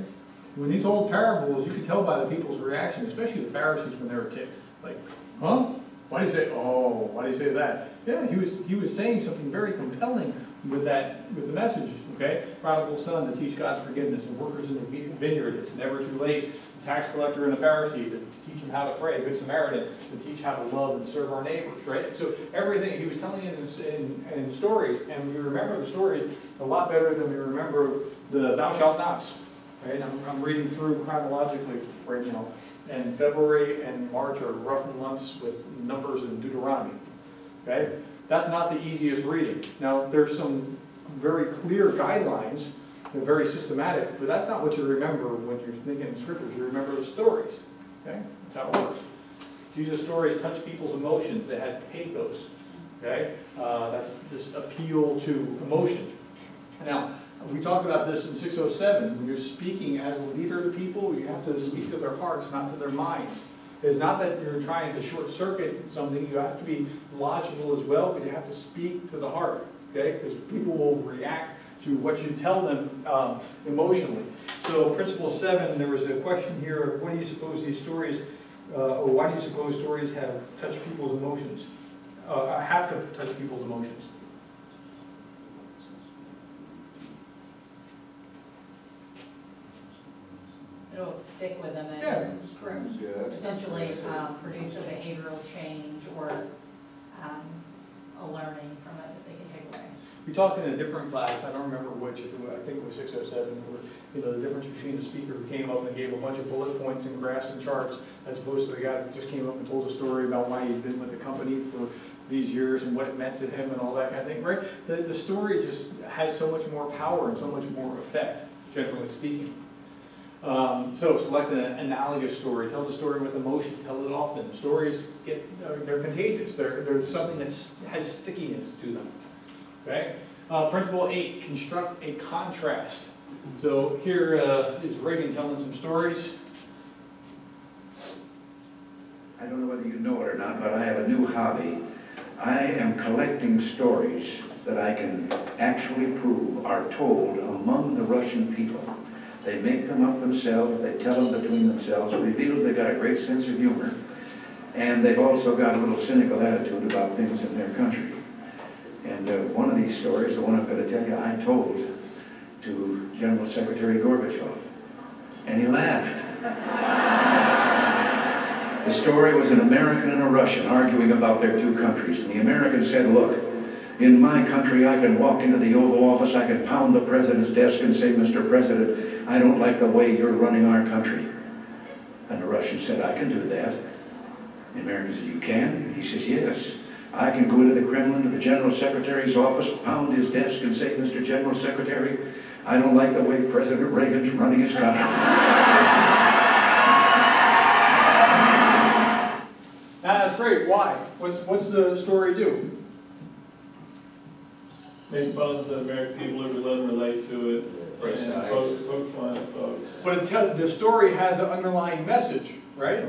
When he told parables, you could tell by the people's reaction, especially the Pharisees when they were ticked. Like, huh? Why do you say, oh, why do you say that? Yeah, he was saying something very compelling with the message, okay? Prodigal son to teach God's forgiveness, and workers in the vineyard, it's never too late. The tax collector and the Pharisee to teach him how to pray. Good Samaritan to teach how to love and serve our neighbors, right? So everything he was telling in stories, and we remember the stories a lot better than we remember the thou shalt nots. Right? I'm reading through chronologically right now, and February and March are rough months with Numbers and Deuteronomy. Okay, that's not the easiest reading. Now there's some very clear guidelines, they're very systematic, but that's not what you remember when you're thinking in scriptures. You remember the stories. Okay, that's how it works. Jesus' stories touch people's emotions. They had pathos. Okay, that's this appeal to emotion. Now, We talked about this in 607. When you're speaking as a leader to people, you have to speak to their hearts, not to their minds. It's not that you're trying to short circuit something. You have to be logical as well, but you have to speak to the heart, okay? Because people will react to what you tell them emotionally. So principle 7, there was a question here of what do you suppose these stories, or why do you suppose stories have touched people's emotions? Have to touch people's emotions. It'll stick with them and potentially produce a behavioral change or a learning from it that they can take away. We talked in a different class, I don't remember which, I think it was 607, where, the difference between the speaker who came up and gave a bunch of bullet points and graphs and charts, as opposed to the guy that just came up and told a story about why he'd been with the company for these years and what it meant to him and all that kind of thing, right? The story just has so much more power and so much more effect, generally speaking. So select an analogous story. Tell the story with emotion. Tell it often. Stories they're contagious. They're something that has stickiness to them. Okay. Principle 8: construct a contrast. So here is Reagan telling some stories. I don't know whether you know it or not, but I have a new hobby. I am collecting stories that I can actually prove are told among the Russian people. They make them up themselves, they tell them between themselves, it reveals they've got a great sense of humor, and they've also got a little cynical attitude about things in their country. And one of these stories, the one I'm going to tell you, I told to General Secretary Gorbachev, and he laughed. The story was an American and a Russian arguing about their two countries, and the American said, look, in my country I can walk into the Oval Office, I can pound the president's desk and say, Mr. President, I don't like the way you're running our country. And the Russian said, I can do that. The American said, you can? And he says, yes. I can go into the Kremlin, to the General Secretary's office, pound his desk and say, Mr. General Secretary, I don't like the way President Reagan's running his country. That's great. Why? What's the story do? Make fun of the American people who let them relate to it, and poke fun at folks. But the story has an underlying message, right?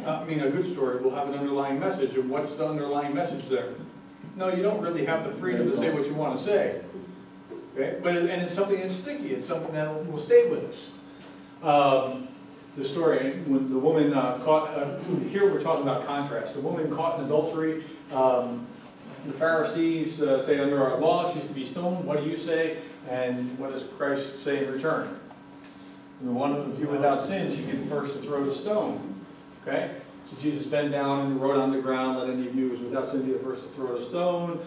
I mean, a good story will have an underlying message. And what's the underlying message there? No, you don't really have the freedom to say what you want to say. Okay? And it's something that's sticky. It's something that will stay with us. The story, when the woman caught, here we're talking about contrast. The woman caught in adultery. The Pharisees say under our law she's to be stoned. What do you say? And what does Christ say in return? The one of you without sin should get first to throw the stone. Okay? So Jesus bent down and wrote on the ground, let any of you who is without sin be the first to throw the stone.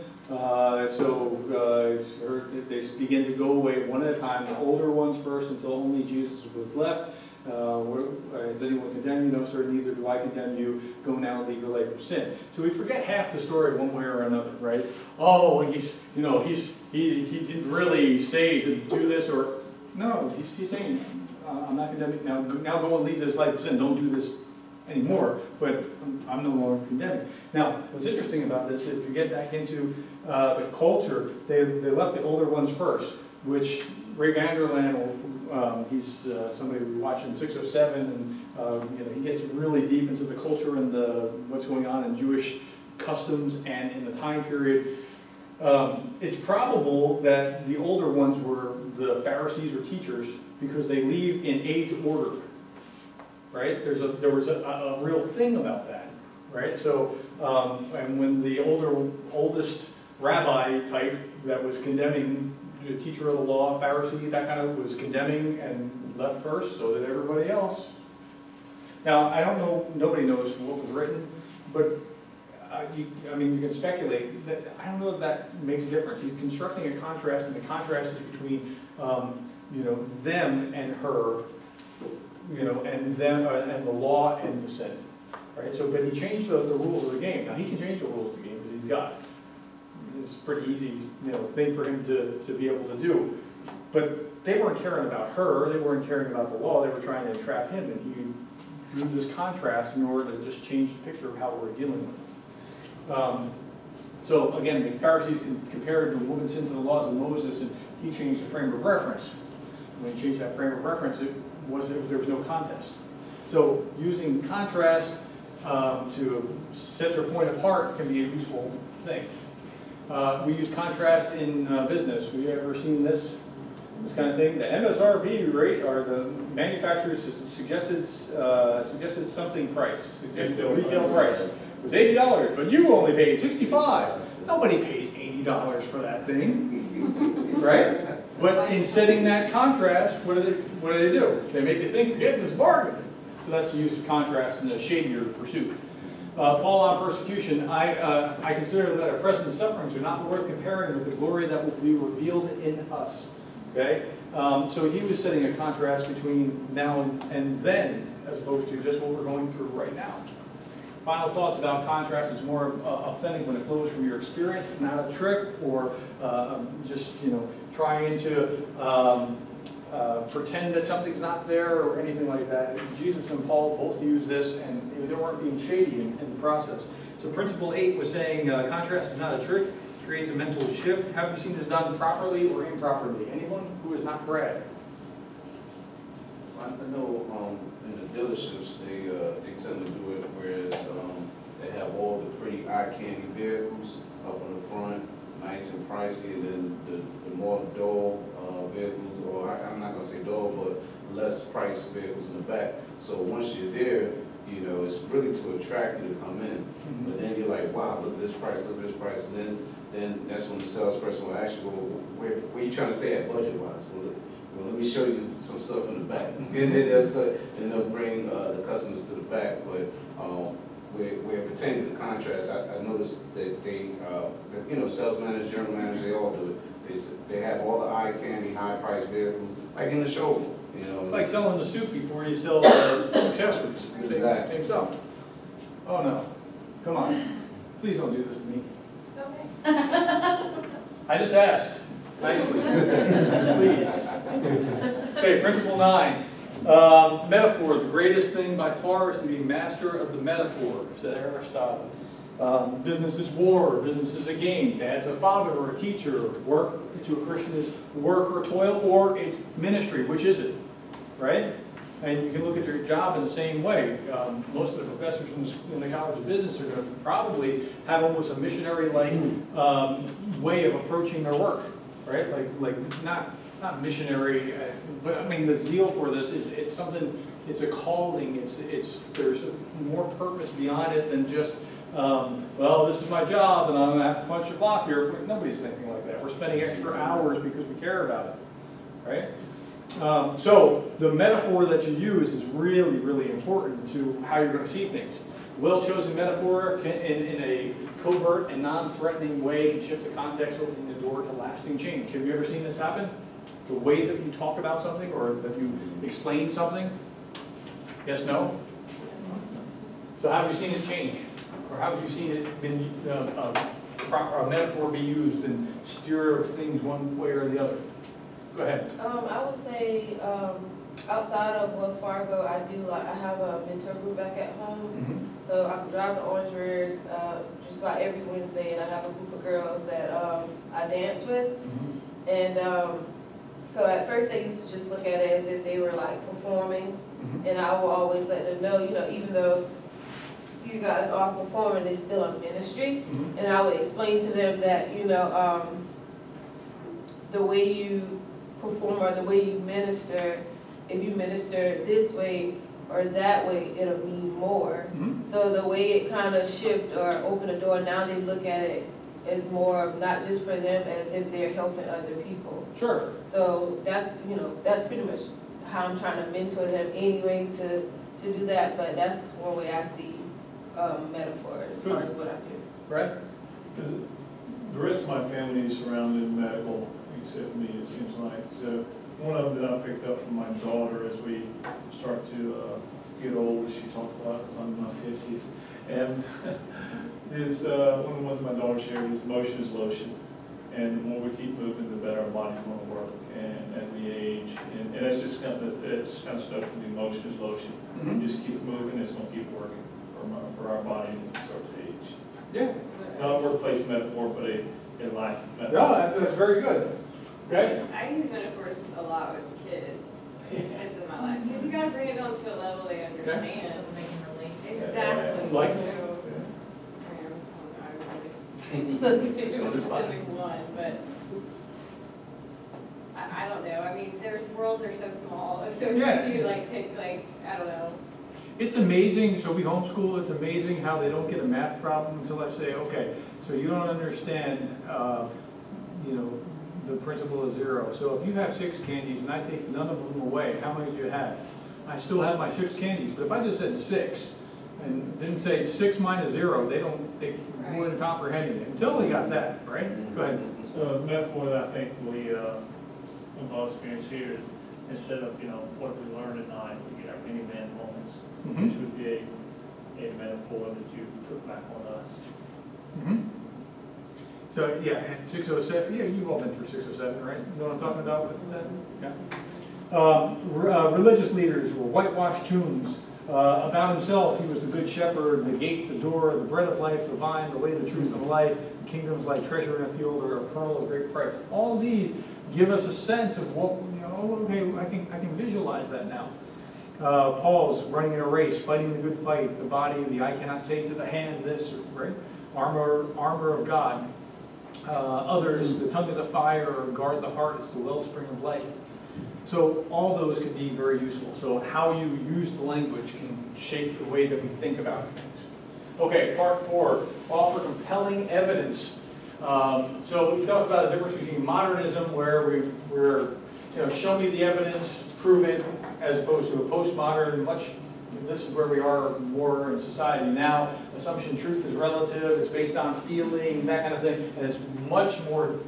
They begin to go away one at a time, the older ones first until only Jesus was left. Does anyone condemn you? No, sir, neither do I condemn you. Go now and leave your life of sin. So we forget half the story one way or another, right? Oh, he didn't really say to do this, or no, he's saying, I'm not condemning, now go and leave this life of sin. Don't do this anymore, but I'm no longer condemning. Now, what's interesting about this, if you get back into the culture, they left the older ones first, which Ray Vanderland, he's somebody we watched in 607, and he gets really deep into the culture and what's going on in Jewish customs and in the time period. It's probable that the older ones were the Pharisees or teachers because they leave in age order, right? There was a real thing about that, right? So, and when the oldest rabbi type that was condemning the teacher of the law, Pharisee, that kind of was condemning and left first, so did everybody else. Now, I don't know, nobody knows what was written, but you can speculate that I don't know if that makes a difference. He's constructing a contrast, and the contrast is between them and her, and them and the law and the sin, right? So, but he changed the rules of the game. Now he can change the rules of the game because he's God. It's a pretty easy, thing for him to be able to do. But they weren't caring about her. They weren't caring about the law. They were trying to entrap him, and he drew this contrast in order to just change the picture of how we're dealing with it. So again, the Pharisees compared the woman sin to the laws of Moses, and he changed the frame of reference. When he changed that frame of reference, there was no contest. So using contrast to set your point apart can be a useful thing. We use contrast in business. Have you ever seen this kind of thing? The MSRP rate, or the manufacturer's suggested something price, suggested retail price was $80, but you only paid $65. Nobody pays $80 for that thing, right? But in setting that contrast, what do they do? They make you think you're getting this bargain. So that's the use of contrast in a shadier pursuit. Paul on persecution, I consider that our present sufferings are not worth comparing with the glory that will be revealed in us. Okay? So he was setting a contrast between now and then, as opposed to just what we're going through right now. Final thoughts about contrast. It's more authentic when it flows from your experience, not a trick or just trying to pretend that something's not there or anything like that. Jesus and Paul both used this, and they weren't being shady in the process. So principle 8 was saying contrast is not a trick, creates a mental shift. Have you seen this done properly or improperly? Anyone who is not Brad? I know in the dealerships they tend to do it, whereas they have all the pretty eye candy vehicles up on the front, nice and pricey, and then the more dull vehicles, or I'm not going to say dull, but less priced vehicles in the back. So once you're there, it's really to attract you to come in. But then you're like, wow, look at this price, and then that's when the salesperson will ask you, well, where are you trying to stay at budget-wise? Well, let me show you some stuff in the back. And then they'll bring the customers to the back. But where pertaining to the contracts, I noticed that they, sales managers, general managers, they all do it. They have all the eye candy, high-priced vehicles, like in the showroom. It's like selling the suit before you sell accessories. Exactly. Same stuff. Oh no, come on. Please don't do this to me. Okay. I just asked. Nicely. Please. Okay, principle 9. Metaphor. The greatest thing by far is to be master of the metaphor, said Aristotle. Business is war, business is a game. Dad's a father or a teacher. Work to a Christian is work or toil, or it's ministry. Which is it? Right? And you can look at your job in the same way. Most of the professors in the College of Business are going to probably have almost a missionary-like way of approaching their work. Right? Like not missionary, but I mean the zeal for this it's something. It's a calling. There's more purpose beyond it than just well, this is my job and I'm gonna have to punch the clock here. Nobody's thinking like that. We're spending extra hours because we care about it, right? So the metaphor that you use is really, really important to how you're going to see things. Well-chosen metaphor in a covert and non-threatening way can shift the context, opening the door to lasting change. Have you ever seen this happen? The way that you talk about something or that you explain something? Yes, no? So how have you seen it change? Or how have you seen it been a metaphor be used and steer things one way or the other? Go ahead. I would say outside of Wells Fargo, I have a mentor group back at home. So I drive to Orangeburg just about every Wednesday, and I have a group of girls that I dance with. And so at first they used to just look at it as if they were like performing, and I will always let them know, even though you guys are performing, it's still a ministry. And I would explain to them that, the way you perform or the way you minister, if you minister this way or that way, it'll mean more. So the way it kind of shift or open the door, now they look at it as more of not just for them, as if they're helping other people. Sure. So that's pretty much how I'm trying to mentor them anyway to do that. But that's one way I see metaphor as far as what I do. Right? Because the rest of my family is surrounded in medical, except me, it seems like. So one of them that I picked up from my daughter as we start to get old, as she talked about, because I'm in my 50s. And is one of the ones my daughter shared is motion is lotion. And the more we keep moving, the better our body's going to work. And as we age, and that's just kind of stuff to me, motion is lotion. Just keep moving, it's going to keep working for our body and start to age. Yeah. Not a workplace metaphor, but a life metaphor. No, that's very good. Okay? I use metaphors a lot with kids in my life, because you gotta bring it down to a level they understand. So they can relate. Exactly. Like? So, I don't know, I really a specific one, but I don't know. I mean, their worlds are so small, so it's easy to like pick, like, I don't know. It's amazing, so we homeschool, it's amazing how they don't get a math problem until I say, okay, so you don't understand, you know, the principle of zero. So if you have 6 candies and I take none of them away, how many do you have? I still have my 6 candies, but if I just said 6 and didn't say 6 minus 0, they wouldn't comprehend it until they got that, right? Go ahead. So a metaphor that I think we involve experience here is instead of, you know, what we learn at night, we get our many man moments, which would be a metaphor that you put back on us. So, yeah, and 607, yeah, you've all been through 607, right? You know what I'm talking about with that? Yeah. Religious leaders were whitewashed tombs. About himself, he was the good shepherd, the gate, the door, the bread of life, the vine, the way, the truth, and the life. The kingdoms like treasure in a field or a pearl of great price. All these give us a sense of what, you know, okay, I can visualize that now. Paul's running in a race, fighting the good fight, the body, the eye cannot say to the hand, this, right? Armor of God. Others, the tongue is a fire, or guard the heart, it's the wellspring of life. So all those can be very useful. So how you use the language can shape the way that we think about things. Okay, part 4, offer compelling evidence. So we talked about the difference between modernism, where we're, you know, show me the evidence, prove it, as opposed to a postmodern, this is where we are more in society now. Assumption truth is relative, it's based on feeling, that kind of thing, and it's much more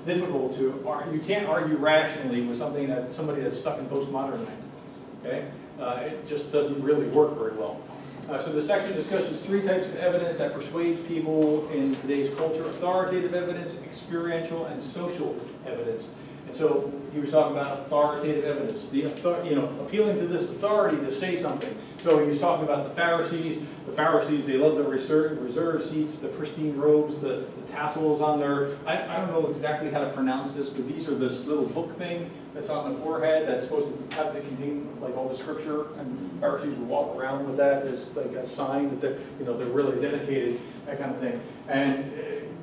difficult to argue. You can't argue rationally with somebody that's stuck in postmodern land. Okay? It just doesn't really work very well. So the section discusses 3 types of evidence that persuades people in today's culture: authoritative evidence, experiential, and social evidence. And so he was talking about authoritative evidence, appealing to this authority to say something. So he was talking about the Pharisees. The Pharisees, they love the reserved seats, the pristine robes, the tassels on their, I don't know exactly how to pronounce this, but these are this little book thing that's on the forehead that's supposed to have to contain like all the scripture, and Pharisees would walk around with that as like a sign that they're really dedicated, that kind of thing. And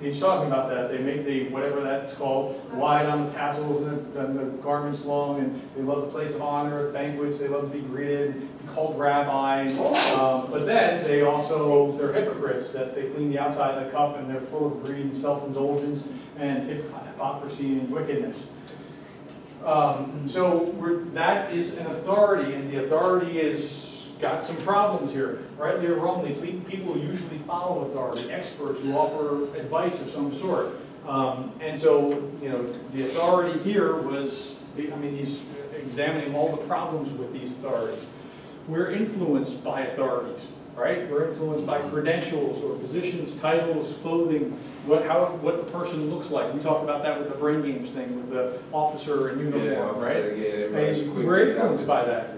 he's talking about that. They make the, whatever that's called, wide on the tassels and the garments long, and they love the place of honor at banquets. They love to be greeted, be called rabbis. But then they're hypocrites, that they clean the outside of the cup and they're full of greed and self-indulgence and hypocrisy and wickedness. That is an authority, and the authority is got some problems here. Rightly or wrongly, people usually follow authority, experts who offer advice of some sort. And so, the authority here was, he's examining all the problems with these authorities. We're influenced by authorities, right? We're influenced by credentials or positions, titles, clothing, what the person looks like. We talked about that with the brain games thing, with the officer in uniform, right? And we're influenced by that.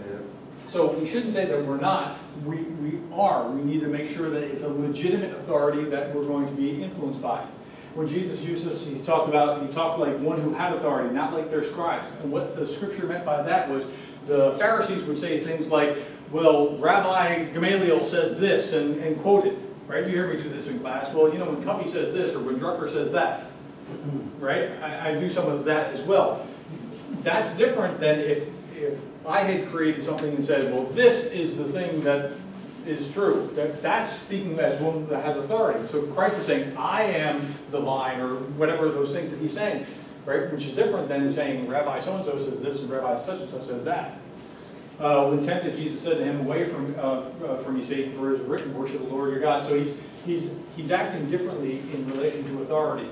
So we shouldn't say that we're not. We are. We need to make sure that it's a legitimate authority that we're going to be influenced by. When Jesus used this, he talked like one who had authority, not like their scribes. And what the scripture meant by that was the Pharisees would say things like, well, Rabbi Gamaliel says this, and quote it. Right? You hear me do this in class. Well, when Cuffy says this, or when Drucker says that. Right? I do some of that as well. That's different than if I had created something and said, well, this is the thing that is true. That's speaking as one that has authority. So Christ is saying, I am the vine, or whatever those things that he's saying, right? Which is different than saying, Rabbi so-and-so says this, and Rabbi such-and-so says that. When tempted, Jesus said to him, away from me, Satan, for it is written, worship the Lord your God. So he's acting differently in relation to authority.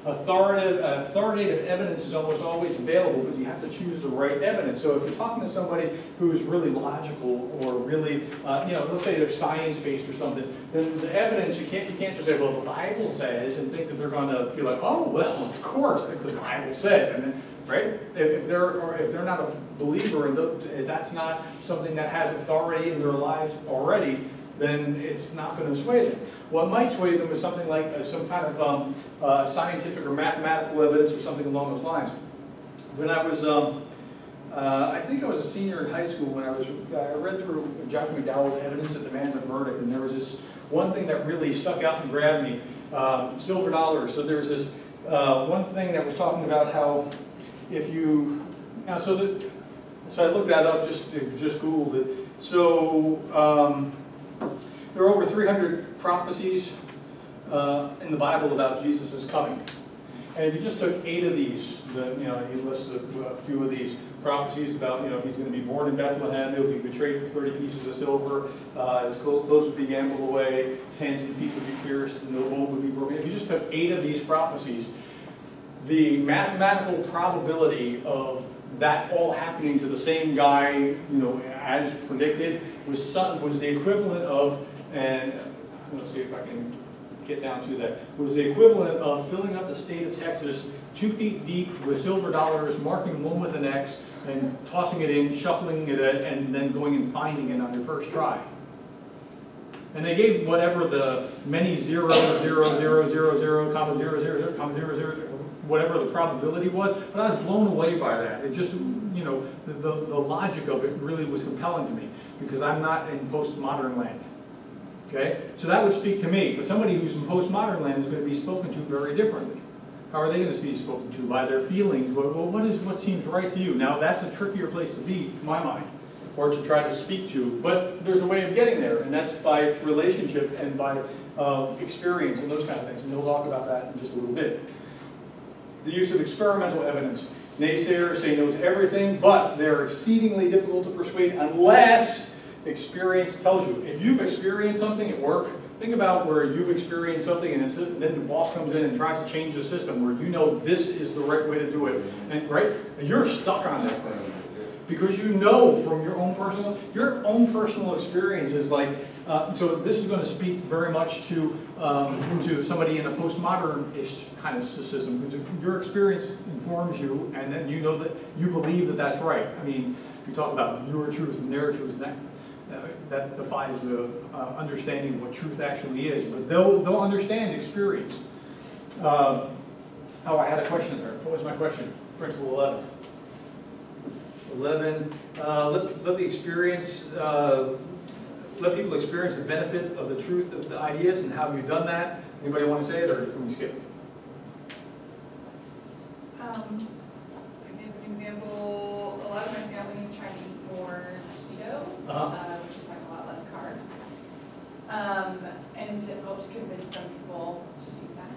Authoritative evidence is almost always available, but you have to choose the right evidence. So if you're talking to somebody who's really logical, or really, let's say they're science-based or something, then the evidence, you can't just say, well, the Bible says, and think that they're going to be like, oh, well, of course, if the Bible said, and then, right? If they're not a believer, and that's not something that has authority in their lives already, then it's not going to sway them. What might sway them is something like some kind of scientific or mathematical evidence or something along those lines. When I was, I think I was a senior in high school when I read through John McDowell's Evidence that Demands a Verdict, and there was this one thing that really stuck out and grabbed me, silver dollars. So there's this one thing that was talking about how if you, so I looked that up, just Googled it. So there are over 300 prophecies in the Bible about Jesus' coming. And if you just took 8 of these, he lists a few of these prophecies about, he's going to be born in Bethlehem, he'll be betrayed for 30 pieces of silver, his clothes would be gambled away, his hands and feet would be pierced, and the bone would be broken. If you just took 8 of these prophecies, the mathematical probability of that all happening to the same guy, as predicted, was the equivalent of, and let's see if I can get down to that, was the equivalent of filling up the state of Texas 2 feet deep with silver dollars, marking one with an X, and tossing it in, shuffling it, and then going and finding it on your first try. And they gave whatever the many zeros, 0, 0, 0, 0, comma 0, 0, 0, comma 0, 0, 0, whatever the probability was, but I was blown away by that. It just, the logic of it really was compelling to me, because I'm not in postmodern land. Okay? So that would speak to me, but somebody who's in postmodern land is going to be spoken to very differently. How are they going to be spoken to? By their feelings. Well, what seems right to you? Now, that's a trickier place to be, in my mind, or to try to speak to, but there's a way of getting there, and that's by relationship and by experience and those kind of things, and we'll talk about that in just a little bit. The use of experimental evidence. Naysayers say no to everything, but they're exceedingly difficult to persuade unless experience tells you. If you've experienced something at work, think about where you've experienced something and then the boss comes in and tries to change the system where this is the right way to do it, and you're stuck on that thing. Because from your own personal experience is like, so this is going to speak very much to somebody in a postmodern-ish kind of system. Because your experience informs you, and then you know that you believe that that's right. I mean, you talk about your truth and their truth, and that defies the understanding of what truth actually is. But they'll understand experience. I had a question there. What was my question? Principle 11. 11, let people experience the benefit of the truth of the ideas, and how have you done that? Anybody want to say it, or can we skip? I give an example. A lot of my family is trying to eat more keto, which is like a lot less carbs. And it's difficult to convince some people to do that.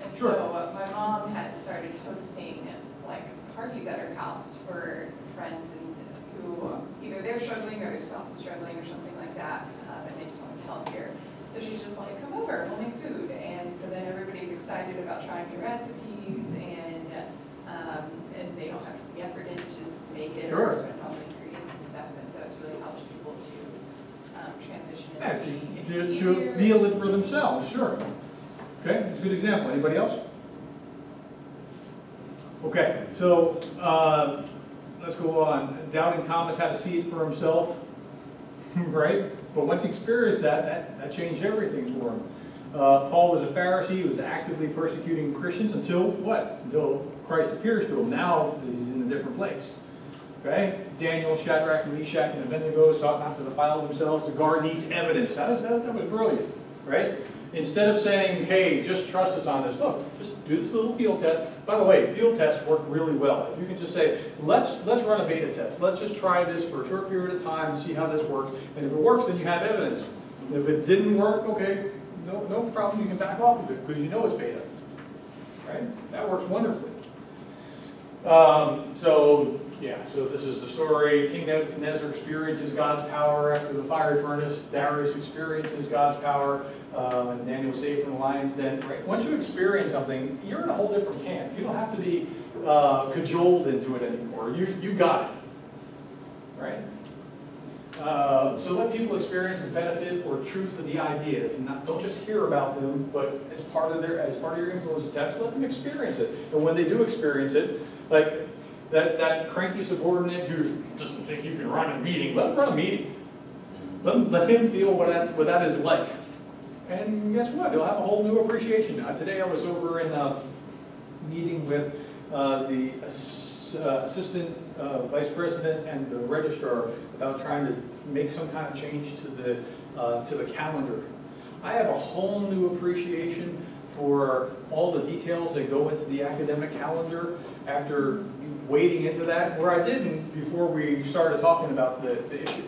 And so my mom has started hosting like parties at her house for friends who either they're struggling or their spouse is struggling or something like that, and they just want to help here. So she's just like, come over, we'll make food. And so then everybody's excited about trying new recipes, and they don't have to put the effort in to make it or spend all the ingredients and stuff. And so it's really helped people to transition and to feel it for themselves, sure. Okay, that's a good example. Anybody else? Okay, so let's go on. Doubting Thomas had to see it for himself, right? But once he experienced that changed everything for him. Paul was a Pharisee who was actively persecuting Christians until what? Until Christ appears to him. Now he's in a different place. Okay? Daniel, Shadrach, Meshach, and Abednego sought not to defile themselves. The guard needs evidence. That was brilliant, right? Instead of saying, hey, just trust us on this, look, just do this little field test. By the way, field tests work really well. If you can just say, let's run a beta test. Let's just try this for a short period of time and see how this works. And if it works, then you have evidence. And if it didn't work, okay, no problem. You can back off of it because you know it's beta. Right? That works wonderfully. So this is the story. King Nebuchadnezzar experiences God's power after the fiery furnace. Darius experiences God's power. And Daniel was saved from the lion's den. Right? Once you experience something, you're in a whole different camp. You don't have to be cajoled into it anymore. You got it. Right? So let people experience the benefit or truth of the ideas. Don't just hear about them, but as part of your influence test, let them experience it. And when they do experience it, like that cranky subordinate who doesn't think you can run a meeting, let them run a meeting. Let him feel what that is like. And guess what? He'll have a whole new appreciation. Today I was over in a meeting with the assistant vice president and the registrar about trying to make some kind of change to the calendar. I have a whole new appreciation for all the details that go into the academic calendar after wading into that, where I didn't before we started talking about the issue.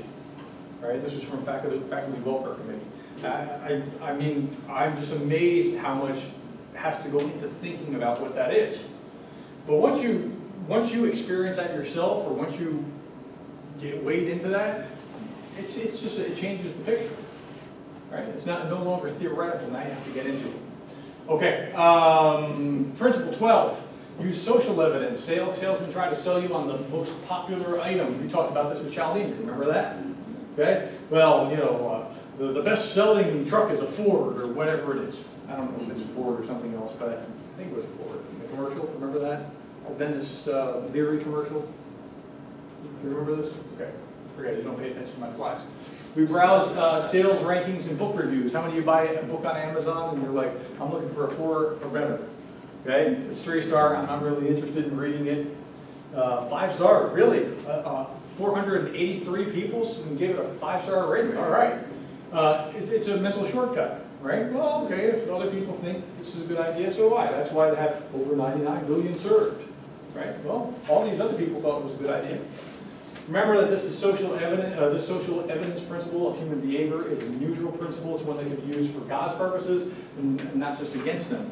Right? This was from Faculty Welfare Committee. I mean, I'm just amazed how much has to go into thinking about what that is. But once you experience that yourself, or once you wade into that, it changes the picture. Right? It's no longer theoretical. Now you have to get into it. Okay. Principle 12. Use social evidence. Salesmen try to sell you on the most popular item. We talked about this with Cialdini. Remember that? Okay. Well, you know, the best-selling truck is a Ford or whatever it is. I don't know if it's a Ford or something else, but I think it was a Ford. The commercial. Remember that? Then this Leary commercial. You remember this? Okay. Forget it. You don't pay attention to my slides. We browse sales rankings and book reviews. How many of you buy a book on Amazon and you're like, I'm looking for a 4 or better? Okay, it's 3-star. I'm not really interested in reading it. 5-star, really? 483 people gave it a 5-star rating. All right. It's a mental shortcut, right? Well, okay, if other people think this is a good idea, so do I. That's why they have over 99 billion served, right? Well, all these other people thought it was a good idea. Remember that this is social evidence. This social evidence principle of human behavior is a neutral principle. It's one that can be used for God's purposes and not just against them.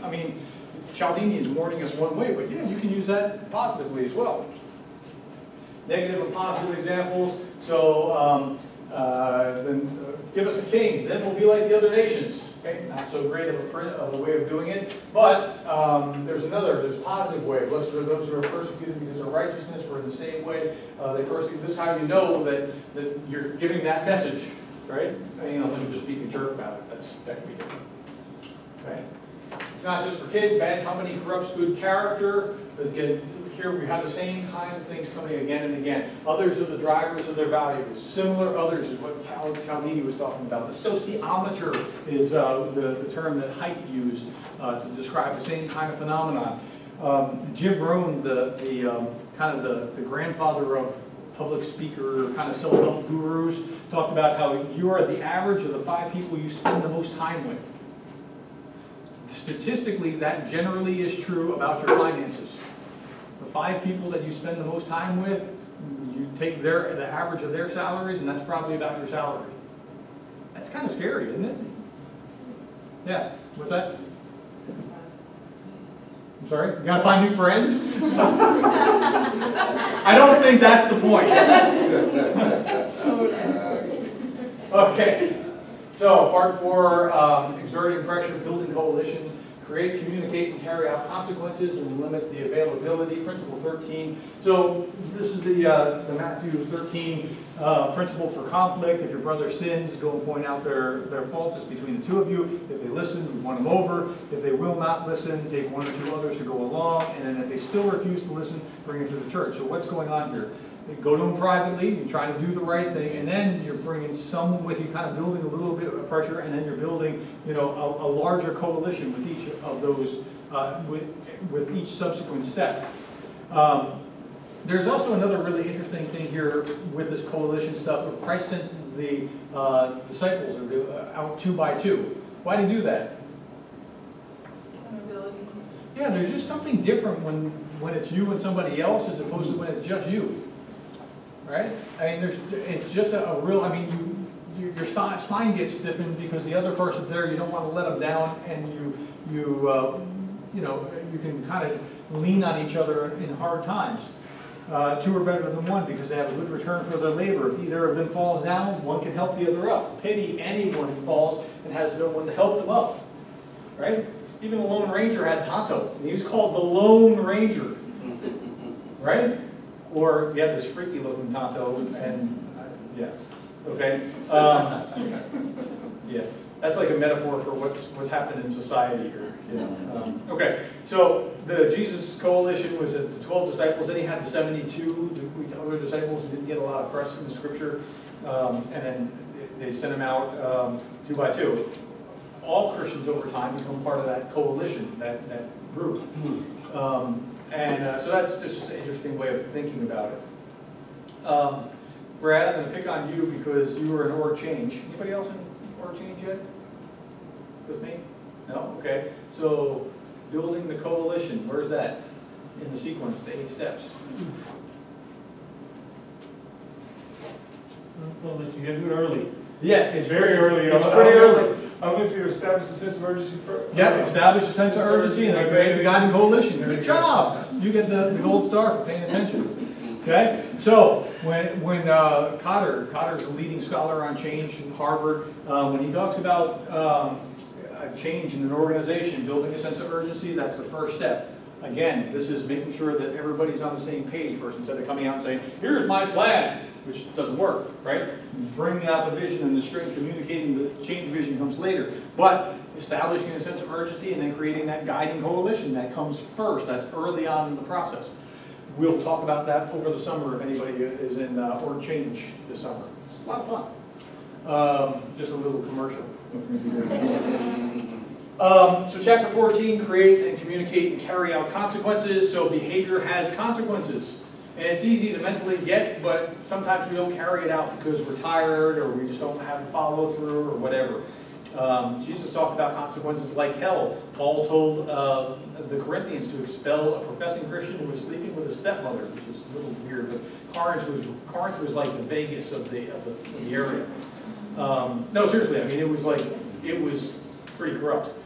I mean, Cialdini is warning us one way, but yeah, you can use that positively as well. Negative and positive examples. So then give us a king, then we'll be like the other nations. Okay, not so great of a way of doing it, but there's a positive way. Blessed are those who are persecuted because of righteousness, for in the same way they persecute. This is how you know that you're giving that message, right? I mean, unless you're just being a jerk about it, that could be different. Okay? It's not just for kids. Bad company corrupts good character. Here we have the same kind of things coming again and again. Others are the drivers of their values. Similar others is what Cialdini was talking about. The sociometer is the term that Haidt used to describe the same kind of phenomenon. Jim Rohn, the grandfather of public speaker, kind of self-help gurus, talked about how you are the average of the 5 people you spend the most time with. Statistically, that generally is true about your finances. The 5 people that you spend the most time with, you take the average of their salaries, and that's probably about your salary. That's kind of scary, isn't it? Yeah. What's that? I'm sorry? You gotta find new friends? I don't think that's the point. Okay. So, part 4, exerting pressure, building coalitions. Create, communicate, and carry out consequences and limit the availability. Principle 13. So this is the Matthew 13 principle for conflict. If your brother sins, go and point out their faults. It's between the 2 of you. If they listen, we won them over. If they will not listen, take 1 or 2 others to go along. And then if they still refuse to listen, bring them to the church. So what's going on here? You go to them privately, you try to do the right thing, and then you're bringing someone with you, kind of building a little bit of pressure, and then you're building, you know, a larger coalition with each of those, with each subsequent step. There's also another really interesting thing here with this coalition stuff. Christ sent the disciples out 2 by 2. Why did he do that? Accountability. Yeah, there's just something different when it's you and somebody else as opposed to when it's just you. Right? I mean, it's just a real, I mean, your spine gets stiffened because the other person's there, you don't want to let them down, and you know, you can kind of lean on each other in hard times. 2 are better than 1 because they have a good return for their labor. If either of them falls down, one can help the other up. Pity anyone who falls and has no one to help them up. Right? Even the Lone Ranger had Tonto, and he was called the Lone Ranger. Right? Or you have this freaky looking Tonto, and yeah, okay, yeah. That's like a metaphor for what's happened in society here. You know? Okay, so the Jesus Coalition was the 12 disciples. Then he had the 72 other disciples who didn't get a lot of press in the scripture, and then they sent them out 2 by 2. All Christians over time become part of that coalition, that group. So that's just an interesting way of thinking about it. Brad, I'm going to pick on you because you were in org change. Anybody else in org change yet? With me? No? Okay. So building the coalition, where's that in the sequence, the 8 steps? Well, you gotta do it early. Yeah, it's very early. It's pretty early. I don't know if you establish a sense of urgency first. Yeah, establish a sense of urgency and then create the guiding coalition. Good job. You get the gold star for paying attention. Okay? So when Cotter's a leading scholar on change in Harvard, when he talks about a change in an organization, building a sense of urgency, that's the first step. Again, this is making sure that everybody's on the same page first instead of coming out and saying, here's my plan, which doesn't work, right? Bringing out the vision and the strength, communicating the change vision comes later. But establishing a sense of urgency and then creating that guiding coalition, that comes first. That's early on in the process. We'll talk about that over the summer if anybody is in org change this summer. It's a lot of fun. Just a little commercial. So chapter 14, create and communicate and carry out consequences. So behavior has consequences. And it's easy to mentally get, but sometimes we don't carry it out because we're tired or we just don't have the follow through or whatever. Jesus talked about consequences like hell. Paul told the Corinthians to expel a professing Christian who was sleeping with a stepmother, which is a little weird, but Corinth was like the Vegas of the area. No, seriously, I mean, it was pretty corrupt.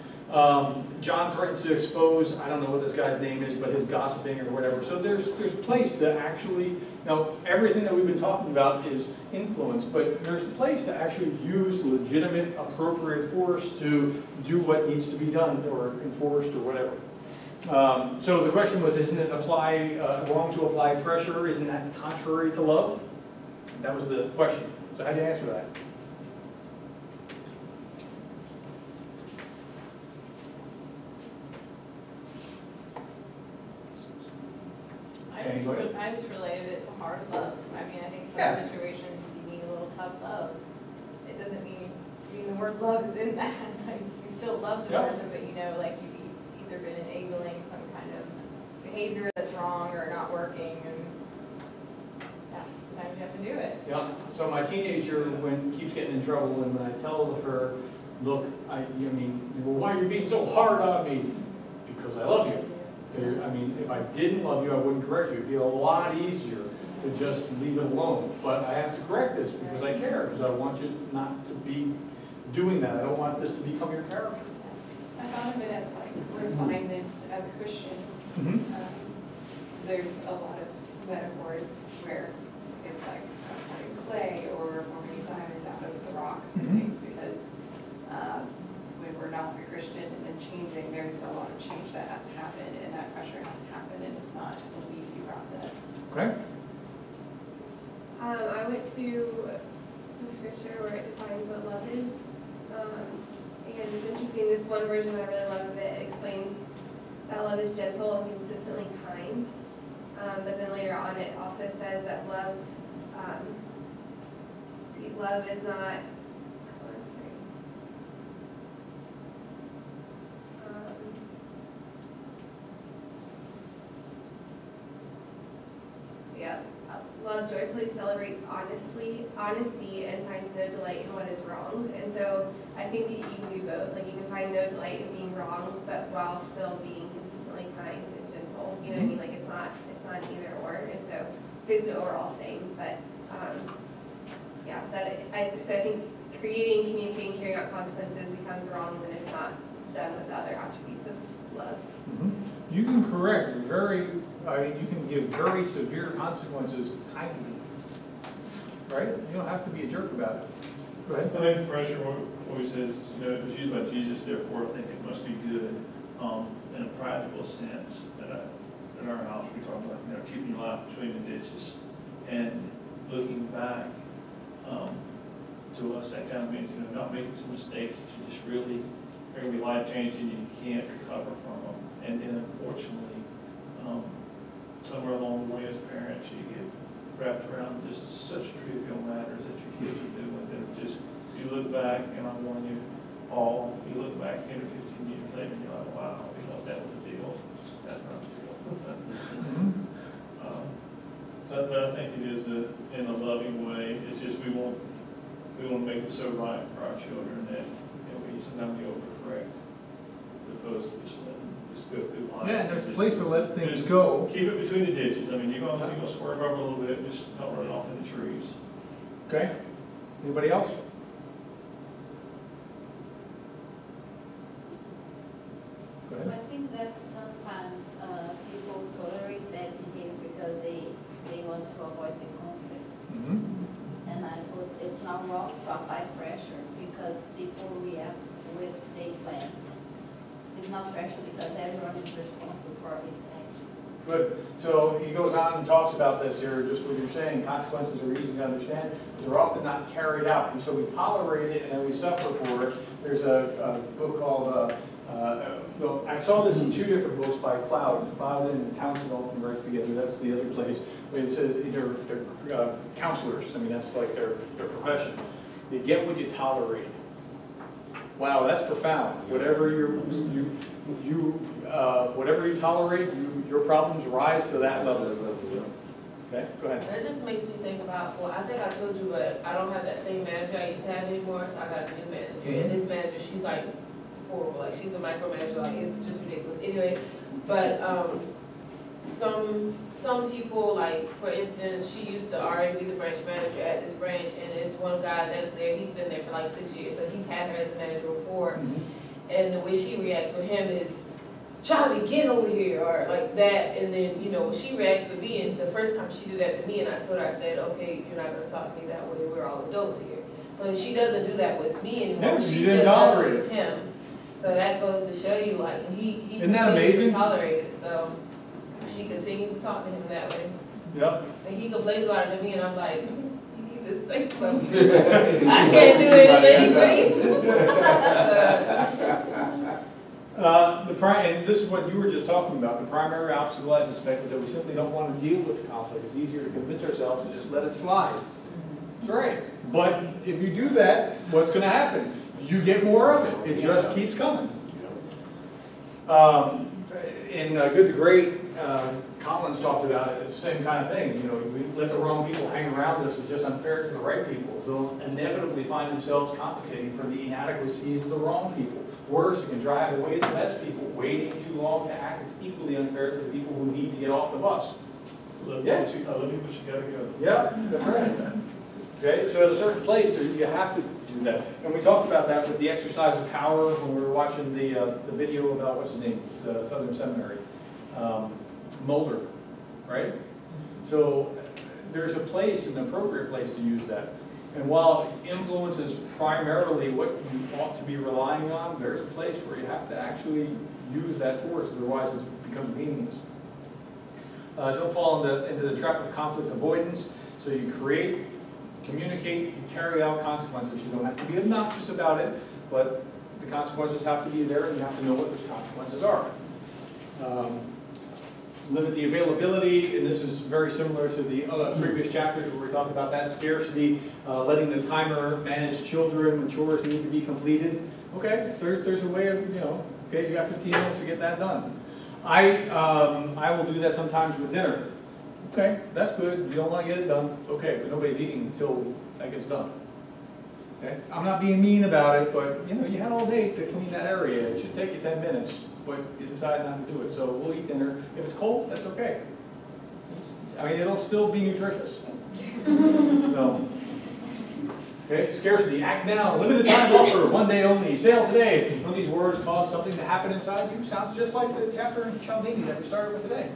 John threatens to expose, I don't know what this guy's name is, but his gossiping or whatever. So there's a place to actually, now everything that we've been talking about is influence, but there's a place to actually use legitimate, appropriate force to do what needs to be done or enforced or whatever. So the question was, isn't it wrong to apply pressure? Isn't that contrary to love? That was the question. So how do you answer that? I just related it to hard love. I mean, I think some situations you need a little tough love. It doesn't mean, the word love is in that. Like, you still love the person, but you know, like you've either been enabling some kind of behavior that's wrong or not working, and yeah, sometimes you have to do it. Yeah. So my teenager keeps getting in trouble, and when I tell her, look, well, why are you being so hard on me? Because I love you. I mean, if I didn't love you, I wouldn't correct you. It'd be a lot easier to just leave it alone. But I have to correct this because I care, because I want you not to be doing that. I don't want this to become your character. I thought of it as like refinement of a Christian. There's a lot of metaphors where it's like having clay or forming diamond out of the rocks and things, because when we're not a Christian and then changing, there's a lot of change that has to happen, and that pressure has to happen, and it's not an easy process. Okay. I went to the scripture where it defines what love is. And it's interesting, this one version I really love of it explains that love is gentle and consistently kind. But then later on it also says that love, love is not, love joyfully celebrates honesty and finds no delight in what is wrong. And so I think that you can do both. Like, you can find no delight in being wrong, but while still being consistently kind and gentle. You know what I mean? Like, it's not an either or. And so it's basically what we're all saying. But so I think creating, communicating, carrying out consequences becomes wrong when it's not done with other attributes of love. You can correct you can give very severe consequences kindly, right? You don't have to be a jerk about it. Go ahead. I think pressure always says, it was used by Jesus, therefore I think it must be good. In a practical sense, in our house, we talk about, keeping your life between the ditches and looking back. to us, that kind of means, you know, not making some mistakes that you just really are going to be life-changing, you can't recover from them. And then unfortunately, somewhere along the way as parents, you get wrapped around just such trivial matters that your kids are doing that just, you look back, and I warn you all, you look back 10 or 15 years later, and you're like, wow, you know, that was a deal. That's not a deal. But I think it is in a loving way. It's just we want to make it so right for our children that, you know, we sometimes we overcorrect as opposed to just letting just go through life. Yeah, and there's a place to let things go. Keep it between the ditches. I mean, you're gonna swerve over a little bit, just not run off in the trees. Okay. Anybody else? Go ahead. I think that sometimes people tolerate bad behavior because they want to avoid the conflicts. And I would, it's not wrong to apply pressure because people react with they planned. It's not pressure because everyone is responsible for its actions. Good. So he goes on and talks about this here, just what you're saying, consequences are easy to understand, but they're often not carried out. And so we tolerate it and then we suffer for it. There's a book called, well, I saw this in 2 different books by Cloud. Cloud and Townsend often writes together. That's the other place. But it says they're counselors. I mean, that's like their profession. You get what you tolerate. Wow, that's profound. Whatever whatever you tolerate, your problems rise to that level. Okay, go ahead. That just makes me think about, well, I think I told you, but I don't have that same manager I used to have anymore, so I got a new manager. And this manager, she's like horrible, like she's a micromanager, like it's just ridiculous. Anyway, but some people, like for instance, she used to already be the branch manager at this branch, and this one guy that's there, he's been there for like 6 years, so he's had her as a manager before. And the way she reacts with him is, Charlie, get over here, or like that. And then, you know, she reacts with me, and the first time she did that to me, and I told her, I said, okay, you're not going to talk to me that way, we're all adults here. So she doesn't do that with me anymore. Yeah, she still does it with him. So that goes to show you, like, he Isn't that amazing? To tolerate it, so she continues to talk to him that way. Yep. And he complains about it to me, and I'm like, you need to say something. I can't do anything, and this is what you were just talking about. The primary obstacle, I suspect, is that we simply don't want to deal with the conflict. It's easier to convince ourselves to just let it slide. That's right. But if you do that, what's going to happen? You get more of it. It just keeps coming. In Good to Great, Collins talked about it, the same kind of thing. You know, we let the wrong people hang around us. It's just unfair to the right people. So they'll inevitably find themselves compensating for the inadequacies of the wrong people. Worse, it can drive away the best people. Waiting too long to act is equally unfair to the people who need to get off the bus. Love you, but you gotta go. Yeah, that's right. Okay, so at a certain place, you have to do that. And we talked about that with the exercise of power when we were watching the video about, what's his name, the Southern Seminary, Mulder, right? So there's a place, an appropriate place to use that. And while influence is primarily what you ought to be relying on, there's a place where you have to actually use that force, otherwise it becomes meaningless. Don't fall into the trap of conflict avoidance. So you create, communicate, and carry out consequences. You don't have to be obnoxious about it, but the consequences have to be there, and you have to know what those consequences are. Limit the availability, and this is very similar to the other previous chapters where we talked about that scarcity, letting the timer manage children when chores need to be completed. Okay, there's a way of, you know, okay, you got 15 minutes to get that done. I will do that sometimes with dinner. Okay, that's good. You don't want to get it done. Okay, but nobody's eating until that gets done. Okay, I'm not being mean about it, but you know, you had all day to clean that area. It should take you 10 minutes, but you decided not to do it. So we'll eat dinner. If it's cold, that's okay. I mean, it'll still be nutritious. So, okay, scarcity. Act now. Limited time offer. One day only. Sale today. When these words cause something to happen inside you, sounds just like the chapter in Cialdini that we started with today.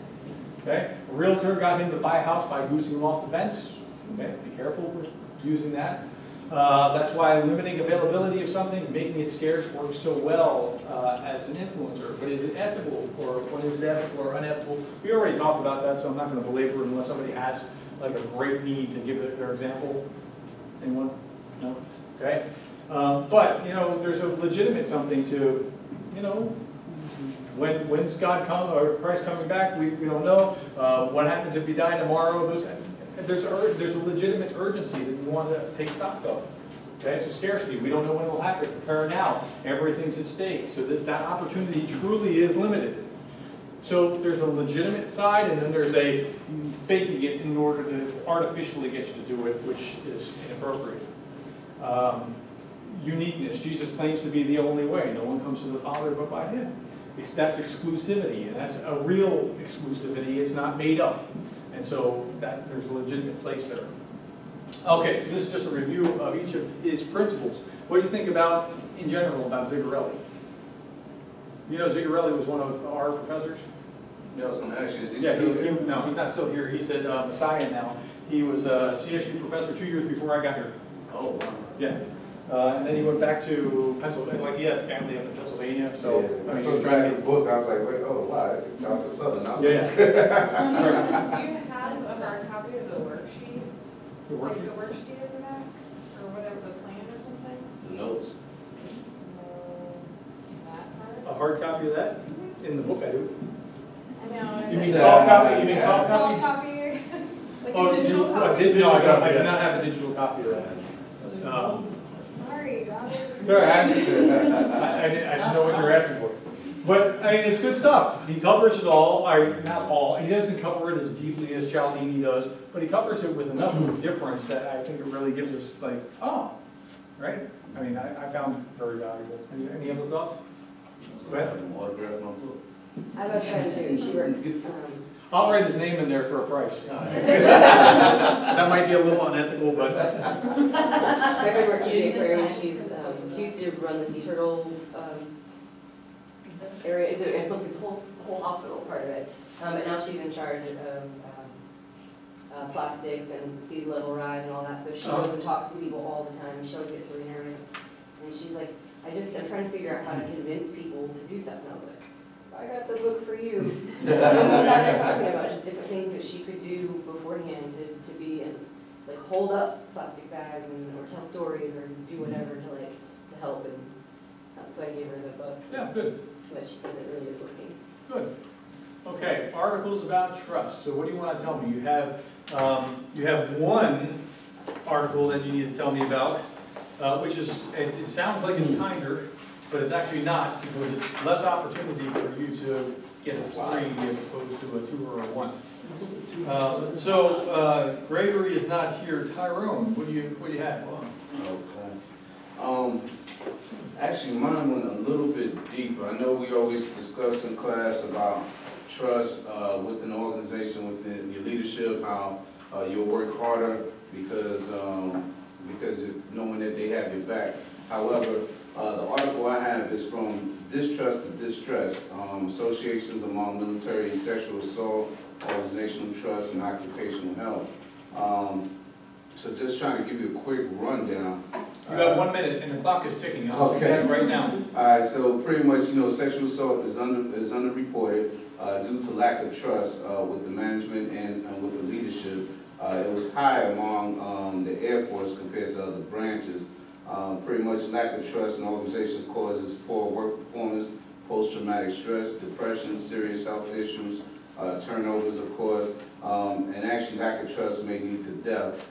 Okay, a realtor got him to buy a house by boosting him off the fence. Okay, be careful with using that. That's why limiting availability of something, making it scarce, works so well as an influencer. But is it ethical, or when is it ethical or unethical? We already talked about that, so I'm not going to belabor it unless somebody has like a great need to give it their example. Anyone? No? okay? But, you know, there's a legitimate something to, you know, when's God come, or Christ coming back, we don't know. What happens if you die tomorrow? There's a legitimate urgency that we want to take stock of. Okay, it's a scarcity. We don't know when it will happen. Prepare now. Everything's at stake. So that opportunity truly is limited. So there's a legitimate side, and then there's a faking it in order to artificially get you to do it, which is inappropriate. Uniqueness. Jesus claims to be the only way. No one comes to the Father but by Him. That's exclusivity, and that's a real exclusivity. It's not made up. And so there's a legitimate place there. Okay, so this is just a review of each of his principles. What do you think about, in general, about Zigarelli? You know Zigarelli was one of our professors? Yeah, I was going to ask you, is he still here? No, he's not still here. He's at Messiah now. He was a CSU professor 2 years before I got here. Oh, wow. Yeah. And then he went back to Pennsylvania, like he had family up in Pennsylvania, so Yeah. I mean, So he was trying to get the book, I was like, wait, oh, wow, Charleston Southern. I was yeah. like, Do you have a hard copy of the worksheet? The Like worksheet? the worksheet at the back, or whatever, the plan or something? the notes. That A part? hard copy of that? In the book I do. I know. You mean soft copy? You mean soft Soft copy? copy? Like Oh, a digital no, copy? I do not have a digital copy of that. Sorry, got it. Sorry, I didn't know what you were asking for. But, I mean, it's good stuff. He covers it all, or not all, he doesn't cover it as deeply as Cialdini does, but he covers it with enough of a difference that I think it really gives us, like, oh, right? I mean, I found it very valuable. Any other thoughts? Go ahead. Autograph my book. I have a friend who, she works, I'll write his name in there for a price. That might be a little unethical, but. my friend works at the aquarium, she used to run the sea turtle, area, it was the whole hospital part of it. But now she's in charge of plastics and sea level rise and all that, so she goes and talks to people all the time. She always gets really nervous. And she's like, I'm trying to figure out how to convince people to do something. I was like, I got the book for you. And we started talking about just different things that she could do beforehand to be and like hold up plastic bags or tell stories or do whatever to help. And so I gave her the book. Yeah, good. But she says it really is working. Good. Okay, articles about trust. So what do you want to tell me? You have one article that you need to tell me about, which is, it sounds like it's kinder, but it's actually not, because it's less opportunity for you to get a 3 as opposed to a 2 or a 1. Gregory is not here. Tyrone, what do you have? Okay. Actually, mine went a little bit deeper. I know we always discuss in class about trust within the organization, within your leadership, how you'll work harder because knowing that they have your back. However, the article I have is from Distrust to Distress, Associations Among Military Sexual Assault, Organizational Trust, and Occupational Health. So just trying to give you a quick rundown. You got 1 minute, and the clock is ticking. I'll Okay. that right now. All right, so pretty much, sexual assault is underreported due to lack of trust with the management and with the leadership. It was high among the Air Force compared to other branches. Pretty much lack of trust in organizations causes poor work performance, post-traumatic stress, depression, serious health issues, turnovers, of course, and actually lack of trust may lead to death.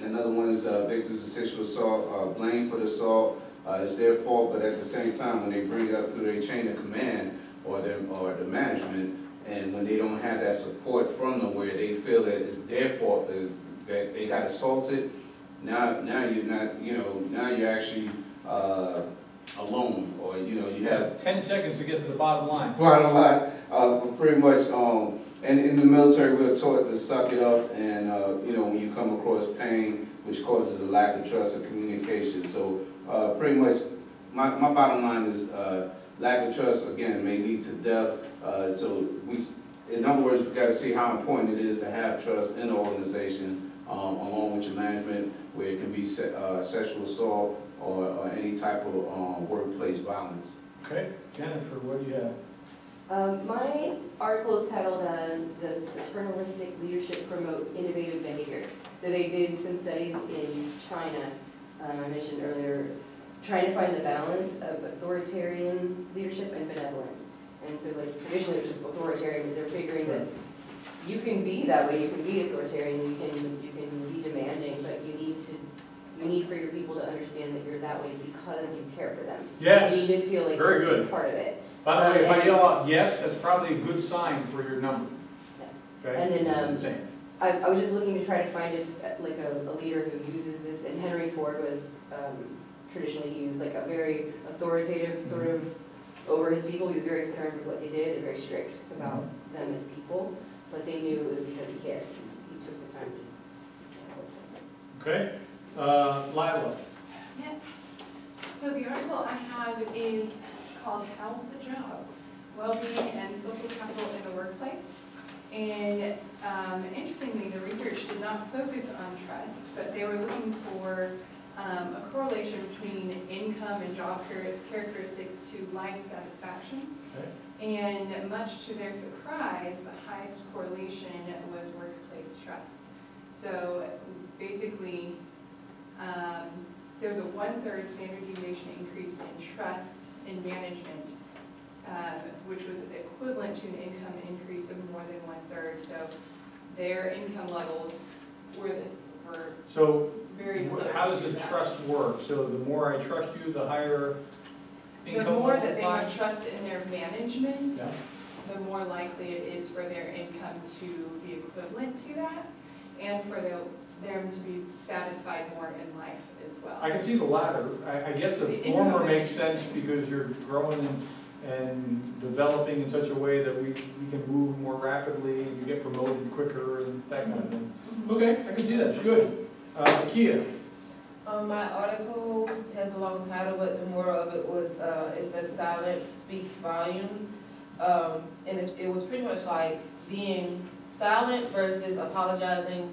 Another one is victims of sexual assault are blamed for the assault. It's their fault, but at the same time, when they bring it up through their chain of command or the management, and when they don't have that support from them, where they feel that it's their fault that they got assaulted, now you're not, now you're actually alone, or you have 10 seconds to get to the bottom line. Bottom line, pretty much. And in the military, we're taught to suck it up, and when you come across pain, which causes a lack of trust and communication. So pretty much, my bottom line is lack of trust, again, may lead to death. In other words, we've got to see how important it is to have trust in the organization, along with your management, where it can be sexual assault or any type of workplace violence. Okay, Jennifer, what do you have? My article is titled, Does Paternalistic Leadership Promote Innovative Behavior? So they did some studies in China I mentioned earlier, trying to find the balance of authoritarian leadership and benevolence. And so like traditionally it was just authoritarian, but they're figuring that you can be that way, you can be authoritarian, you can be demanding, but you need for your people to understand that you're that way because you care for them. Yes. You need to feel like Very you're good. part of it. By the way, if I yell out yes, that's probably a good sign for your number. Okay? And then That's what I'm saying. I was just looking to try to find like a leader who uses this, and Henry Ford was traditionally used like a very authoritative sort of over his people. He was very concerned with what they did and very strict about them as people, but they knew it was because he cared. He took the time to. Okay. Lila. Yes. So the article I have is called How's the Job? Well-being and Social Capital in the Workplace. And interestingly, the research did not focus on trust, but they were looking for a correlation between income and job characteristics to life satisfaction. Okay. And much to their surprise, the highest correlation was workplace trust. So basically, there's a 1/3 standard deviation increase in trust in management, which was equivalent to an income increase of more than 1/3. So their income levels were So very close. How does the trust work? So the more I trust you, the higher income The more level that they line? would trust in their management, Yeah. the more likely it is for their income to be equivalent to that, and for them to be satisfied more in life as well. I can see the latter. I guess the former makes sense because you're growing and developing in such a way that we can move more rapidly and you get promoted quicker and that kind of thing. Okay, I can see that. Good. Kia. My article has a long title, but the moral of it was, it said silence speaks volumes. And it was pretty much like being silent versus apologizing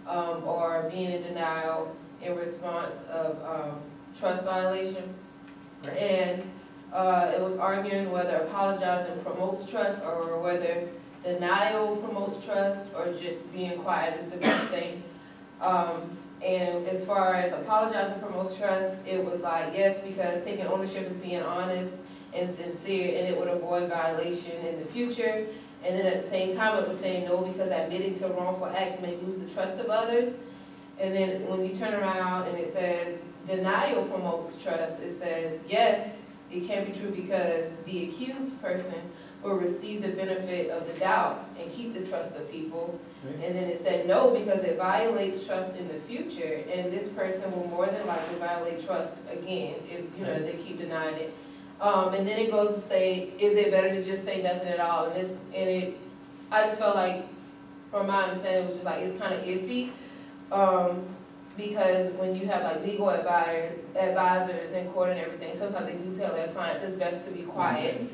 or being in denial in response of trust violation. And it was arguing whether apologizing promotes trust or whether denial promotes trust or just being quiet is the best thing. And as far as apologizing promotes trust, it was like, yes, because taking ownership is being honest and sincere, and it would avoid violation in the future. And then at the same time, it was saying no because admitting to wrongful acts may lose the trust of others. And then when you turn around and it says denial promotes trust, it says, yes, it can be true because the accused person will receive the benefit of the doubt and keep the trust of people. And then it said no because it violates trust in the future, and this person will more than likely violate trust again if they keep denying it. And then it goes to say, is it better to just say nothing at all? I just felt like, from my understanding, it was just like it's kind of iffy. Because when you have like legal advisors in court and everything, sometimes they do tell their clients it's best to be quiet.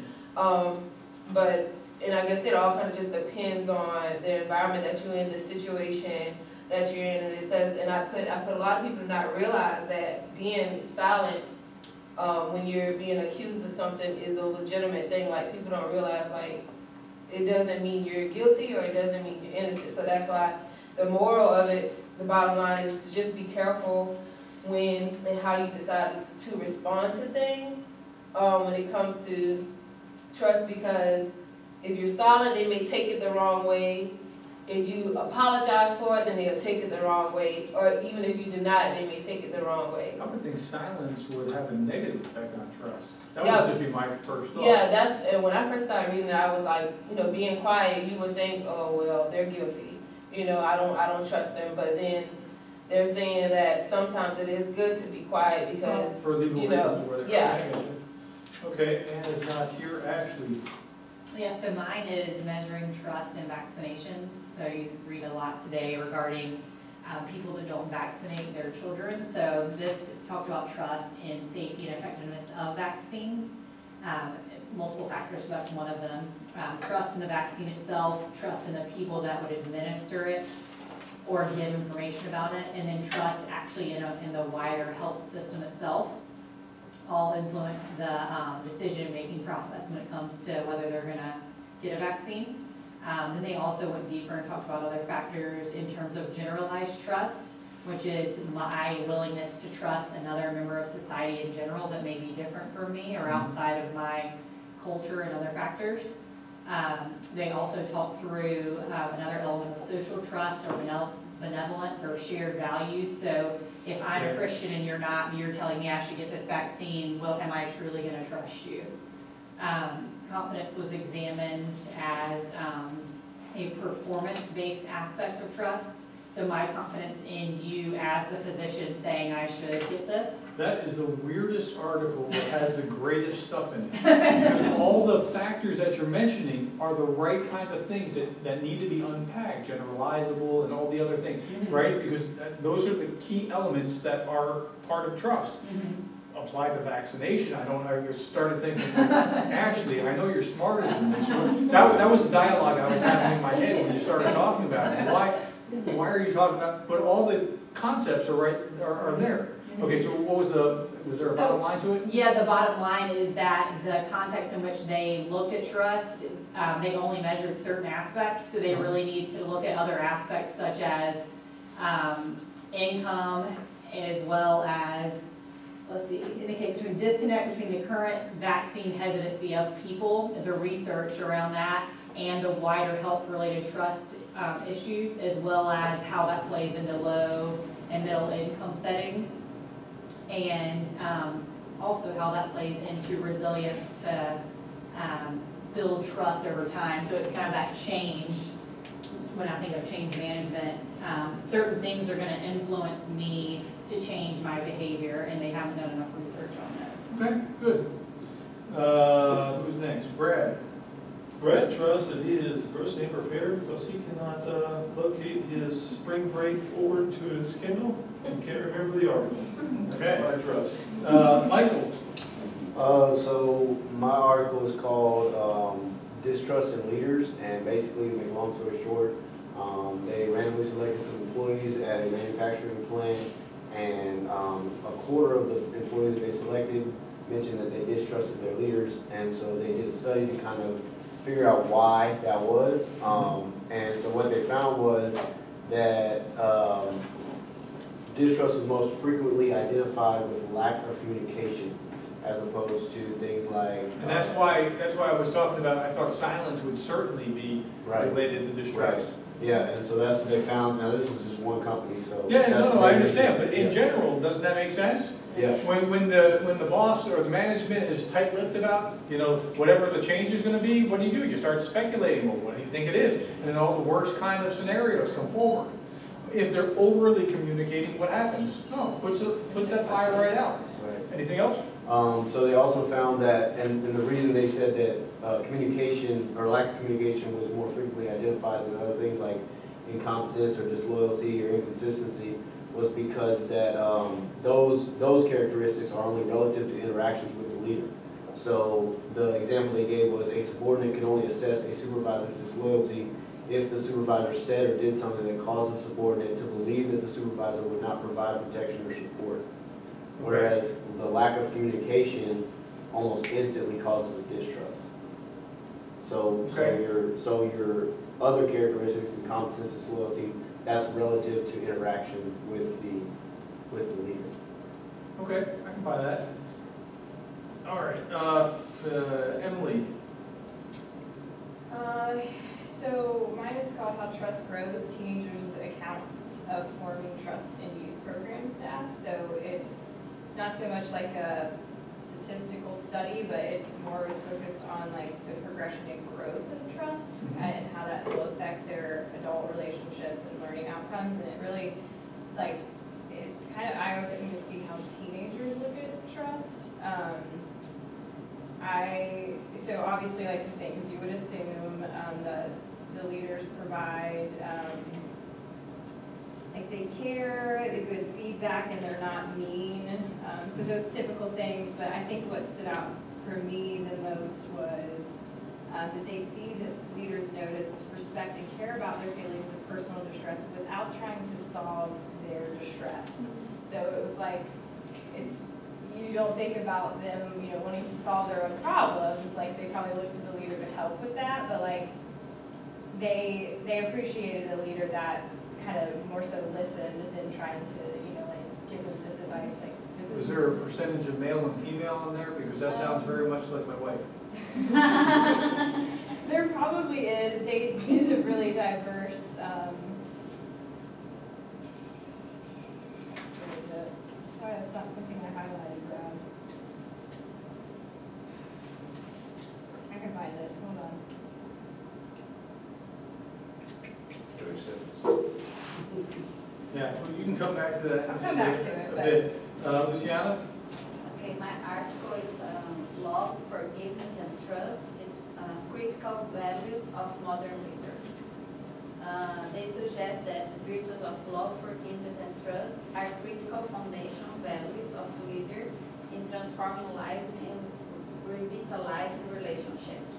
And I guess it all kind of just depends on the environment that you're in, the situation that you're in. And it says, and I put a lot of people to not realize that being silent when you're being accused of something is a legitimate thing. Like people don't realize like it doesn't mean you're guilty or it doesn't mean you're innocent. So that's why the moral of it, the bottom line is to just be careful when and how you decide to respond to things when it comes to trust, because if you're silent, they may take it the wrong way. If you apologize for it, then they'll take it the wrong way. Or even if you deny it, they may take it the wrong way. I would think silence would have a negative effect on trust. That Yeah. would just be my first thought. Yeah, and when I first started reading it, I was like, being quiet, you would think, oh, well, they're guilty. I don't trust them. But then they're saying that sometimes it is good to be quiet because, for legal reasons, whatever. yeah. I get you. Okay, and it's not here, Ashley. Yeah, so mine is measuring trust in vaccinations. So you read a lot today regarding people that don't vaccinate their children. So this talked about trust in safety and effectiveness of vaccines. Multiple factors, so that's one of them. Trust in the vaccine itself, trust in the people that would administer it or give information about it, and then trust actually in the wider health system itself. All influence the decision-making process when it comes to whether they're going to get a vaccine. Then they also went deeper and talked about other factors in terms of generalized trust. which is my willingness to trust another member of society in general that may be different from me or outside of my culture and other factors. They also talk through another element of social trust or benevolence or shared values. So if I'm a Christian and you're not, and you're telling me I should get this vaccine, well, am I truly going to trust you? Confidence was examined as a performance-based aspect of trust. So my confidence in you as the physician saying I should get this. That is the weirdest article that has the greatest stuff in it. Because all the factors that you're mentioning are the right kinds of things that need to be unpacked, generalizable and all the other things, right? Because those are the key elements that are part of trust. Apply to vaccination. I just started thinking, Ashley, I know you're smarter than this. That was the dialogue I was having in my head when you started talking about it. Why are you talking about, but all the concepts are there. Okay, so what was there a bottom line to it? Yeah, the bottom line is that the context in which they looked at trust, they only measured certain aspects, so they really need to look at other aspects such as income, as well as, let's see, indicate between disconnect between the current vaccine hesitancy of people, the research around that, and the wider health-related trust issues, as well as how that plays into low and middle income settings, and also how that plays into resilience to build trust over time. So it's kind of that change. When I think of change management, certain things are going to influence me to change my behavior, and they haven't done enough research on those. Okay, good. Who's next? Brad. Brad trusts that he is personally prepared because he cannot locate his spring break forward to his Kindle and can't remember the article. Okay. That's what I trust. Michael. So my article is called Distrust in Leaders, and basically, to make a long story short, they randomly selected some employees at a manufacturing plant, and a quarter of the employees that they selected mentioned that they distrusted their leaders, and so they did a study to kind of figure out why that was. And so what they found was that distrust was most frequently identified with lack of communication, as opposed to things like. And that's why I was talking about. I thought silence would certainly be related to distrust. Right. Yeah, and so that's what they found. Now this is just one company, so. Yeah, no, I understand. But in general, doesn't that make sense? Yeah. When the boss or the management is tight-lipped about, whatever the change is going to be, what do? You start speculating. Well, what do you think it is? And then all the worst kind of scenarios come forward. If they're overly communicating, what happens? No, puts that fire right out. Right. Anything else? So they also found that, and the reason they said that communication or lack of communication was more frequently identified than other things like incompetence or disloyalty or inconsistency was because that those characteristics are only relative to interactions with the leader. So the example they gave was a subordinate can only assess a supervisor's disloyalty if the supervisor said or did something that caused the subordinate to believe that the supervisor would not provide protection or support. Whereas the lack of communication almost instantly causes a distrust. So your other characteristics, incompetence, disloyalty, that's relative to interaction with the leader. Okay, I can buy that. All right, Emily. So mine is called How Trust Grows, Teenagers' Accounts of Forming Trust in Youth Program Staff. So it's not so much like a statistical study, but it more is focused on like the progression and growth of trust and how that will affect their adult relationships and learning outcomes. And it really, it's kind of eye-opening to see how teenagers look at trust. So obviously, like the things you would assume, the leaders provide, like they care, the good feedback, and they're not mean. So those typical things. But I think what stood out for me the most was that they see that leaders notice, respect, and care about their feelings of personal distress without trying to solve their distress. So it was like, you don't think about them, wanting to solve their own problems. Like they probably look to the leader to help with that, but like they appreciated a leader that kind of more so listen than trying to, you know, like give them this advice, like this is. Is there a percentage of male and female in there? Because that sounds very much like my wife. There probably is. They did a really diverse, what is it? Sorry, that's not something I highlighted, Brad. I can find it, hold on. Yeah, well, you can come back to that. I'll come back to it, A but- bit. Luciana? Okay, my article is Love, Forgiveness, and Trust is critical values of modern leaders. They suggest that the virtues of love, forgiveness, and trust are critical foundational values of leaders in transforming lives and revitalizing relationships.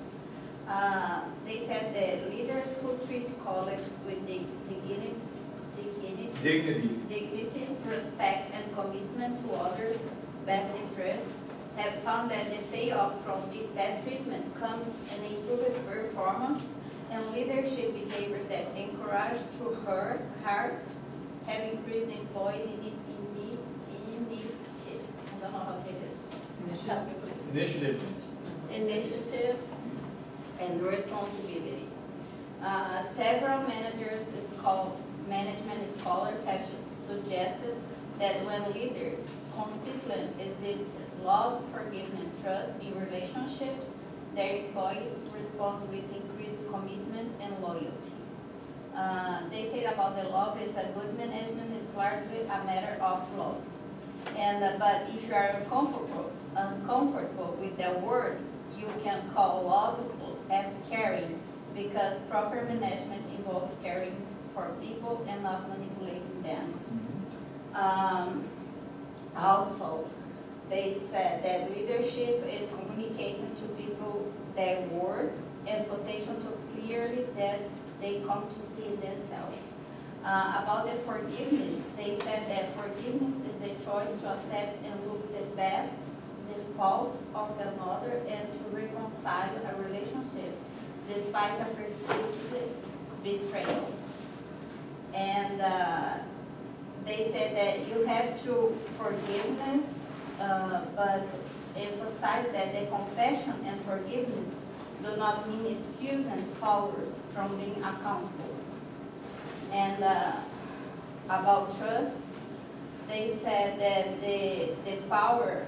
They said that leaders who treat colleagues with dignity, respect, and commitment to others' best interest have found that the payoff from that treatment comes in improved performance and leadership behaviors that encourage true heart have increased employee initiative. I don't know how to say this. Initiative and responsibility. Several management scholars have suggested that when leaders constituent exhibit love, forgiveness, and trust in relationships, their employees respond with increased commitment and loyalty. They say about the love, it's a good management, it's largely a matter of love. And but if you are uncomfortable with the word, you can call love as caring, because proper management involves caring for people and not manipulating them. Also, they said that leadership is communicating to people their worth and potential so clearly that they come to see themselves. About the forgiveness, they said that forgiveness is the choice to accept and look the best, the faults of another, and to reconcile a relationship despite a perceived betrayal. And they said that you have to forgiveness, but emphasize that the compassion and forgiveness do not mean excusing failures from being accountable. And about trust, they said that the power,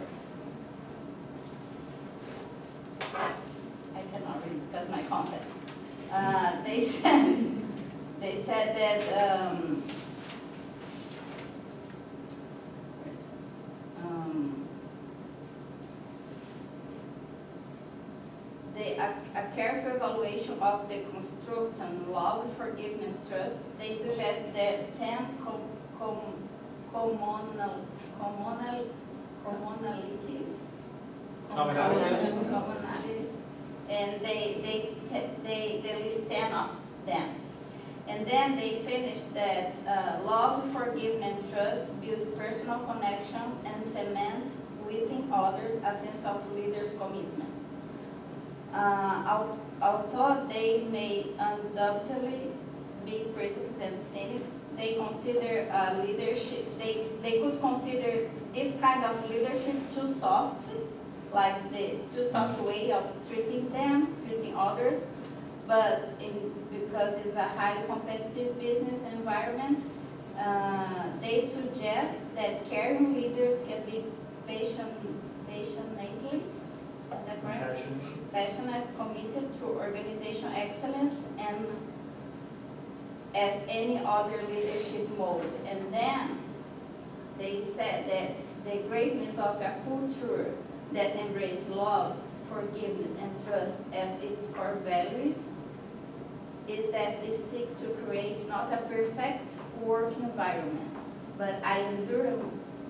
I cannot read because my context. They said that a careful evaluation of the construct and love, forgiveness, and trust, they suggest that 10 commonalities, and they list 10 of them. And then they finished that love, forgiveness, and trust build personal connection and cement within others a sense of leader's commitment. Although they may undoubtedly be critics and cynics, they consider leadership, they could consider this kind of leadership too soft, like the too soft way of treating others, but because it's a highly competitive business environment, they suggest that caring leaders can be passionately, passionate, committed to organizational excellence, and as any other leadership mode. And then they said that the greatness of a culture that embraces love, forgiveness, and trust as its core values is that they seek to create not a perfect work environment, but an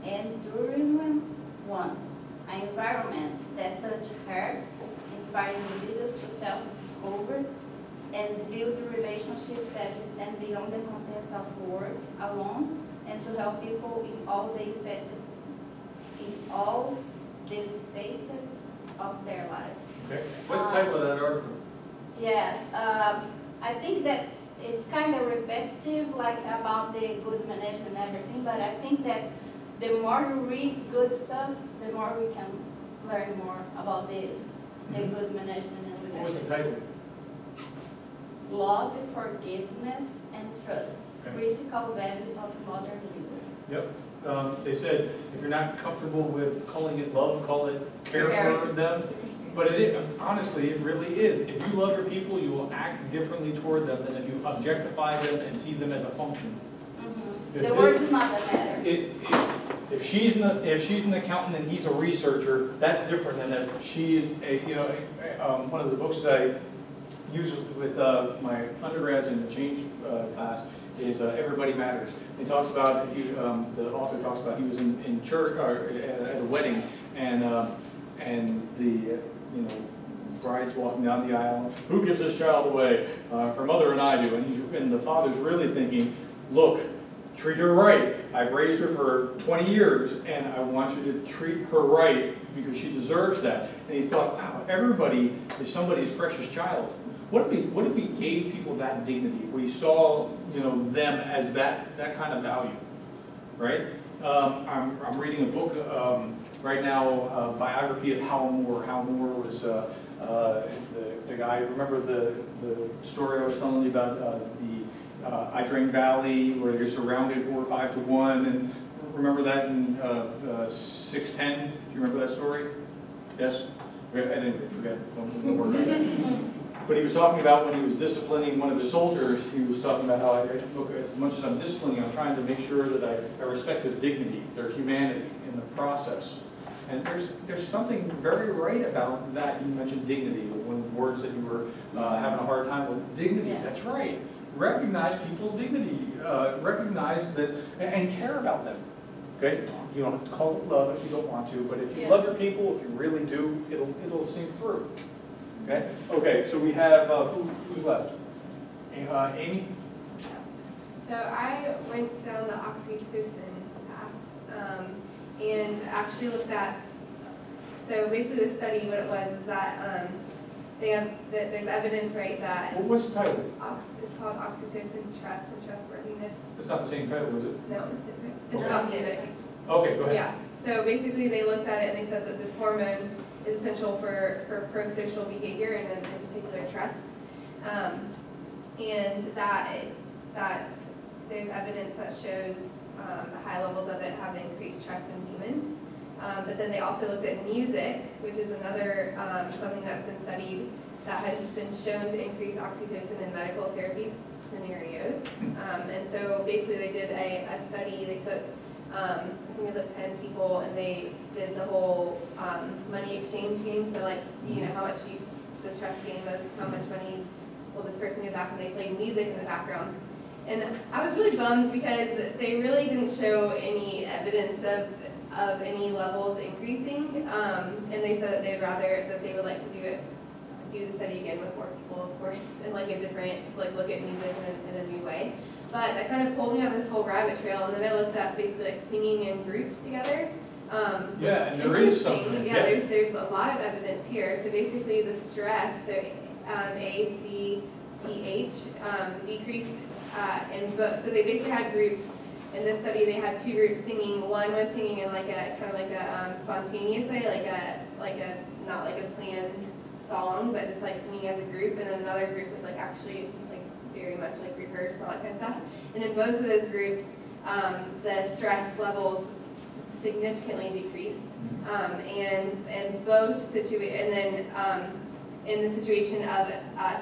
enduring one. An environment that touches hearts, inspiring individuals to self-discover, and build relationships that stand beyond the context of work alone, and to help people in all the facets of their lives. Okay. What's the title of that article? Yes, I think that it's kind of repetitive, like about the good management and everything, but I think that the more you read good stuff, the more we can learn more about the good management and leadership. What was the title? Love, forgiveness, and trust. Okay. Critical values of modern leaders. Yep. They said if you're not comfortable with calling it love, call it care for them. But it is, honestly, it really is. If you love your people, you will act differently toward them than if you objectify them and see them as a function. Mm-hmm. The word is not that matter. If she's an accountant and he's a researcher, that's different than if she's a, one of the books that I use with my undergrads in the change class is Everybody Matters. He talks about, the author talks about he was in church or at a wedding, and the bride's walking down the aisle. Who gives this child away? Her mother and I do. And the father's really thinking, look, treat her right. I've raised her for 20 years, and I want you to treat her right because she deserves that. And he thought, wow, everybody is somebody's precious child. What if we gave people that dignity? We saw, them as that kind of value, right? I'm reading a book right now, a biography of Hal Moore. Hal Moore was the guy. Remember the story I was telling you about the Idrang Valley, where you're surrounded 4 or 5 to 1, and remember that in 610? Do you remember that story? Yes. I didn't forget. Don't worry about that. But he was talking about when he was disciplining one of the soldiers, he was talking about how, look, as much as I'm disciplining, I'm trying to make sure that I respect their dignity, their humanity in the process. And there's something very right about that. You mentioned dignity, one of the words that you were having a hard time with. Dignity, yeah. That's right. Recognize people's dignity. Recognize that, and care about them. Okay? You don't have to call it love if you don't want to, but if you love your people, if you really do, it'll sink through. Okay? Okay, so we have, who's left? Amy? So I went down the oxytocin path and actually looked at, so basically the study, what it was that there's evidence, right, that... What's the title? It's called Oxytocin, Trust and Trustworthiness. It's not the same title, is it? No, it's different. It's about music. Okay, go ahead. Yeah, so basically they looked at it and they said that this hormone is essential for pro-social behavior and in particular trust. And that there's evidence that shows the high levels of it have increased trust in humans. But then they also looked at music, which is another something that's been studied that has been shown to increase oxytocin in medical therapy scenarios. And so basically they did a study. They took, I think it was like 10 people, and they did the whole money exchange game. So like, how much the trust game of how much money will this person give back, and they played music in the background. And I was really bummed because they really didn't show any evidence of any levels increasing. And they said that they would like to do the study again with more people, of course, and like a different, look at music in a new way. But that kind of pulled me on this whole rabbit trail, and then I looked at basically like singing in groups together. Yeah, and there is something. Yeah, there's a lot of evidence here. So basically the stress, so ACTH, decreased in both. So they basically had groups. In this study, they had 2 groups singing. One was singing in like a kind of like a spontaneous way, like a not like a planned song, but just like singing as a group. And then another group was like actually like very much like rehearsed, all that kind of stuff. And in both of those groups, the stress levels significantly decreased. And both and then in the situation of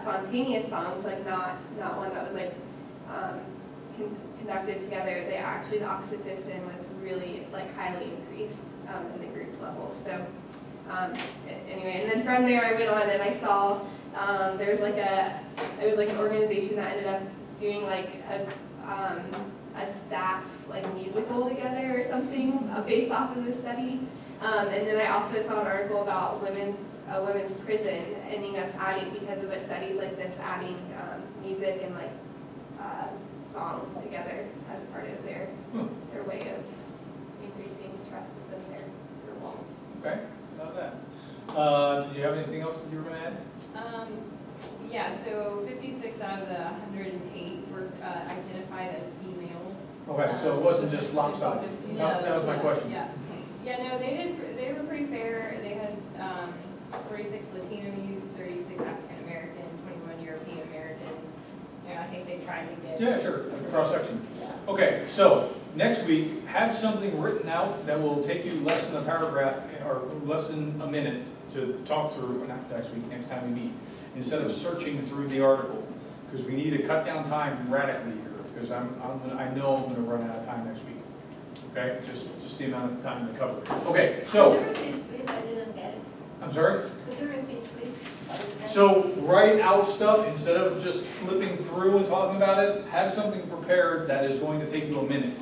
spontaneous songs, like not one that was like conducted together, the oxytocin was really like highly increased in the group levels. So anyway, and then from there I went on and I saw there was like it was like an organization that ended up doing like a staff like musical together or something based off of this study. And then I also saw an article about a women's prison ending up adding, because of studies like this, adding music and like song together as part of their way of increasing trust within their walls. Okay, about that. Do you have anything else that you were going to add? Yeah, so 56 out of the 108 Okay, so it wasn't just lopsided. No, That was my question. Yeah, yeah, no, they were pretty fair. They had 36 Latino youth, 36 African Americans, 21 European Americans. You know, I think they tried to get. Yeah, sure, cross section. Yeah. Okay, so next week, have something written out that will take you less than a paragraph or less than a minute to talk through, not next week, next time we meet, instead of searching through the article, because we need to cut down time radically here, because I know I'm gonna run out of time next week. Okay, just the amount of time to cover. Okay, so. Could you repeat, please? I didn't get it. I'm sorry? Could you repeat, please? So write out stuff instead of just flipping through and talking about it. Have something prepared that is going to take you a minute,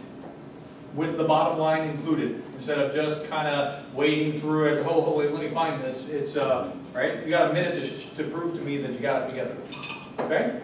with the bottom line included, instead of just kind of wading through it. Oh, wait, let me find this. It's right. You got a minute to prove to me that you got it together. Okay.